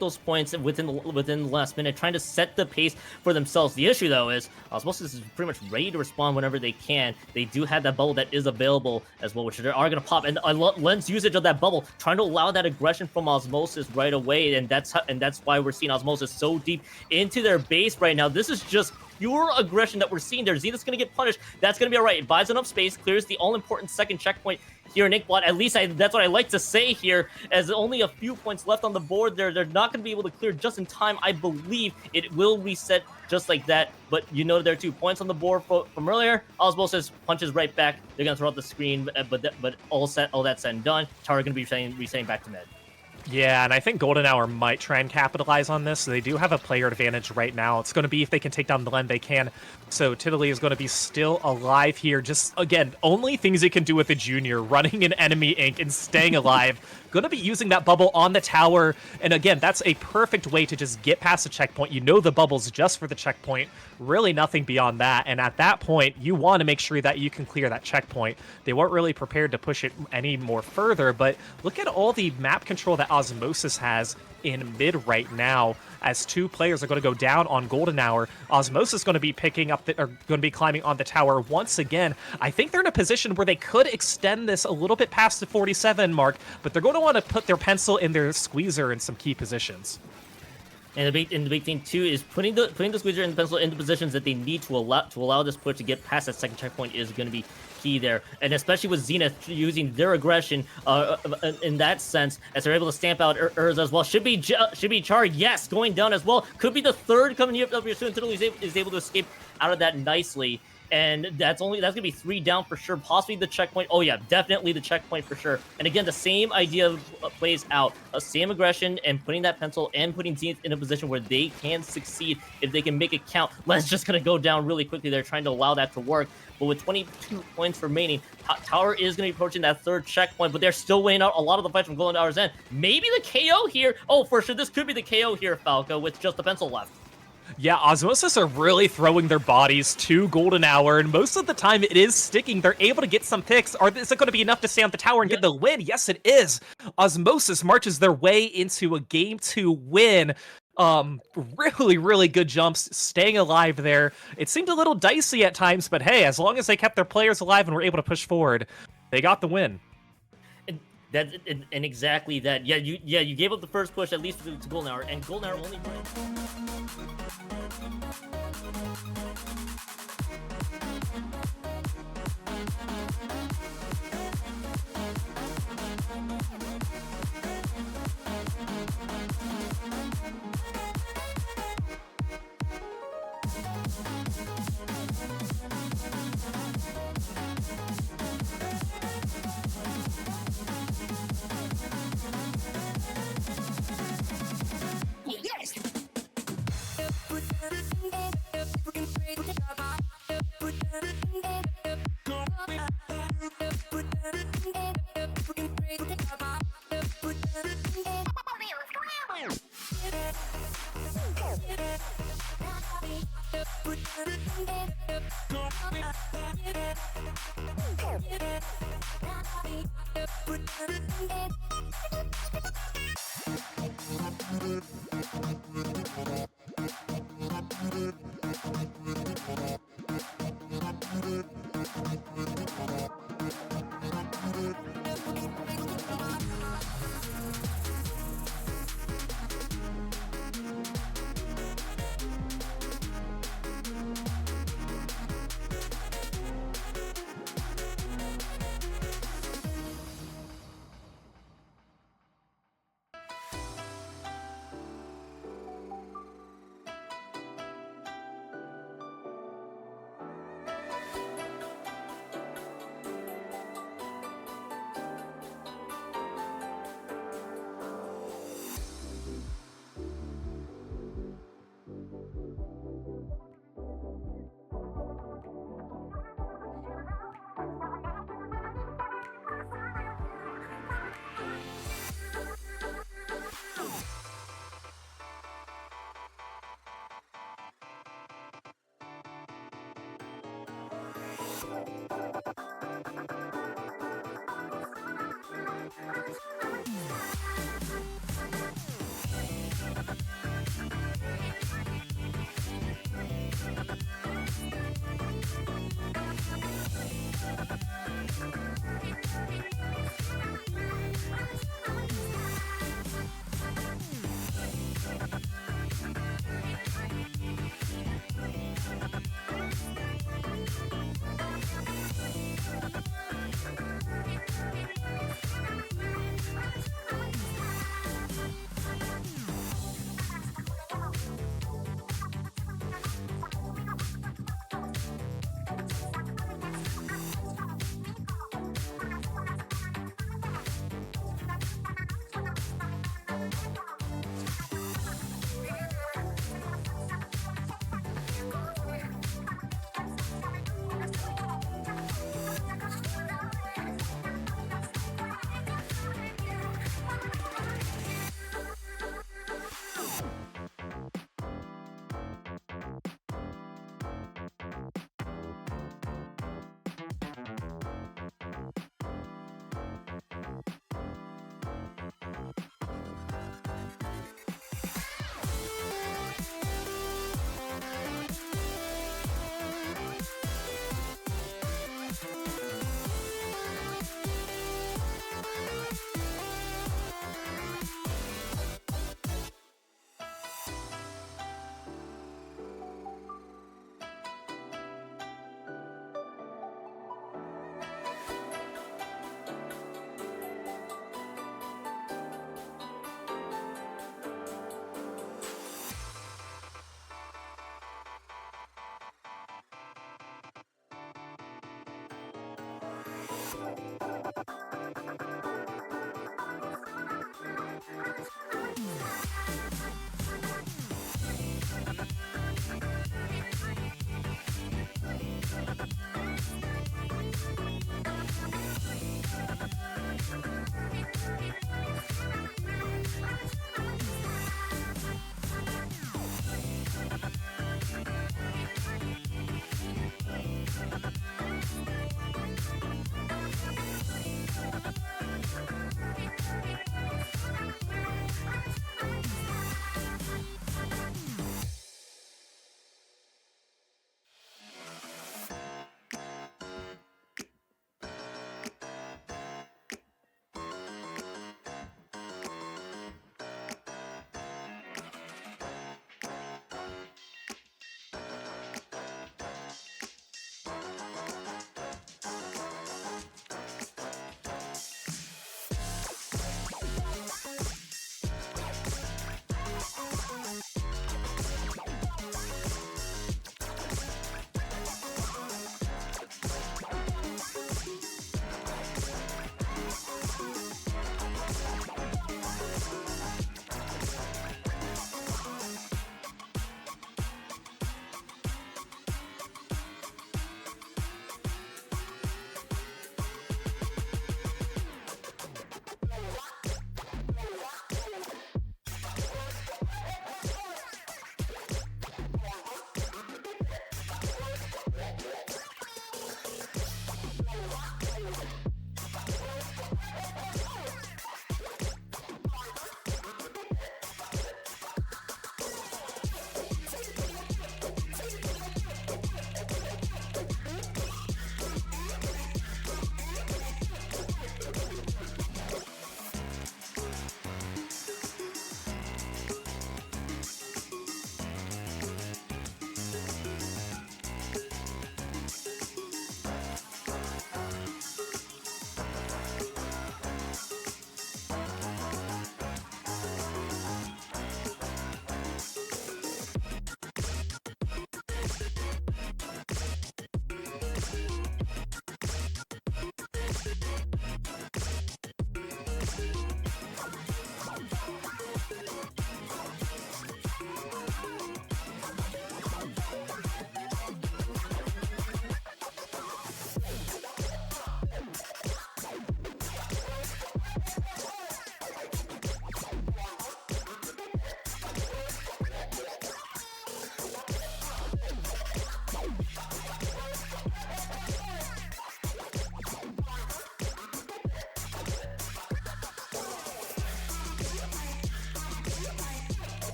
those points within the last minute, trying to set the pace for themselves. The issue though is Osmosis is pretty much ready to respond whenever they can. They do have that bubble that is available as well, which they are going to pop. And Len's usage of that bubble, trying to allow that aggression from Osmosis right away, and that's why we're seeing Osmosis so deep into their base right now. This is just pure aggression that we're seeing there. Zenith's going to get punished. That's going to be all right. It buys enough space, clears the all-important second checkpoint here in Inkblot. At least that's what I like to say here, as only a few points left on the board there. They're not going to be able to clear just in time. I believe it will reset just like that. But you know there are 2 points on the board from earlier. Osmosis punches right back. They're going to throw out the screen, but all that said and done, Tower going to be resetting back to mid. Yeah, and I think Golden Hour might try and capitalize on this. They do have a player advantage right now. It's going to be if they can take down the lane, they can. So Tiddly is going to be still alive here. Just, again, only things he can do with the junior, running an enemy ink and staying alive. Going to be using that bubble on the tower. And again, that's a perfect way to just get past the checkpoint. You know the bubble's just for the checkpoint. Really nothing beyond that. And at that point, you want to make sure that you can clear that checkpoint. They weren't really prepared to push it any more further, but look at all the map control that Osmosis has in mid right now, as 2 players are going to go down on Golden Hour. Osmosis is going to be picking up, going to be climbing on the tower once again. I think they're in a position where they could extend this a little bit past the 47 mark, but they're going to want to put their pencil in their squeezer in some key positions. And the big thing too is putting the squeezer and the pencil into positions that they need to allow this push to get past that second checkpoint is going to be key there, and especially with Zenith using their aggression in that sense, as they're able to stamp out Urza as well. Should be Char, yes, going down as well. Could be the third coming here up here soon. Tiddly is able to escape out of that nicely. And that's gonna be 3 down for sure. Possibly the checkpoint. Oh yeah, definitely the checkpoint for sure. And again, the same idea plays out. Same aggression and putting that pencil and putting Zenith in a position where they can succeed if they can make it count. Len's just gonna go down really quickly. They're trying to allow that to work. But with 22 points remaining, Tower is going to be approaching that 3rd checkpoint, but they're still weighing out a lot of the fight from Golden Hour's end. Maybe the KO here. Oh, for sure, this could be the KO here, Falco, with just the pencil left. Yeah, Osmosis are really throwing their bodies to Golden Hour, and most of the time it is sticking. They're able to get some picks. Is it going to be enough to stay on the tower and get the win? Yes, it is. Osmosis marches their way into a Game 2 win. Really, really good jumps, staying alive there. It seemed a little dicey at times, but hey, as long as they kept their players alive and were able to push forward, they got the win. And exactly that. Yeah, you gave up the first push, at least to Golden Hour, and Golden Hour only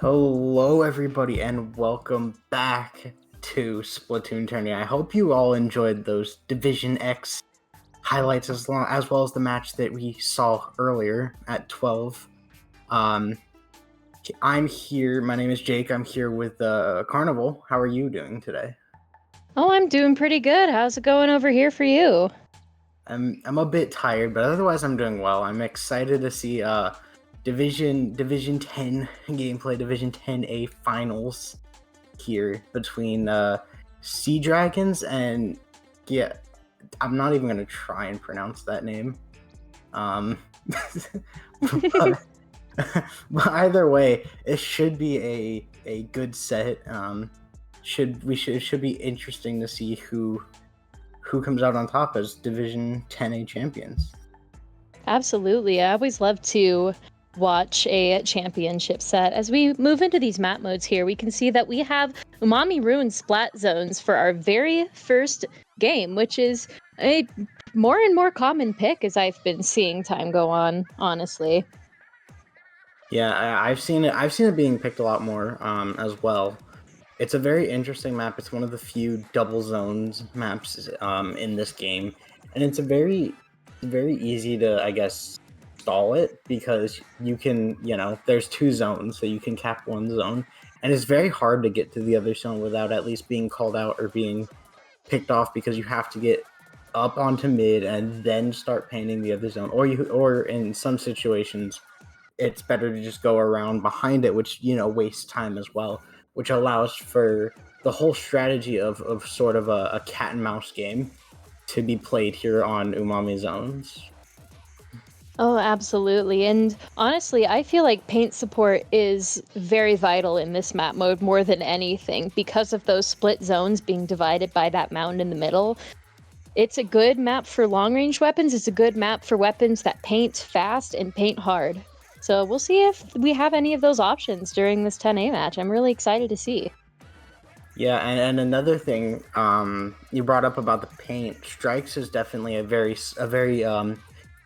Hello, everybody, and welcome back to SplatoonTourney. I hope you all enjoyed those Division X highlights as well as the match that we saw earlier at 12. I'm here. My name is Jake. I'm here with Carnival. How are you doing today? Oh, I'm doing pretty good. How's it going over here for you? I'm a bit tired, but otherwise I'm doing well. I'm excited to see Division 10 gameplay, Division 10A finals here between Sea Dragons and I'm not even gonna try and pronounce that name. But, but either way, it should be a good set. It should be interesting to see who comes out on top as Division 10A champions. Absolutely. I always love to watch a championship set. As we move into these map modes here, we can see that we have Umami Ruin Splat Zones for our very first game, which is a more and more common pick as I've been seeing time go on, honestly. Yeah, I've seen it being picked a lot more as well. It's a very interesting map. It's one of the few double zones maps in this game, and it's very easy to, I guess, stall it because you can, there's two zones, so you can cap one zone, and it's very hard to get to the other zone without at least being called out or being picked off because you have to get up onto mid and then start painting the other zone, or in some situations, it's better to just go around behind it, which wastes time as well, which allows for the whole strategy of sort of a cat and mouse game to be played here on Umami Zones. Oh, absolutely. And honestly, I feel like paint support is very vital in this map mode more than anything because of those split zones being divided by that mound in the middle. It's a good map for long-range weapons. It's a good map for weapons that paint fast and paint hard. So we'll see if we have any of those options during this 10A match. I'm really excited to see. Yeah, and another thing you brought up about the paint, Strikes is definitely a very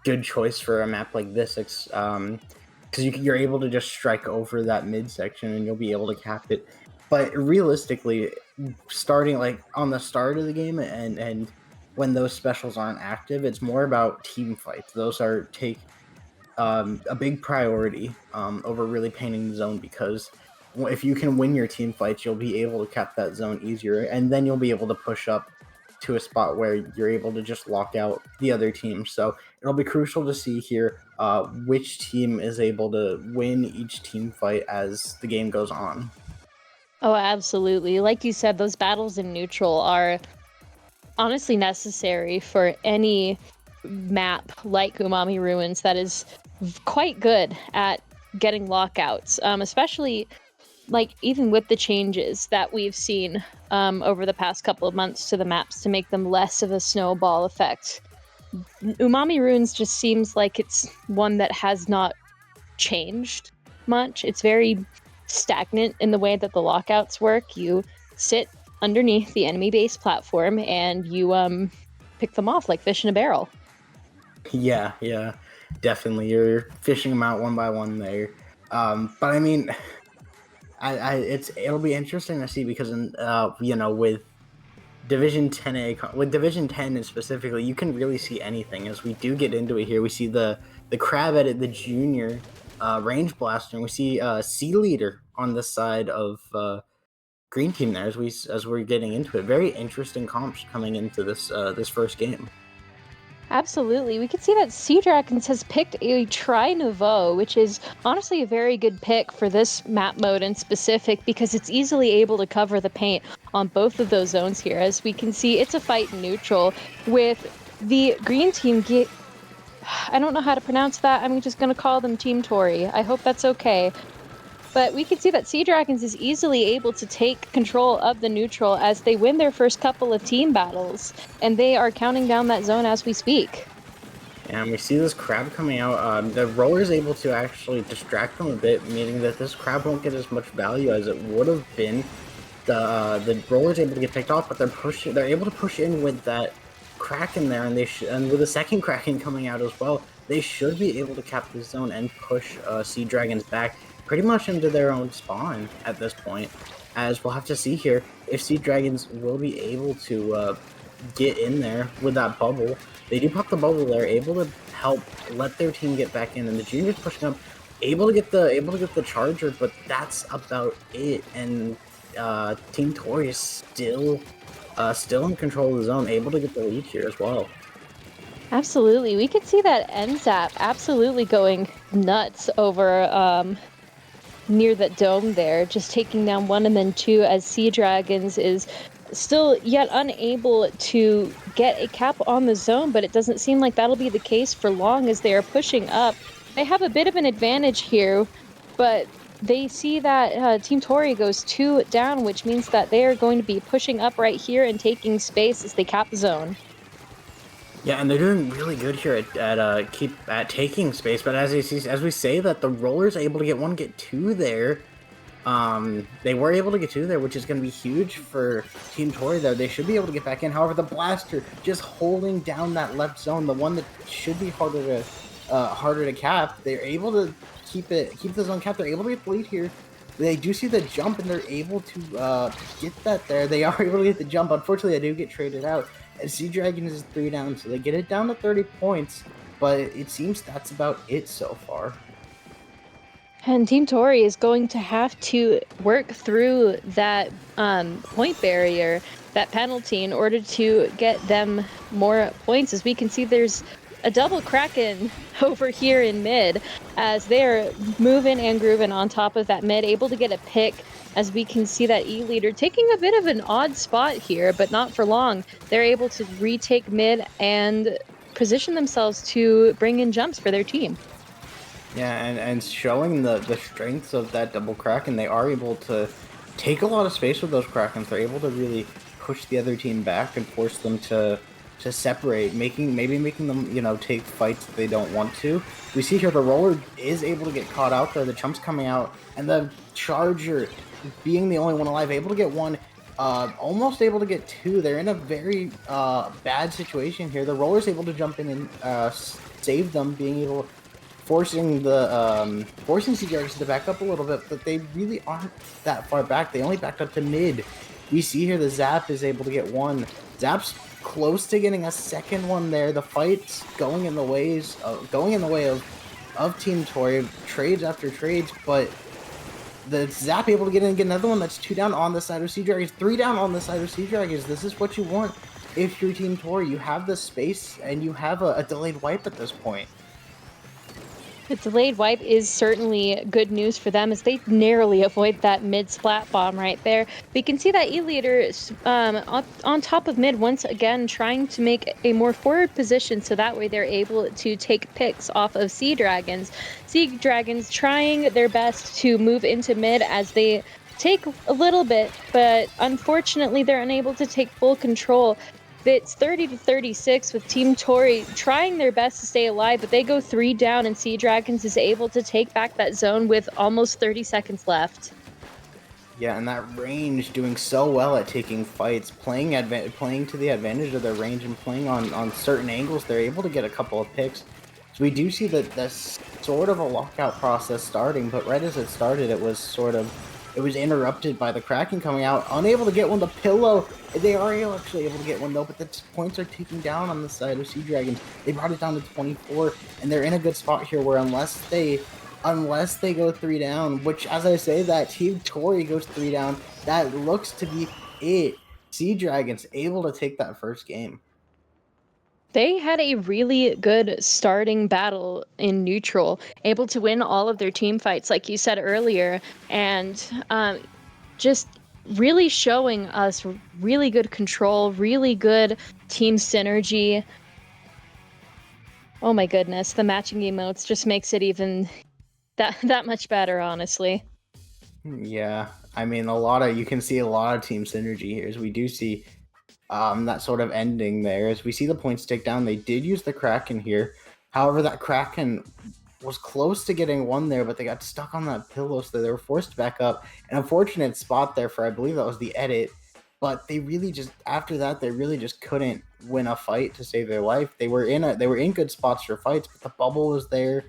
good choice for a map like this. It's because you're able to just strike over that midsection and you'll be able to cap it. But realistically, starting like on the start of the game and when those specials aren't active, it's more about team fights. Those take a big priority over really painting the zone, because if you can win your team fights, you'll be able to cap that zone easier, and then you'll be able to push up to a spot where you're able to just lock out the other team. So it'll be crucial to see here which team is able to win each team fight as the game goes on. Oh, absolutely. Like you said, those battles in neutral are honestly necessary for any map like Umami Ruins that is quite good at getting lockouts, especially like even with the changes that we've seen over the past couple of months to the maps to make them less of a snowball effect. Umami Ruins just seems like it's one that has not changed much. It's very stagnant in the way that the lockouts work. You sit underneath the enemy base platform and you pick them off like fish in a barrel. Yeah, definitely. You're fishing them out one by one there. But I mean, it'll be interesting to see because with Division 10A, with Division 10 specifically, you can really see anything. As we do get into it here, we see the Crab Edit, the junior range blaster, and we see Sea Leader on the side of Green Team there as we're getting into it. Very interesting comps coming into this first game. Absolutely. We can see that Sea Dragons has picked a Tri-Nouveau, which is honestly a very good pick for this map mode in specific because it's easily able to cover the paint on both of those zones here. As we can see, it's a fight in neutral with the green team I don't know how to pronounce that. I'm just going to call them Team Tori. I hope that's okay. But we can see that Sea Dragons is easily able to take control of the neutral as they win their first couple of team battles, and they are counting down that zone as we speak. And we see this crab coming out. The roller is able to actually distract them a bit, meaning that this crab won't get as much value as it would have been. The roller is able to get picked off, but they're able to push in with that Kraken there, and with the second Kraken coming out as well, they should be able to cap this zone and push Sea Dragons back. pretty much into their own spawn at this point, as we'll have to see here if Sea Dragons will be able to get in there with that bubble. They do pop the bubble there, able to help let their team get back in, and the juniors pushing up, able to get the charger, but that's about it. And Team Tori is still in control of the zone, able to get the lead here as well. Absolutely. We could see that NZAP absolutely going nuts over near that dome there, just taking down 1 and then 2 as Sea Dragons is still yet unable to get a cap on the zone, but it doesn't seem like that'll be the case for long as they are pushing up. They have a bit of an advantage here, but they see that Team Tori goes 2 down, which means that they are going to be pushing up right here and taking space as they cap the zone. Yeah, and they're doing really good here at taking space. But as we say that the roller's able to get 2 there. They were able to get 2 there, which is going to be huge for Team Tori there. They should be able to get back in. However, the blaster just holding down that left zone, the one that should be harder to cap. They're able to keep the zone capped. They're able to get the lead here. They do see the jump, and they're able to get that there. They are able to get the jump. Unfortunately, they do get traded out. And Sea Dragons is 3 down, so they get it down to 30 points. But it seems that's about it so far. And Team Tori is going to have to work through that point barrier, that penalty, in order to get them more points. As we can see, there's a double Kraken over here in mid, as they're moving and grooving on top of that mid, able to get a pick. As we can see that E-Leader taking a bit of an odd spot here, but not for long. They're able to retake mid and position themselves to bring in jumps for their team. Yeah, and showing the strengths of that double Kraken, they are able to take a lot of space with those Krakens. They're able to really push the other team back and force them to separate, making them, take fights that they don't want to. We see here the roller is able to get caught out there, the chump's coming out, and the charger being the only one alive, able to get 1, almost able to get 2. They're in a very bad situation here. The roller's able to jump in and save them, forcing Sea Dragons to back up a little bit, but they really aren't that far back. They only backed up to mid. We see here the Zap is able to get 1. Zap's close to getting a second one there. The fight's going in the way of Team Tori, trades after trades, but the Zap able to get in and get another one. That's 2 down on the side of Sea Dragons, 3 down on the side of Sea Dragons. This is what you want if you're Team Tori. You have the space and you have a delayed wipe at this point. The delayed wipe is certainly good news for them as they narrowly avoid that mid splat bomb right there. We can see that E-Leader on top of mid once again trying to make a more forward position so that way they're able to take picks off of Sea Dragons. Sea Dragons trying their best to move into mid as they take a little bit, but unfortunately they're unable to take full control. It's 30-36 with Team Tori trying their best to stay alive, but they go 3 down and Sea Dragons is able to take back that zone with almost 30 seconds left. Yeah, and that range doing so well at taking fights, playing to the advantage of their range and playing on certain angles, they're able to get a couple of picks. So we do see that that's sort of a lockout process starting, but right as it started, it was interrupted by the Kraken coming out, unable to get one. The pillow, they are actually able to get one though, but the points are ticking down on the side of Sea Dragons. They brought it down to 24, and they're in a good spot here where unless they go 3 down, which as I say that Team Tori goes 3 down, that looks to be it. Sea Dragons able to take that first game. They had a really good starting battle in neutral, able to win all of their team fights, like you said earlier, and just really showing us really good control, really good team synergy. Oh my goodness, the matching emotes just makes it even that much better, honestly. Yeah, I mean, you can see a lot of team synergy here as we do see that sort of ending there. As we see the points tick down, they did use the Kraken here. However, that Kraken was close to getting 1 there, but they got stuck on that pillow, so they were forced to back up. An unfortunate spot there for, I believe that was the edit, but they really just couldn't win a fight to save their life. They were in good spots for fights, but the bubble was there.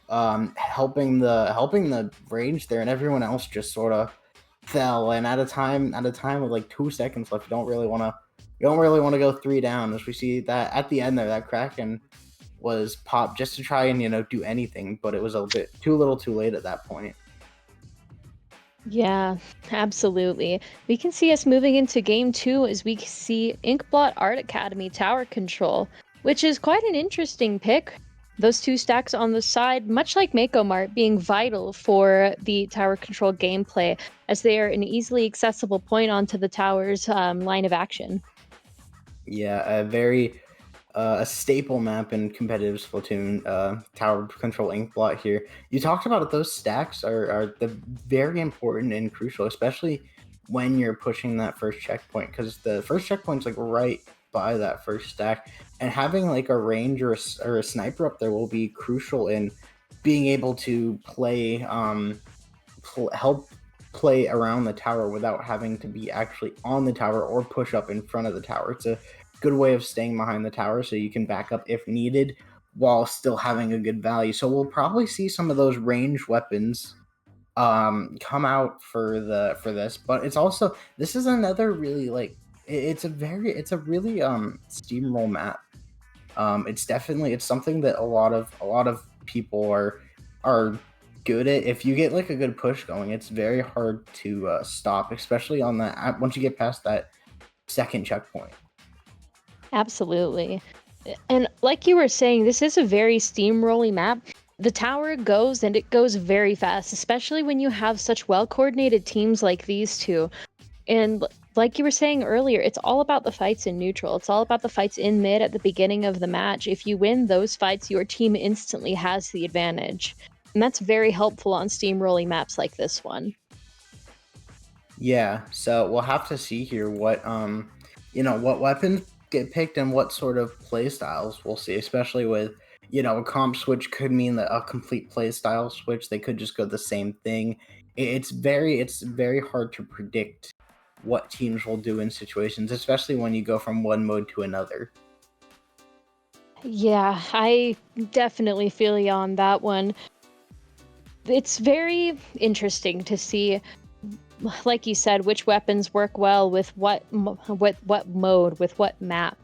helping the range there, and everyone else just sort of fell. And at a time with like 2 seconds left, you don't really want to go 3 down. As we see that at the end there, that Kraken was popped just to try and do anything, but it was a bit too little, too late at that point. Yeah, absolutely. We can see us moving into game 2 as we see Inkblot Art Academy Tower Control, which is quite an interesting pick. Those 2 stacks on the side, much like Mako Mart, being vital for the tower control gameplay, as they are an easily accessible point onto the tower's line of action. Yeah, a staple map in competitive Splatoon, tower control Inkblot here. You talked about it, those stacks are very important and crucial, especially when you're pushing that first checkpoint, because the first checkpoint's like right by that first stack, and having like a range or a sniper up there will be crucial in being able to play, help play around the tower without having to be actually on the tower or push up in front of the tower. It's a good way of staying behind the tower so you can back up if needed while still having a good value. So we'll probably see some of those ranged weapons come out for this, but it's also, this is another really like, it's a really steamroll map. It's something that a lot of people are good at. If you get like a good push going, it's very hard to stop, especially on that once you get past that second checkpoint. Absolutely. And like you were saying, this is a very steamrolly map. The tower goes, and it goes very fast, especially when you have such well-coordinated teams like these two. And like you were saying earlier, it's all about the fights in neutral. It's all about the fights in mid at the beginning of the match. If you win those fights, your team instantly has the advantage. And that's very helpful on steamrolling maps like this one. Yeah, so we'll have to see here what what weapons get picked and what sort of play styles we'll see, especially with a comp switch could mean that a complete play style switch. They could just go the same thing. It's very hard to predict what teams will do in situations, especially when you go from one mode to another. Yeah, I definitely feel you on that one. It's very interesting to see, like you said, which weapons work well with what mode, with what map.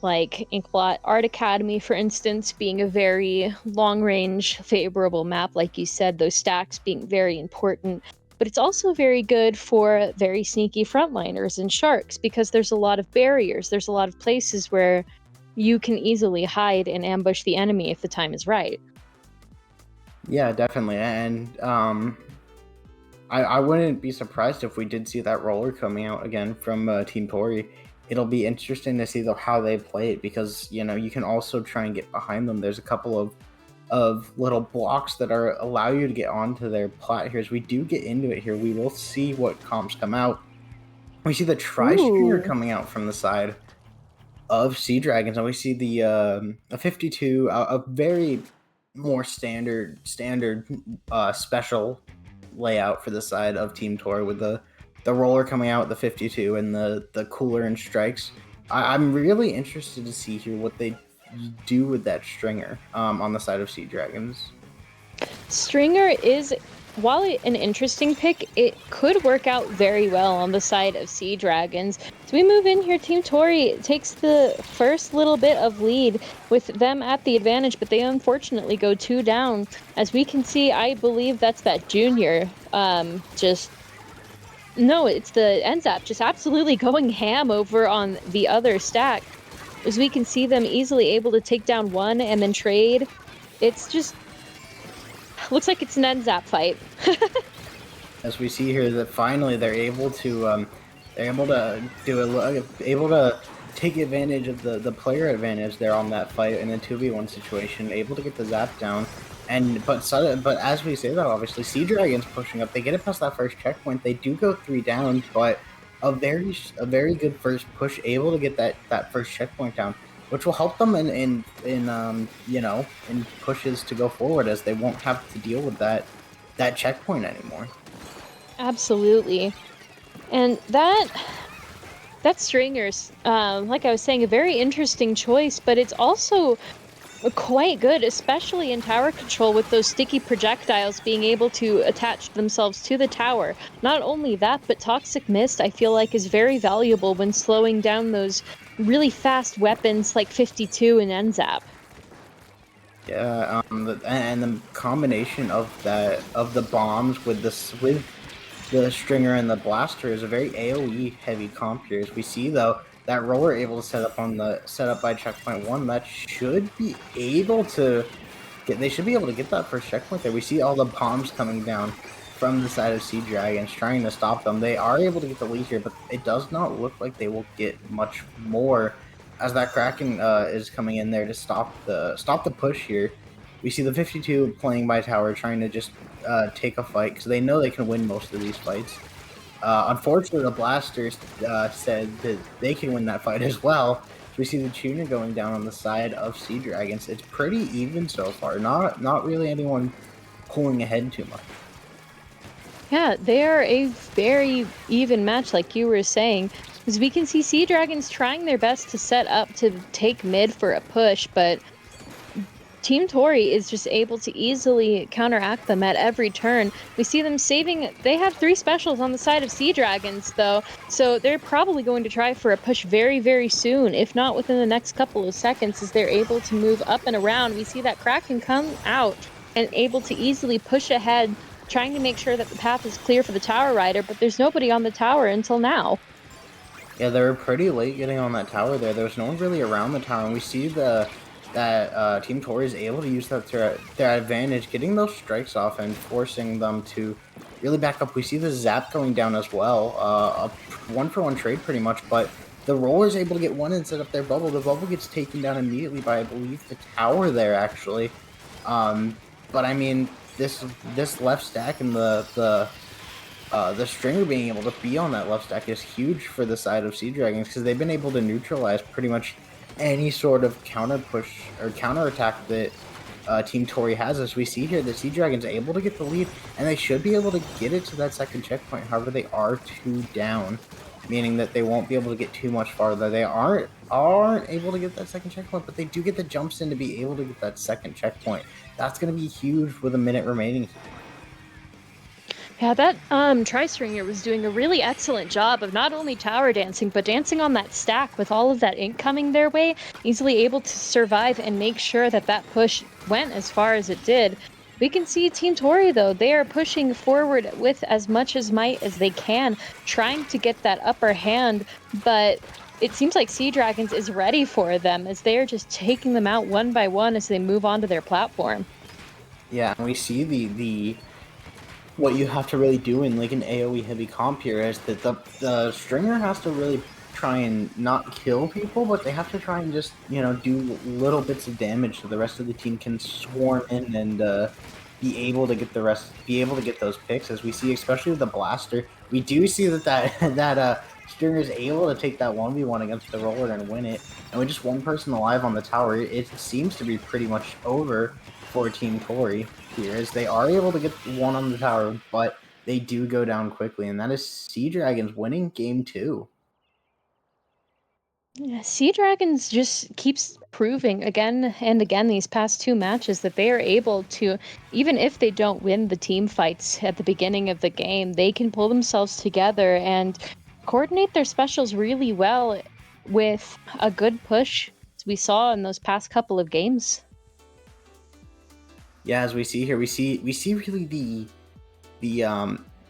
Like Inkblot Art Academy, for instance, being a very long-range favorable map, like you said, those stacks being very important. But it's also very good for very sneaky frontliners and sharks, because there's a lot of barriers. There's a lot of places where you can easily hide and ambush the enemy if the time is right. Yeah, definitely. And I wouldn't be surprised if we did see that roller coming out again from Team Tori. It'll be interesting to see how they play it, because you can also try and get behind them. There's a couple of little blocks that allow you to get onto their plat here. As we do get into it here, we will see what comps come out. We see the Tri-Stringer coming out from the side of Sea Dragons, and we see the a 52, a very more standard special layout for the side of Team Tor, with the roller coming out, the 52, and the cooler and strikes. I'm really interested to see here what they do with that Stringer on the side of Sea Dragons. Stringer is, while an interesting pick, it could work out very well on the side of Sea Dragons. So we move in here, Team Tori takes the first little bit of lead with them at the advantage, but they unfortunately go 2 down. As we can see, I believe that's that junior, no, it's the NZAP just absolutely going ham over on the other stack. As we can see them easily able to take down one and then trade. It's just looks like it's an NZAP fight. As we see here, that finally they're able to take advantage of the player advantage there on that fight in a 2v1 situation, able to get the zap down. But as we say that, obviously Sea Dragons pushing up, they get it past that first checkpoint. They do go 3 down, but a very good first push, able to get that first checkpoint down, which will help them in pushes to go forward, as they won't have to deal with that checkpoint anymore. Absolutely. And that Stringer's, like I was saying, a very interesting choice, but it's also quite good, especially in tower control with those sticky projectiles being able to attach themselves to the tower. Not only that, but Toxic Mist I feel like is very valuable when slowing down those really fast weapons like 52 and NZAP. Yeah, and the combination of the bombs with the stringer and the blaster is a very AoE heavy comp here. As we see though, that roller able to set up by checkpoint 1, that should be able to they should be able to get that first checkpoint there. We see all the bombs coming down from the side of Sea Dragons trying to stop them. They are able to get the lead here, but it does not look like they will get much more as that Kraken is coming in there to stop the push here. We see the 52 playing by tower trying to just take a fight because they know they can win most of these fights. Unfortunately, the Blasters said that they can win that fight as well. We see the tuner going down on the side of Sea Dragons. It's pretty even so far. Not really anyone pulling ahead too much. Yeah, they are a very even match, like you were saying. As we can see Sea Dragons trying their best to set up to take mid for a push, but Team Tori is just able to easily counteract them at every turn. We see them saving. They have 3 specials on the side of Sea Dragons, though, so they're probably going to try for a push very, very soon, if not within the next couple of seconds, as they're able to move up and around. We see that Kraken come out and able to easily push ahead, trying to make sure that the path is clear for the Tower Rider, but there's nobody on the tower until now. Yeah, they were pretty late getting on that tower there. There was no one really around the tower, and we see that Team Tori is able to use that to their advantage, getting those strikes off and forcing them to really back up. We see the zap going down as well, a 1-for-1 trade pretty much, but the roller is able to get one and set up their bubble. The bubble gets taken down immediately by, I believe, the tower there, actually. But I mean, this left stack and the stringer being able to be on that left stack is huge for the side of Sea Dragons because they've been able to neutralize pretty much any sort of counter push or counter attack that Team Tori has. As we see here, the Sea Dragons are able to get the lead, and they should be able to get it to that second checkpoint. However, they are 2 down, meaning that they won't be able to get too much farther. They aren't able to get that second checkpoint, but they do get the jumps in to be able to get that second checkpoint. That's going to be huge with a minute remaining. Yeah, that Tri-Stringer was doing a really excellent job of not only tower dancing, but dancing on that stack with all of that ink coming their way, easily able to survive and make sure that that push went as far as it did. We can see Team Tori, though, they are pushing forward with as much as might as they can, trying to get that upper hand, but it seems like Sea Dragons is ready for them, as they are just taking them out one by one as they move onto their platform. Yeah, and we see the what you have to really do in like an AoE heavy comp here is that the stringer has to really try and not kill people, but they have to try and just, you know, do little bits of damage so the rest of the team can swarm in and be able to get those picks. As we see, especially with the blaster, we do see that stringer is able to take that 1v1 against the roller and win it. And with just one person alive on the tower, it seems to be pretty much over for Team Tori here, as they are able to get one on the tower, but they do go down quickly, and that is Sea Dragons winning game 2. Yeah, Sea Dragons just keeps proving again and again these past 2 matches that they are able to, even if they don't win the team fights at the beginning of the game, they can pull themselves together and coordinate their specials really well with a good push, as we saw in those past couple of games. Yeah, as we see here, we see really the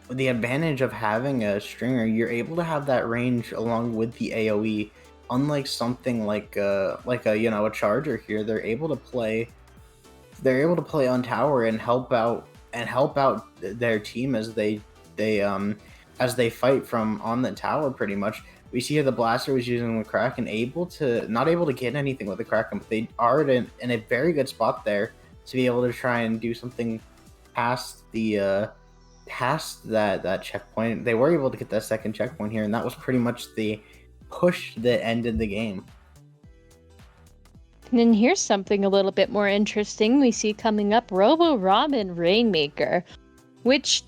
advantage of having a stringer. You're able to have that range along with the AoE. Unlike something like a a charger here, they're able to play on tower and help out their team as they fight from on the tower pretty much. We see here the blaster was using the Kraken, not able to get anything with the Kraken, but they are in a very good spot there to be able to try and do something past that checkpoint. They were able to get that second checkpoint here, and that was pretty much the push that ended the game. And then here's something a little bit more interesting we see coming up: Robo Robin Rainmaker, which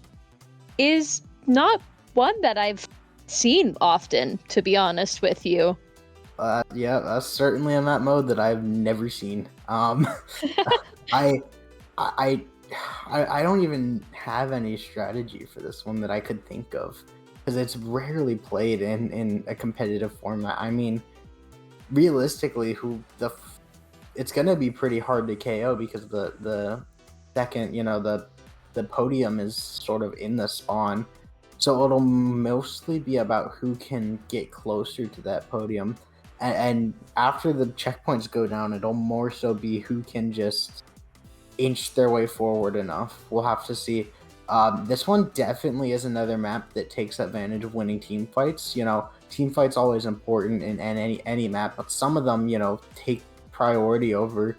is not one that I've seen often, to be honest with you. Yeah, that's certainly a map mode that I've never seen. I, I, I don't even have any strategy for this one that I could think of, because it's rarely played in a competitive format. I mean, realistically, it's gonna be pretty hard to KO because the second, the podium is sort of in the spawn, so it'll mostly be about who can get closer to that podium, and after the checkpoints go down, it'll more so be who can just inch their way forward enough. We'll have to see. This one definitely is another map that takes advantage of winning team fights. Team fights always important in any map, but some of them, take priority over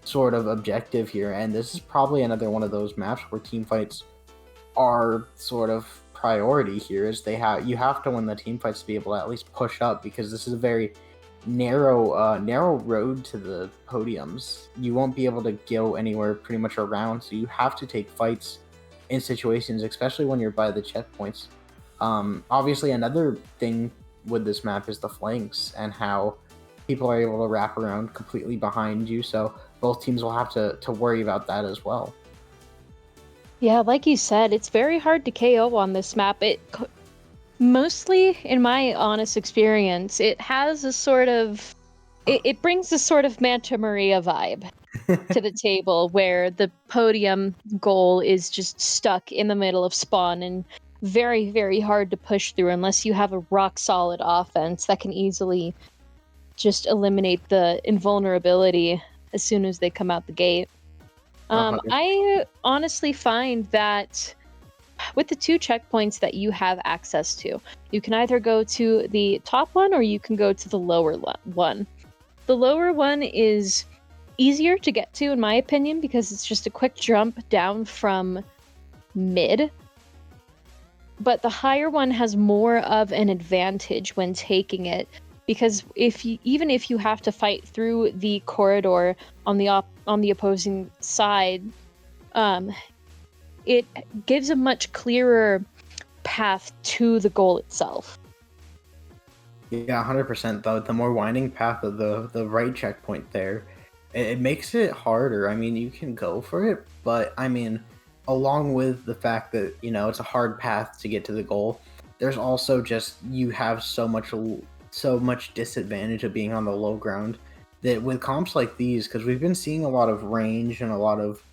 sort of objective here, and this is probably another one of those maps where team fights are sort of priority here, is you have to win the team fights to be able to at least push up, because this is a very narrow road to the podiums. You won't be able to go anywhere pretty much around, so you have to take fights in situations, especially when you're by the checkpoints. Obviously, another thing with this map is the flanks and how people are able to wrap around completely behind you, so both teams will have to worry about that as well. Yeah, like you said, it's very hard to KO on this map. Mostly, in my honest experience, it has a sort of... It brings a sort of Manta Maria vibe to the table, where the podium goal is just stuck in the middle of spawn and very, very hard to push through unless you have a rock-solid offense that can easily just eliminate the invulnerability as soon as they come out the gate. I honestly find that with the 2 checkpoints that you have access to, you can either go to the top one or you can go to the lower one. The lower one is easier to get to, in my opinion, because it's just a quick jump down from mid. But the higher one has more of an advantage when taking it, because even if you have to fight through the corridor on the opposing side, it gives a much clearer path to the goal itself. Yeah, 100%. The more winding path of the right checkpoint there, it makes it harder. I mean, you can go for it, but I mean, along with the fact that, it's a hard path to get to the goal, there's also just, you have so much disadvantage of being on the low ground, that with comps like these, because we've been seeing a lot of range and a lot of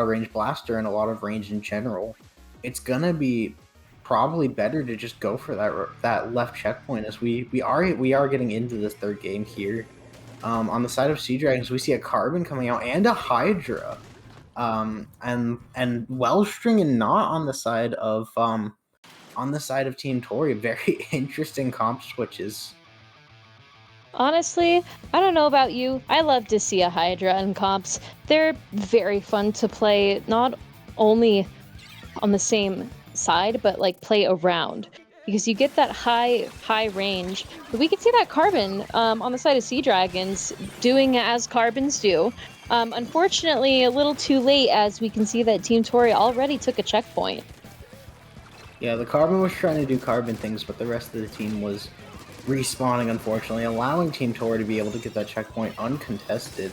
range blaster and a lot of range in general, it's gonna be probably better to just go for that left checkpoint, as we are getting into this third game here. On the side of Sea Dragons, we see a Carbon coming out and a Hydra, and Wellstring and Not on the side of Team Tori. Very interesting comp switches. Honestly, I don't know about you. I love to see a Hydra and comps. They're very fun to play, not only on the same side, but play around. Because you get that high range. But we can see that Carbon on the side of Sea Dragons doing as Carbons do. Unfortunately, a little too late, as we can see that Team Tori already took a checkpoint. Yeah, the Carbon was trying to do Carbon things, but the rest of the team was respawning, unfortunately, allowing Team Tori to be able to get that checkpoint uncontested.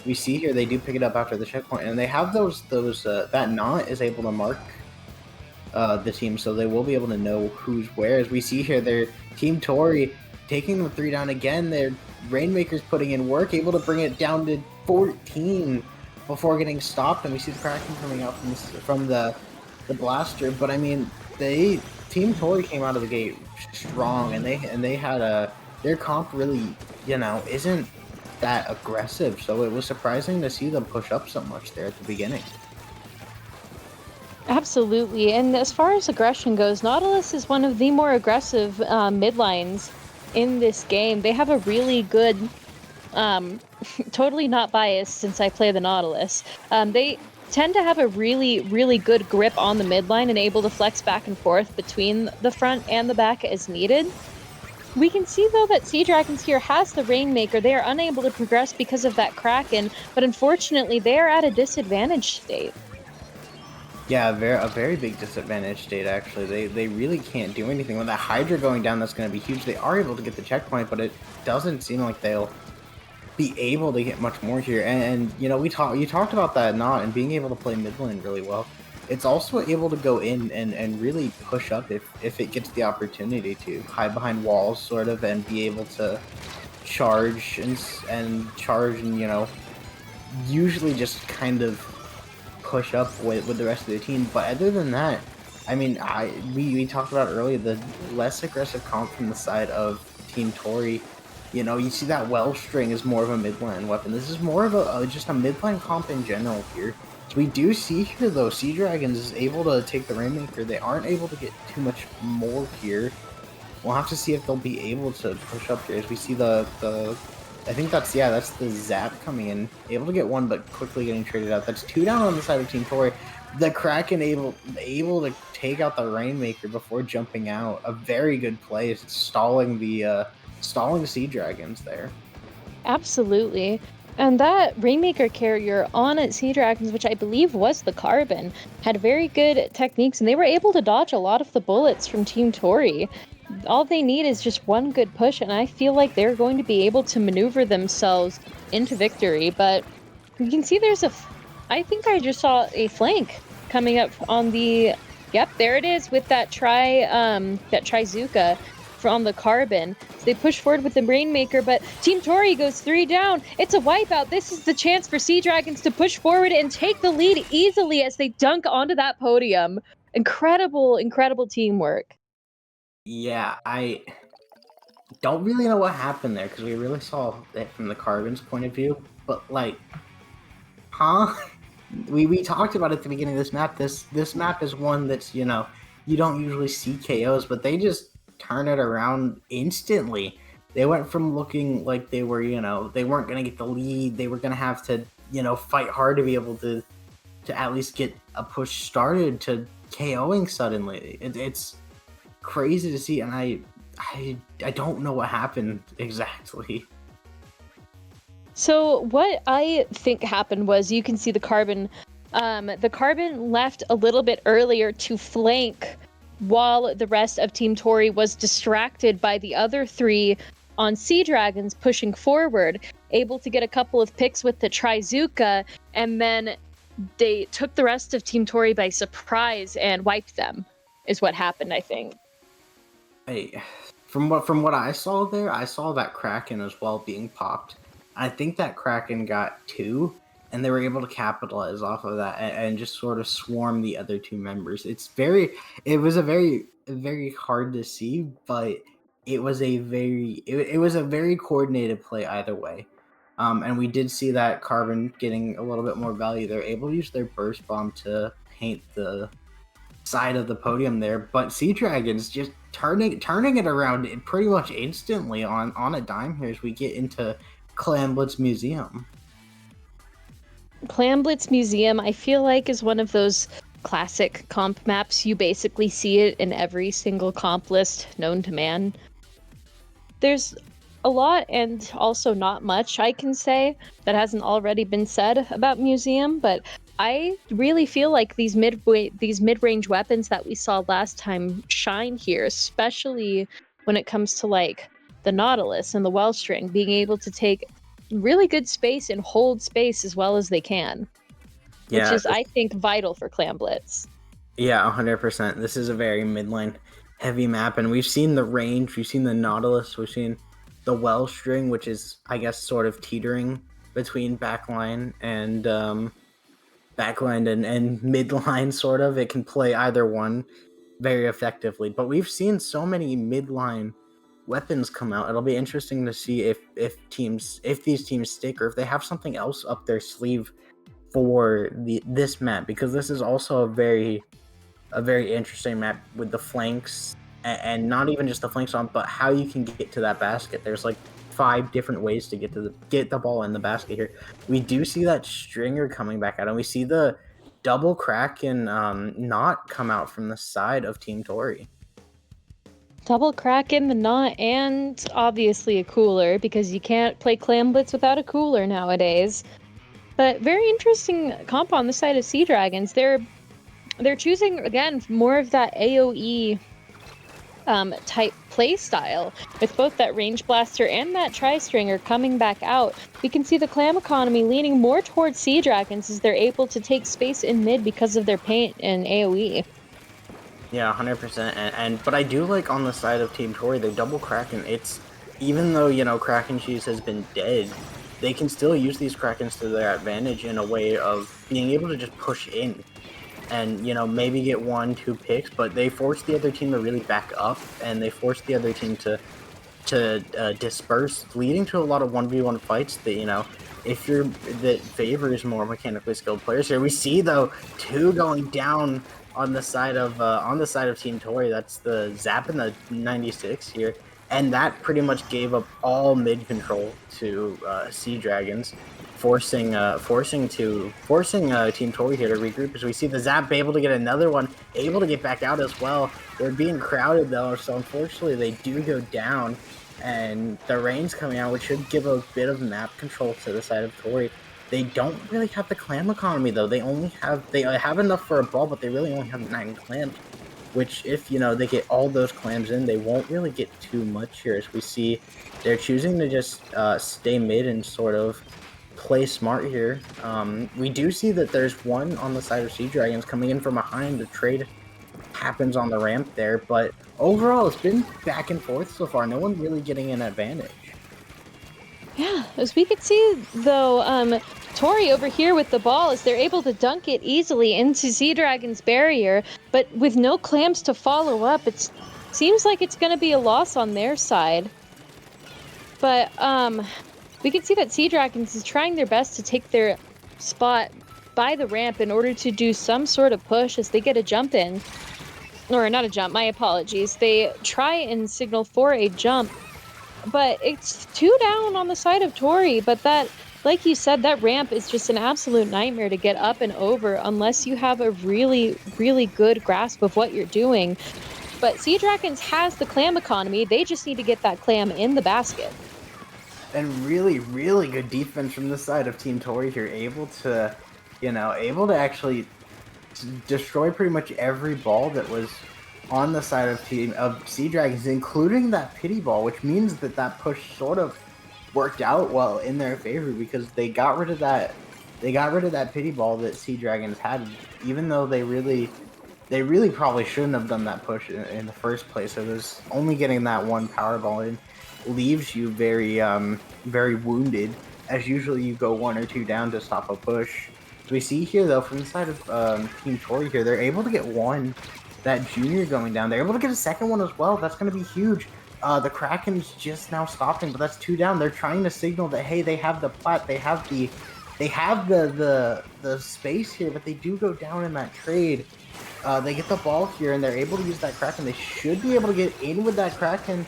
We see here they do pick it up after the checkpoint, and they have that Knot is able to mark the team, so they will be able to know who's where. As we see here, their Team Tori taking the 3 down again. Their Rainmaker's putting in work, able to bring it down to 14 before getting stopped, and we see the Kraken coming out from the blaster. But I mean, Team Tori came out of the gate strong, and they had their comp really, isn't that aggressive, so it was surprising to see them push up so much there at the beginning. Absolutely, and as far as aggression goes, Nautilus is one of the more aggressive mid lines in this game. They have a really good, totally not biased since I play the Nautilus, they tend to have a really, really good grip on the mid line and able to flex back and forth between the front and the back as needed. We can see, though, that Sea Dragons here has the Rainmaker. They are unable to progress because of that Kraken, but unfortunately, they are at a disadvantaged state. Yeah, a very big disadvantage state actually. They really can't do anything with that Hydra going down. That's going to be huge. They are able to get the checkpoint, but it doesn't seem like they'll be able to get much more here. And you know, you talked about that not and being able to play mid lane really well. It's also able to go in and really push up if it gets the opportunity to hide behind walls sort of and be able to charge and you know, usually just kind of push up with the rest of the team. But other than that, I mean, we talked about earlier the less aggressive comp from the side of Team Tori. You know, you see that well string is more of a mid lane weapon. This is more of just a mid lane comp in general here. So we do see here though, Sea Dragons is able to take the Rainmaker. They aren't able to get too much more here. We'll have to see if they'll be able to push up here as we see the I think that's the Zap coming in. Able to get one, but quickly getting traded out. That's 2 down on the side of Team Tori. The Kraken able to take out the Rainmaker before jumping out. A very good play. It's stalling the Sea Dragons there. Absolutely. And that Rainmaker carrier on Sea Dragons, which I believe was the Carbon, had very good techniques, and they were able to dodge a lot of the bullets from Team Tori. All they need is just one good push, and I feel like they're going to be able to maneuver themselves into victory. But you can see I think I just saw a flank coming up on the, yep, there it is with that Trizuka on the Carbon. So they push forward with the Rainmaker, but Team Tori goes 3 down. It's a wipeout. This is the chance for Sea Dragons to push forward and take the lead easily as they dunk onto that podium. Incredible, incredible teamwork. Yeah, I don't really know what happened there because we really saw it from the Carbon's point of view. But like, huh? We talked about it at the beginning of this map. This map is one that's, you know, you don't usually see KOs, but they just turn it around instantly. They went from looking like they were, you know, they weren't gonna get the lead. They were gonna have to, you know, fight hard to be able to at least get a push started to KOing suddenly. It's crazy to see, and I don't know what happened exactly. So what I think happened was, you can see the Carbon left a little bit earlier to flank while the rest of Team Tori was distracted by the other 3 on Sea Dragons pushing forward, able to get a couple of picks with the Trizuka, and then they took the rest of Team Tori by surprise and wiped them, is what happened, I think. Hey, from what I saw there, I saw that Kraken as well being popped. I think that Kraken got 2, and they were able to capitalize off of that and just sort of swarm the other 2 members. It was a very hard to see, but it was a very coordinated play either way. And we did see that Carbon getting a little bit more value. They're able to use their burst bomb to paint the side of the podium there, but Sea Dragons just turning it around pretty much instantly on a dime here as we get into Clan Blitz Museum. Clan Blitz Museum, I feel like, is one of those classic comp maps. You basically see it in every single comp list known to man. There's a lot and also not much I can say that hasn't already been said about Museum, but I really feel like these mid-range weapons that we saw last time shine here, especially when it comes to like the Nautilus and the Wellstring being able to take really good space and hold space as well as they can, which is, I think, vital for Clan Blitz. Yeah, 100%. This is a very midline heavy map, and we've seen the range, we've seen the Nautilus, we've seen the Wellstring, which is, I guess, sort of teetering between backline and midline, sort of. It can play either one very effectively, but we've seen so many midline weapons come out. It'll be interesting to see if these teams stick or if they have something else up their sleeve for this map, because this is also a very interesting map with the flanks, and not even just the flanks on, but how you can get to that basket. There's like 5 different ways to get the ball in the basket here. We do see that Stringer coming back out, and we see the double Kraken not come out from the side of Team Tori. Double Kraken, the knot, and obviously a cooler, because you can't play Clan Blitz without a cooler nowadays. But very interesting comp on the side of Sea Dragons. They're they're choosing again more of that AoE type play style with both that range blaster and that tri-stringer coming back out. We can see the clam economy leaning more towards Sea Dragons as they're able to take space in mid because of their paint and AoE. Yeah, 100%. But I do like on the side of Team Tory, they're double Kraken. It's even though Kraken Cheese has been dead, they can still use these Krakens to their advantage in a way of being able to just push in and maybe get 1-2 picks, but they force the other team to really back up, and they force the other team to disperse, leading to a lot of 1v1 fights that that favors more mechanically skilled players. Here we see though 2 going down on the side of Team Tory. That's the Zap and the 96 here, and that pretty much gave up all mid control to Sea Dragons, forcing Team Tory here to regroup. As we see the Zap able to get another one, able to get back out as well. They're being crowded though, so unfortunately they do go down. And the rain's coming out, which should give a bit of map control to the side of Tory. They don't really have the clam economy though. They have enough for a ball, but they really only have 9 clams. Which, if they get all those clams in, they won't really get too much here. As we see, they're choosing to just stay mid and sort of play smart here. We do see that there's one on the side of Sea Dragons coming in from behind. The trade happens on the ramp there, but overall it's been back and forth so far. No one really getting an advantage. Yeah, as we could see though, Tori over here with the ball, as they're able to dunk it easily into Sea Dragon's barrier, but with no clams to follow up, it seems like it's going to be a loss on their side. But we can see that Sea Dragons is trying their best to take their spot by the ramp in order to do some sort of push as they get a jump in. Or not a jump, my apologies. They try and signal for a jump, but it's 2 down on the side of Tori. But that, like you said, that ramp is just an absolute nightmare to get up and over unless you have a really, really good grasp of what you're doing. But Sea Dragons has the clam economy. They just need to get that clam in the basket. And really, really good defense from the side of Team Tori here, able to actually destroy pretty much every ball that was on the side of Sea Dragons, including that pity ball, which means that push sort of worked out well in their favor because they got rid of that pity ball that Sea Dragons had, even though they really probably shouldn't have done that push in the first place. It was only getting that one power ball in leaves you very very wounded, as usually you go 1 or 2 down to stop a push. So we see here though from the side of Team Tori here, they're able to get that junior going down. They're able to get a second one as well. That's going to be huge. The Kraken's just now stopping, but that's 2 down. They're trying to signal that hey, they have the plat, they have the space here, but they do go down in that trade. They get the ball here and they're able to use that Kraken. They should be able to get in with that Kraken.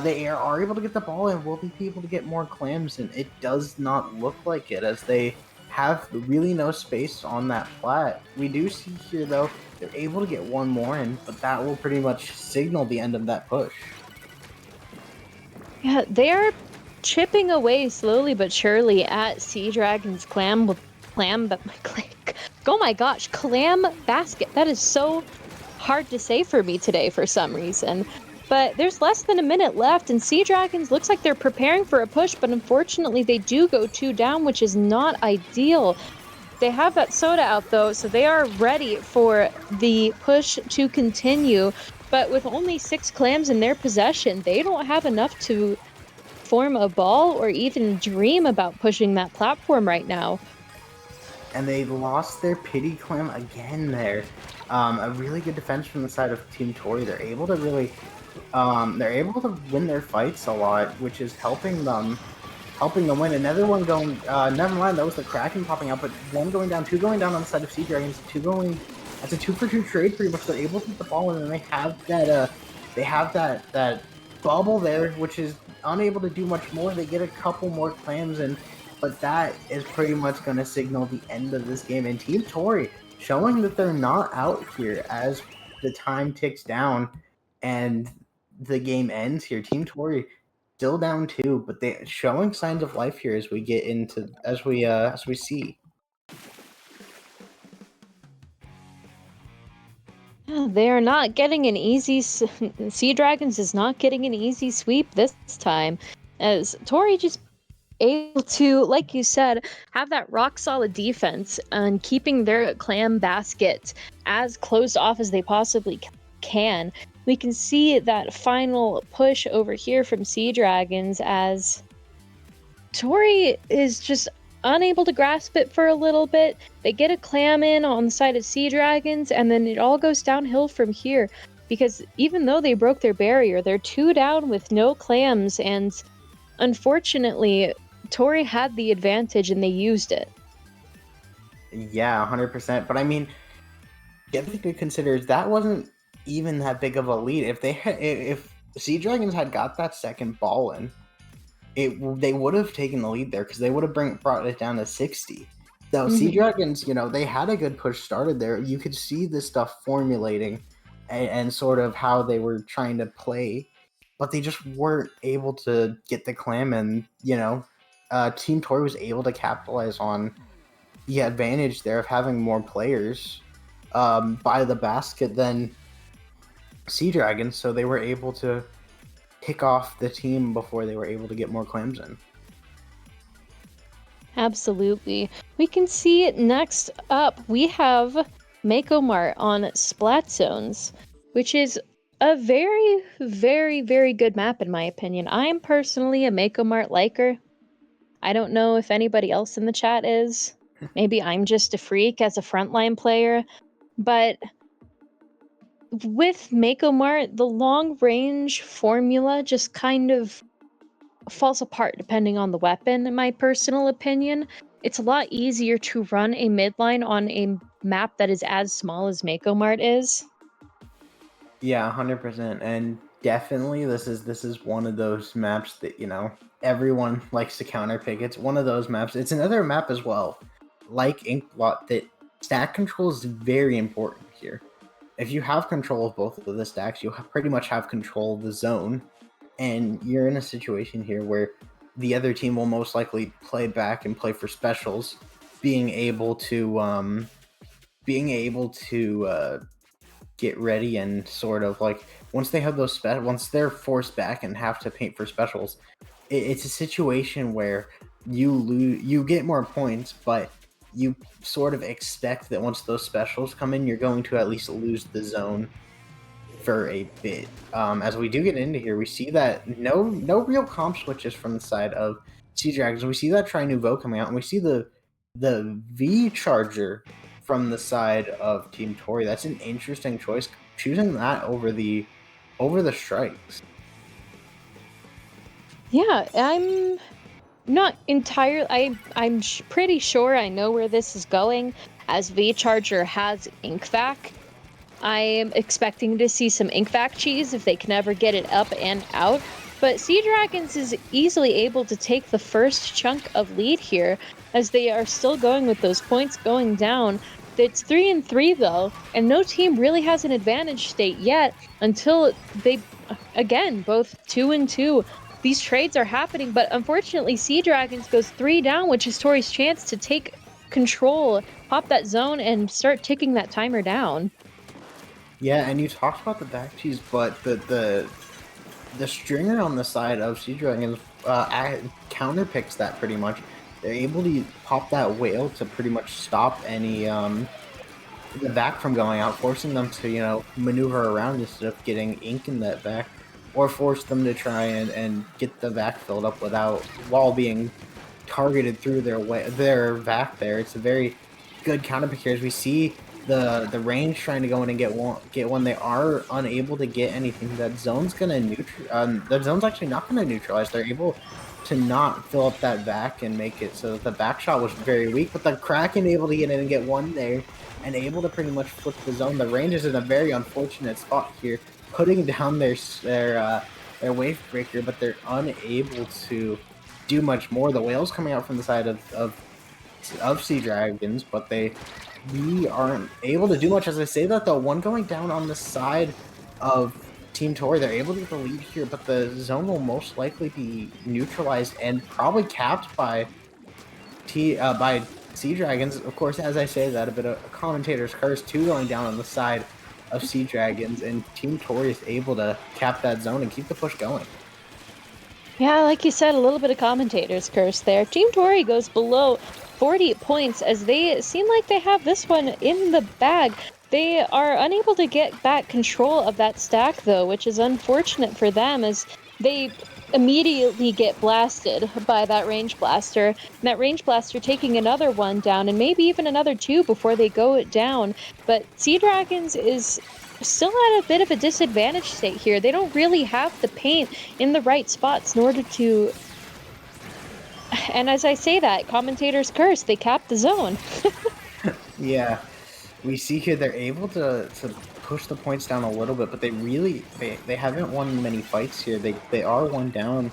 They are able to get the ball and will be able to get more clams, and it does not look like it as they have really no space on that plat. We do see here though, they're able to get 1 more in, but that will pretty much signal the end of that push. Yeah, they are chipping away slowly but surely at Sea Dragon's clam basket. That is so hard to say for me today for some reason. But there's less than a minute left, and Sea Dragons looks like they're preparing for a push, but unfortunately they do go 2 down, which is not ideal. They have that soda out though, so they are ready for the push to continue. But with only 6 clams in their possession, they don't have enough to form a ball or even dream about pushing that platform right now. And they lost their pity clam again there. A really good defense from the side of Team Tori. They're able to win their fights a lot, which is helping them win. Another one going, never mind, that was the Kraken popping out, but 1 going down, 2 going down on the side of Sea Dragons, 2 going, that's a 2-for-2 trade pretty much. They're able to get the ball, and then they have that bubble there, which is unable to do much more. They get a couple more clams in, but that is pretty much going to signal the end of this game. And Team Tori showing that they're not out here as the time ticks down and the game ends here. Team Tori still down 2, but they showing signs of life here as we get into as we see. They are not getting an easy. Sea Dragons is not getting an easy sweep this time, as Tori just able to, like you said, have that rock solid defense and keeping their clam basket as closed off as they possibly can. We can see that final push over here from Sea Dragons as Tori is just unable to grasp it for a little bit. They get a clam in on the side of Sea Dragons, and then it all goes downhill from here. Because even though they broke their barrier, they're 2 down with no clams, and unfortunately, Tori had the advantage and they used it. Yeah, 100%. But I mean, the other thing to consider is that wasn't even that big of a lead. If Sea Dragons had got that second ball in, they would have taken the lead there because they would have brought it down to 60. So Sea Dragons, they had a good push started there. You could see this stuff formulating and sort of how they were trying to play, but they just weren't able to get the clam. And Team Tori was able to capitalize on the advantage there of having more players by the basket than Sea Dragons, so they were able to pick off the team before they were able to get more clams in. Absolutely. We can see next up, we have Mako Mart on Splat Zones, which is a very, very, very good map in my opinion. I'm personally a Mako Mart liker. I don't know if anybody else in the chat is. Maybe I'm just a freak as a frontline player, but with Mako Mart, the long range formula just kind of falls apart depending on the weapon, in my personal opinion. It's a lot easier to run a midline on a map that is as small as Mako Mart is. Yeah, 100%. And definitely this is one of those maps that, everyone likes to counterpick. It's one of those maps. It's another map as well, like Inkblot, that stack control is very important here. If you have control of both of the stacks, you pretty much have control of the zone. And you're in a situation here where the other team will most likely play back and play for specials, being able to get ready and sort of like once they have those once they're forced back and have to paint for specials, it's a situation where you get more points, but you sort of expect that once those specials come in, you're going to at least lose the zone for a bit. As we do get into here, we see that no real comp switches from the side of Sea Dragons. We see that Tri Nouveau coming out, and we see the V Charger from the side of Team Tori. That's an interesting choice, choosing that over the strikes. Yeah, I'm not entirely. I'm pretty sure I know where this is going, as V Charger has Inkvac. I am expecting to see some Inkvac cheese if they can ever get it up and out. But Sea Dragons is easily able to take the first chunk of lead here, as they are still going with those points going down. It's 3-3 though, and no team really has an advantage state yet until they, again, both 2-2. These trades are happening, but unfortunately Sea Dragons goes 3 down, which is Tori's chance to take control, pop that zone, and start ticking that timer down. Yeah, and you talked about the back cheese, but the stringer on the side of Sea Dragons counterpicks that pretty much. They're able to pop that whale to pretty much stop any the vac from going out, forcing them to maneuver around instead of getting ink in that vac, or force them to try and get the vac filled up while being targeted through their vac there. It's a very good counterpick here as we see the range trying to go in and get one. They are unable to get anything. That zone's gonna that zone's actually not gonna neutralize. They're able to not fill up that vac and make it so that the back shot was very weak, but the Kraken able to get in and get one there and able to pretty much flip the zone. The Rangers in a very unfortunate spot here, putting down their wave breaker, but they're unable to do much more. The whale's coming out from the side of Sea Dragons, but we aren't able to do much. As I say that though, one going down on the side of Team Tori, they're able to get the lead here, but the zone will most likely be neutralized and probably capped by Sea Dragons. Of course, as I say that, a bit of a commentator's curse, 2 going down on the side of Sea Dragons, and Team Tori is able to cap that zone and keep the push going. Yeah, like you said, a little bit of commentator's curse there. Team Tori goes below 40 points as they seem like they have this one in the bag. They are unable to get back control of that stack, though, which is unfortunate for them as they immediately get blasted by that range blaster. And that range blaster taking another one down and maybe even another two before they go down. But Sea Dragons is still at a bit of a disadvantage state here. They don't really have the paint in the right spots in order to... And as I say that, commentator's curse, they cap the zone. Yeah, we see here they're able to push the points down a little bit, but they haven't won many fights here. They are one down.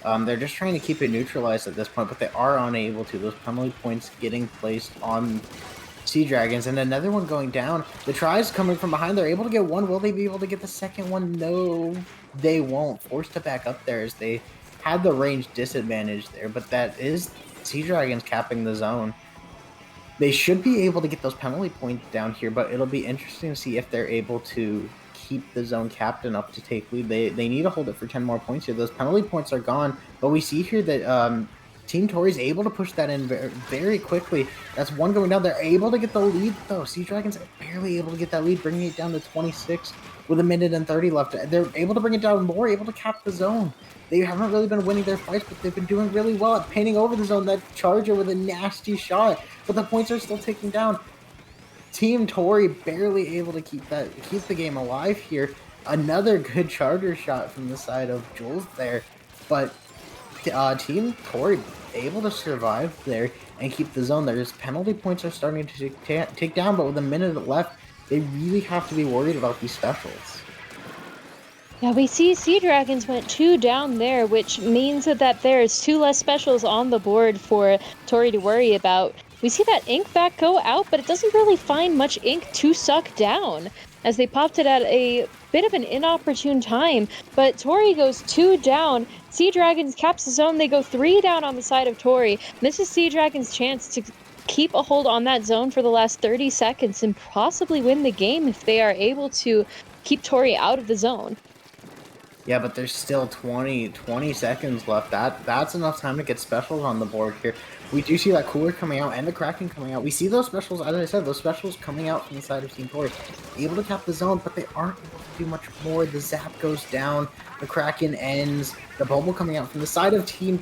They're just trying to keep it neutralized at this point, but they are unable to. Those penalty points getting placed on Sea Dragons, and another one going down. The tries coming from behind. They're able to get one. Will they be able to get the second one? No, they won't. Forced to back up there as they had the range disadvantage there, but that is Sea Dragons capping the zone. They should be able to get those penalty points down here, but it'll be interesting to see if they're able to keep the zone capped enough to take lead. They need to hold it for 10 more points here. Those penalty points are gone, but we see here that Team Tori is able to push that in very, very quickly. That's one going down. They're able to get the lead, though. Sea Dragons are barely able to get that lead, bringing it down to 26 with 1:30 left. They're able to bring it down more, able to cap the zone. They haven't really been winning their fights, but they've been doing really well at painting over the zone. That Charger with a nasty shot, but the points are still ticking down. Team Tori barely able to keep the game alive here. Another good Charger shot from the side of Jules there, but Team Tori able to survive there and keep the zone. There's penalty points are starting to take down, but with a minute left, they really have to be worried about these specials. Yeah, we see Sea Dragons went 2 down there, which means that there's 2 less specials on the board for Tori to worry about. We see that ink back go out, but it doesn't really find much ink to suck down, as they popped it at a bit of an inopportune time. But Tori goes 2 down. Sea Dragons caps the zone. They go 3 down on the side of Tori. This is Sea Dragons' chance to keep a hold on that zone for the last 30 seconds and possibly win the game if they are able to keep Tori out of the zone. Yeah, but there's still 20 seconds left. That's enough time to get specials on the board here. We do see that Cooler coming out and the Kraken coming out. We see those specials, as I said, those specials coming out from the side of Team Tori. Able to cap the zone, but they aren't able to do much more. The Zap goes down, the Kraken ends, the Bubble coming out from the side of Sea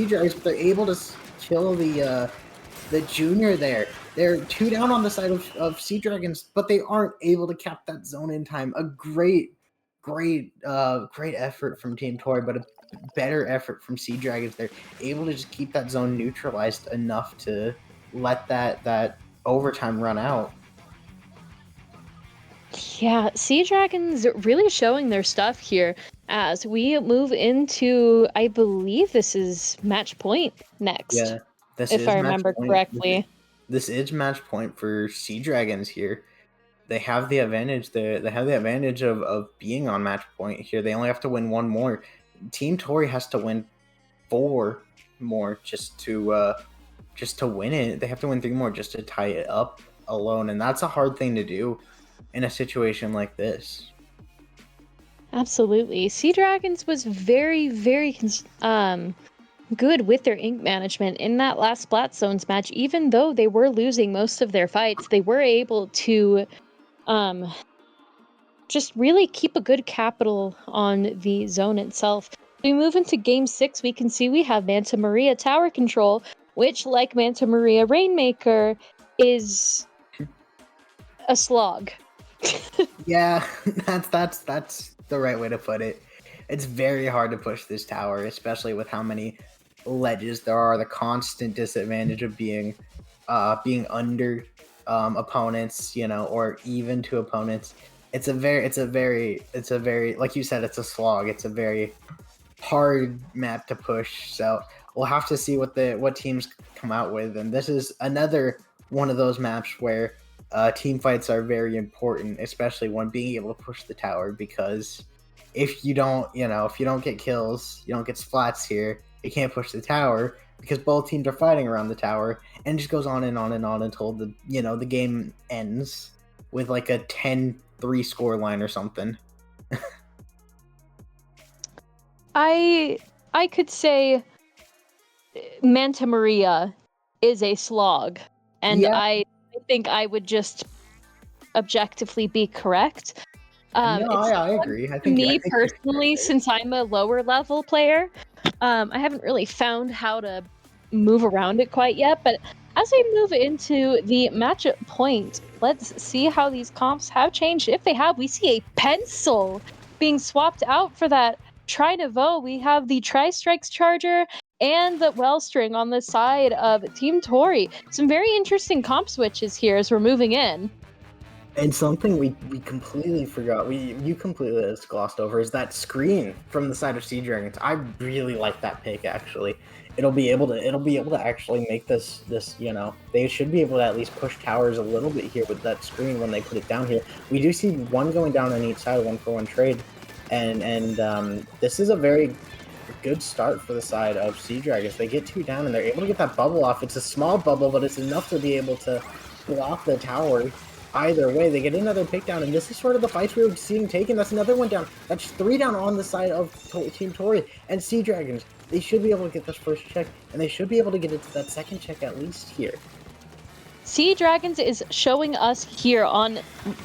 Dragons, but they're able to kill the Junior there. They're 2 down on the side of Sea Dragons, but they aren't able to cap that zone in time. A great effort from Team Tori, but a better effort from Sea Dragons. They're able to just keep that zone neutralized enough to let that overtime run out. Yeah, Sea Dragons really showing their stuff here as we move into, I believe this is match point next. Yeah, if I remember correctly. This is match point for Sea Dragons here. They have the advantage. They have the advantage of being on match point here. They only have to win 1 more. Team Tori has to win 4 more just to win it. They have to win 3 more just to tie it up alone, and that's a hard thing to do in a situation like this. Absolutely. Sea Dragons was very, very good with their ink management in that last Splat Zones match. Even though they were losing most of their fights, they were able to just really keep a good capital on the zone itself. We move into game 6, we can see we have Manta Maria tower control, which, like Manta Maria Rainmaker, is a slog. Yeah, that's the right way to put it. It's very hard to push this tower, especially with how many ledges there are. The constant disadvantage of being under opponents, or even to opponents. It's a very like you said, it's a slog. It's a very hard map to push. So we'll have to see what teams come out with. And this is another one of those maps where team fights are very important, especially when being able to push the tower, because if you don't get kills, you don't get splats here, you can't push the tower because both teams are fighting around the tower, and it just goes on and on and on until the game ends with like a 10 3 score line or something. I could say Manta Maria is a slog, and Yeah. I think I would just objectively be correct. No, It's I agree. I to think me you're personally, fair. since I'm a lower level player, I haven't really found how to move around it quite yet. But as we move into the matchup point, let's see how these comps have changed. If they have, we see a pencil being swapped out for that Tri-Nouveau. We have the Tri-Strikes Charger and the Wellstring on the side of Team Tori. Some very interesting comp switches here as we're moving in. And something we completely forgot, you completely just glossed over, is that screen from the side of Sea Dragons. I really like that pick actually. It'll be able to actually make this they should be able to at least push towers a little bit here with that screen when they put it down here. We do see one going down on each side, 1-for-1 trade, and this is a very good start for the side of Sea Dragons. They get 2 down and they're able to get that bubble off. It's a small bubble, but it's enough to be able to block the tower. Either way, they get another pick down, and this is sort of the fights we were seeing taken. That's another one down. That's 3 down on the side of Team Tori. And Sea Dragons, they should be able to get this first check, and they should be able to get into that second check at least here. Sea Dragons is showing us here on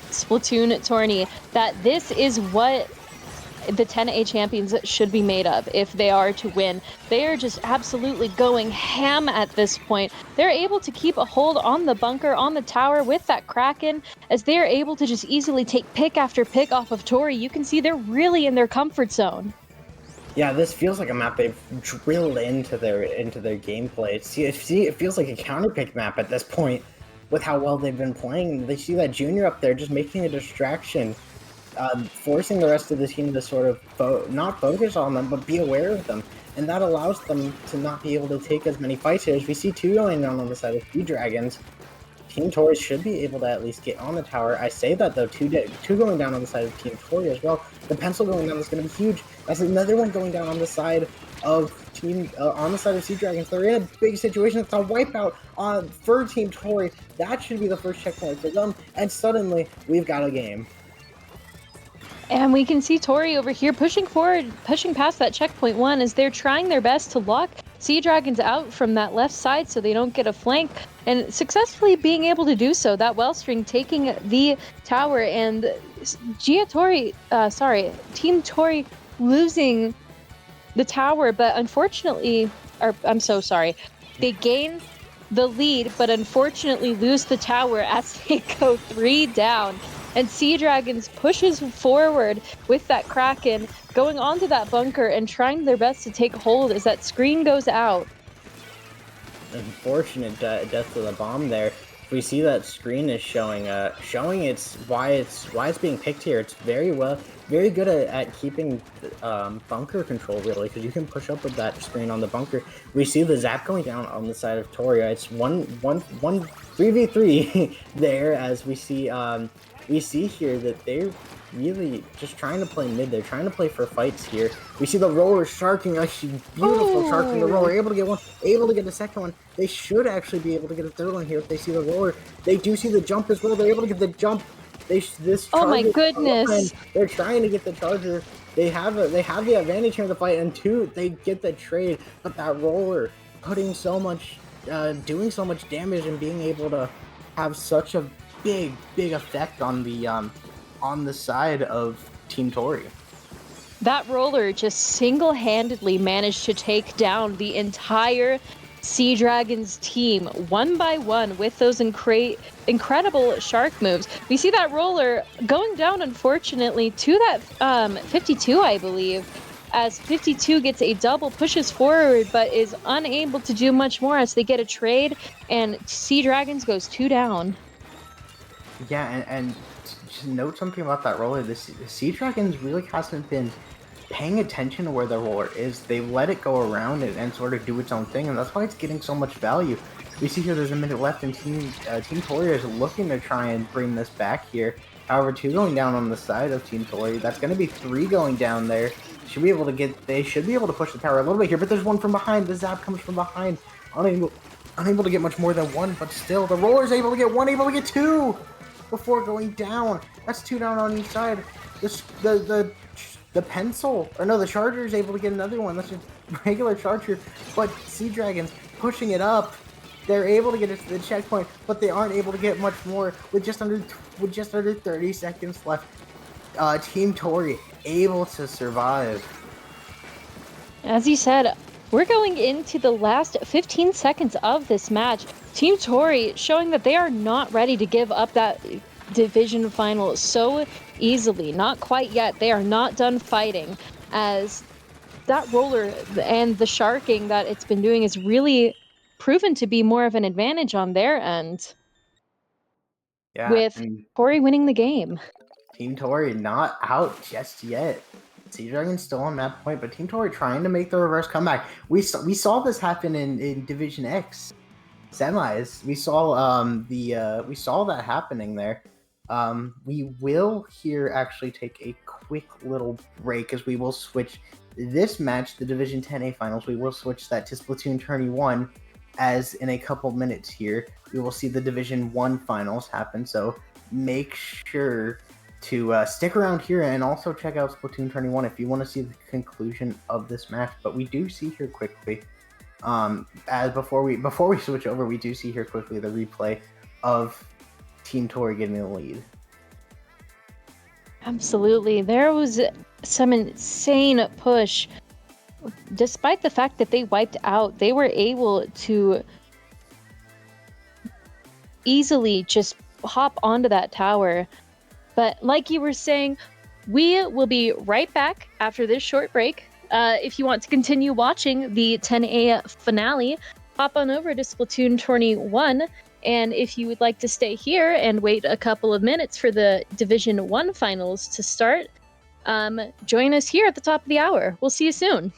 SplatoonTourney that this is what the 10A champions should be made of if they are to win. They are just absolutely going ham at this point. They're able to keep a hold on the bunker, on the tower with that Kraken, as they are able to just easily take pick after pick off of Tori. You can see they're really in their comfort zone. Yeah, this feels like a map they've drilled into their gameplay. It feels like a counterpick map at this point with how well they've been playing. They see that Junior up there just making a distraction, forcing the rest of the team to sort of not focus on them, but be aware of them. And that allows them to not be able to take as many fights here. As we see 2 going down on the side of Sea Dragons, Team Tori should be able to at least get on the tower. I say that though, 2 going down on the side of Team Tori as well. The pencil going down is going to be huge. That's another one going down on the side of Sea Dragons. They're in a big situation. It's a wipeout for Team Tori. That should be the first checkpoint for them. And suddenly, we've got a game. And we can see Tori over here pushing forward, pushing past that checkpoint 1 as they're trying their best to lock Sea Dragons out from that left side so they don't get a flank, and successfully being able to do so. That Wellstring taking the tower, and Team Tori losing the tower, but unfortunately, they gain the lead, but unfortunately lose the tower as they go 3 down. And Sea Dragons pushes forward with that Kraken, going onto that bunker and trying their best to take hold as that screen goes out. Unfortunate death to the bomb there. We see that screen is showing why it's being picked here. It's very good at keeping bunker control, really, because you can push up with that screen on the bunker. We see the zap going down on the side of Toria. It's 3v3 there, as we see here that they're really just trying to play mid. They're trying to play for fights here. We see the roller sharking, actually beautiful sharking the roller, able to get one, able to get the second one. They should actually be able to get a third one here if they see the roller. They do see the jump as well. They're able to get the jump. Oh my goodness! They're trying to get the charger. They have the advantage here in the fight, and 2, they get the trade. But that roller putting so much, doing so much damage and being able to have such a big effect on the side of Team Tori. That roller just single-handedly managed to take down the entire Sea Dragons team one by one with those incredible shark moves. We see that roller going down, unfortunately, to that 52, I believe, as 52 gets a double, pushes forward, but is unable to do much more as they get a trade, and Sea Dragons goes 2 down. Yeah, and to note something about that roller, the Sea Dragons really hasn't been paying attention to where the roller is. They let it go around it and sort of do its own thing, and that's why it's getting so much value. We see here there's a minute left, and Team Tori is looking to try and bring this back here. However, 2 going down on the side of Team Tori. That's going to be 3 going down there. They should be able to push the tower a little bit here, but there's one from behind. The zap comes from behind. Unable to get much more than 1, but still, the roller's able to get 1, able to get 2. before going down. That's 2 down on each side. The pencil, or no, the Charger is able to get another one. That's just regular Charger, but Sea Dragons pushing it up. They're able to get it to the checkpoint, but they aren't able to get much more with just under 30 seconds left. Team Tori able to survive. As you said, we're going into the last 15 seconds of this match. Team Tori showing that they are not ready to give up that division final so easily. Not quite yet. They are not done fighting, as that roller and the sharking that it's been doing is really proven to be more of an advantage on their end. Yeah, With and Tori winning the game. Team Tori not out just yet. Sea Dragon's still on that point, but Team Tori trying to make the reverse comeback. We saw this happen in Division X semis. We saw that happening there. We will here actually take a quick little break as we will switch this match, the Division 10A finals. We will switch that to SplatoonTourney 1, as in a couple minutes here we will see the Division 1 finals happen. So make sure to stick around here and also check out SplatoonTourney 1 if you want to see the conclusion of this match. But we do see here quickly, as before we switch over, we do see here quickly the replay of Team Tori getting the lead. Absolutely. There was some insane push. Despite the fact that they wiped out, they were able to easily just hop onto that tower. But like you were saying, we will be right back after this short break. If you want to continue watching the 10A finale, hop on over to SplatoonTourney 1. And if you would like to stay here and wait a couple of minutes for the Division 1 finals to start, join us here at the top of the hour. We'll see you soon.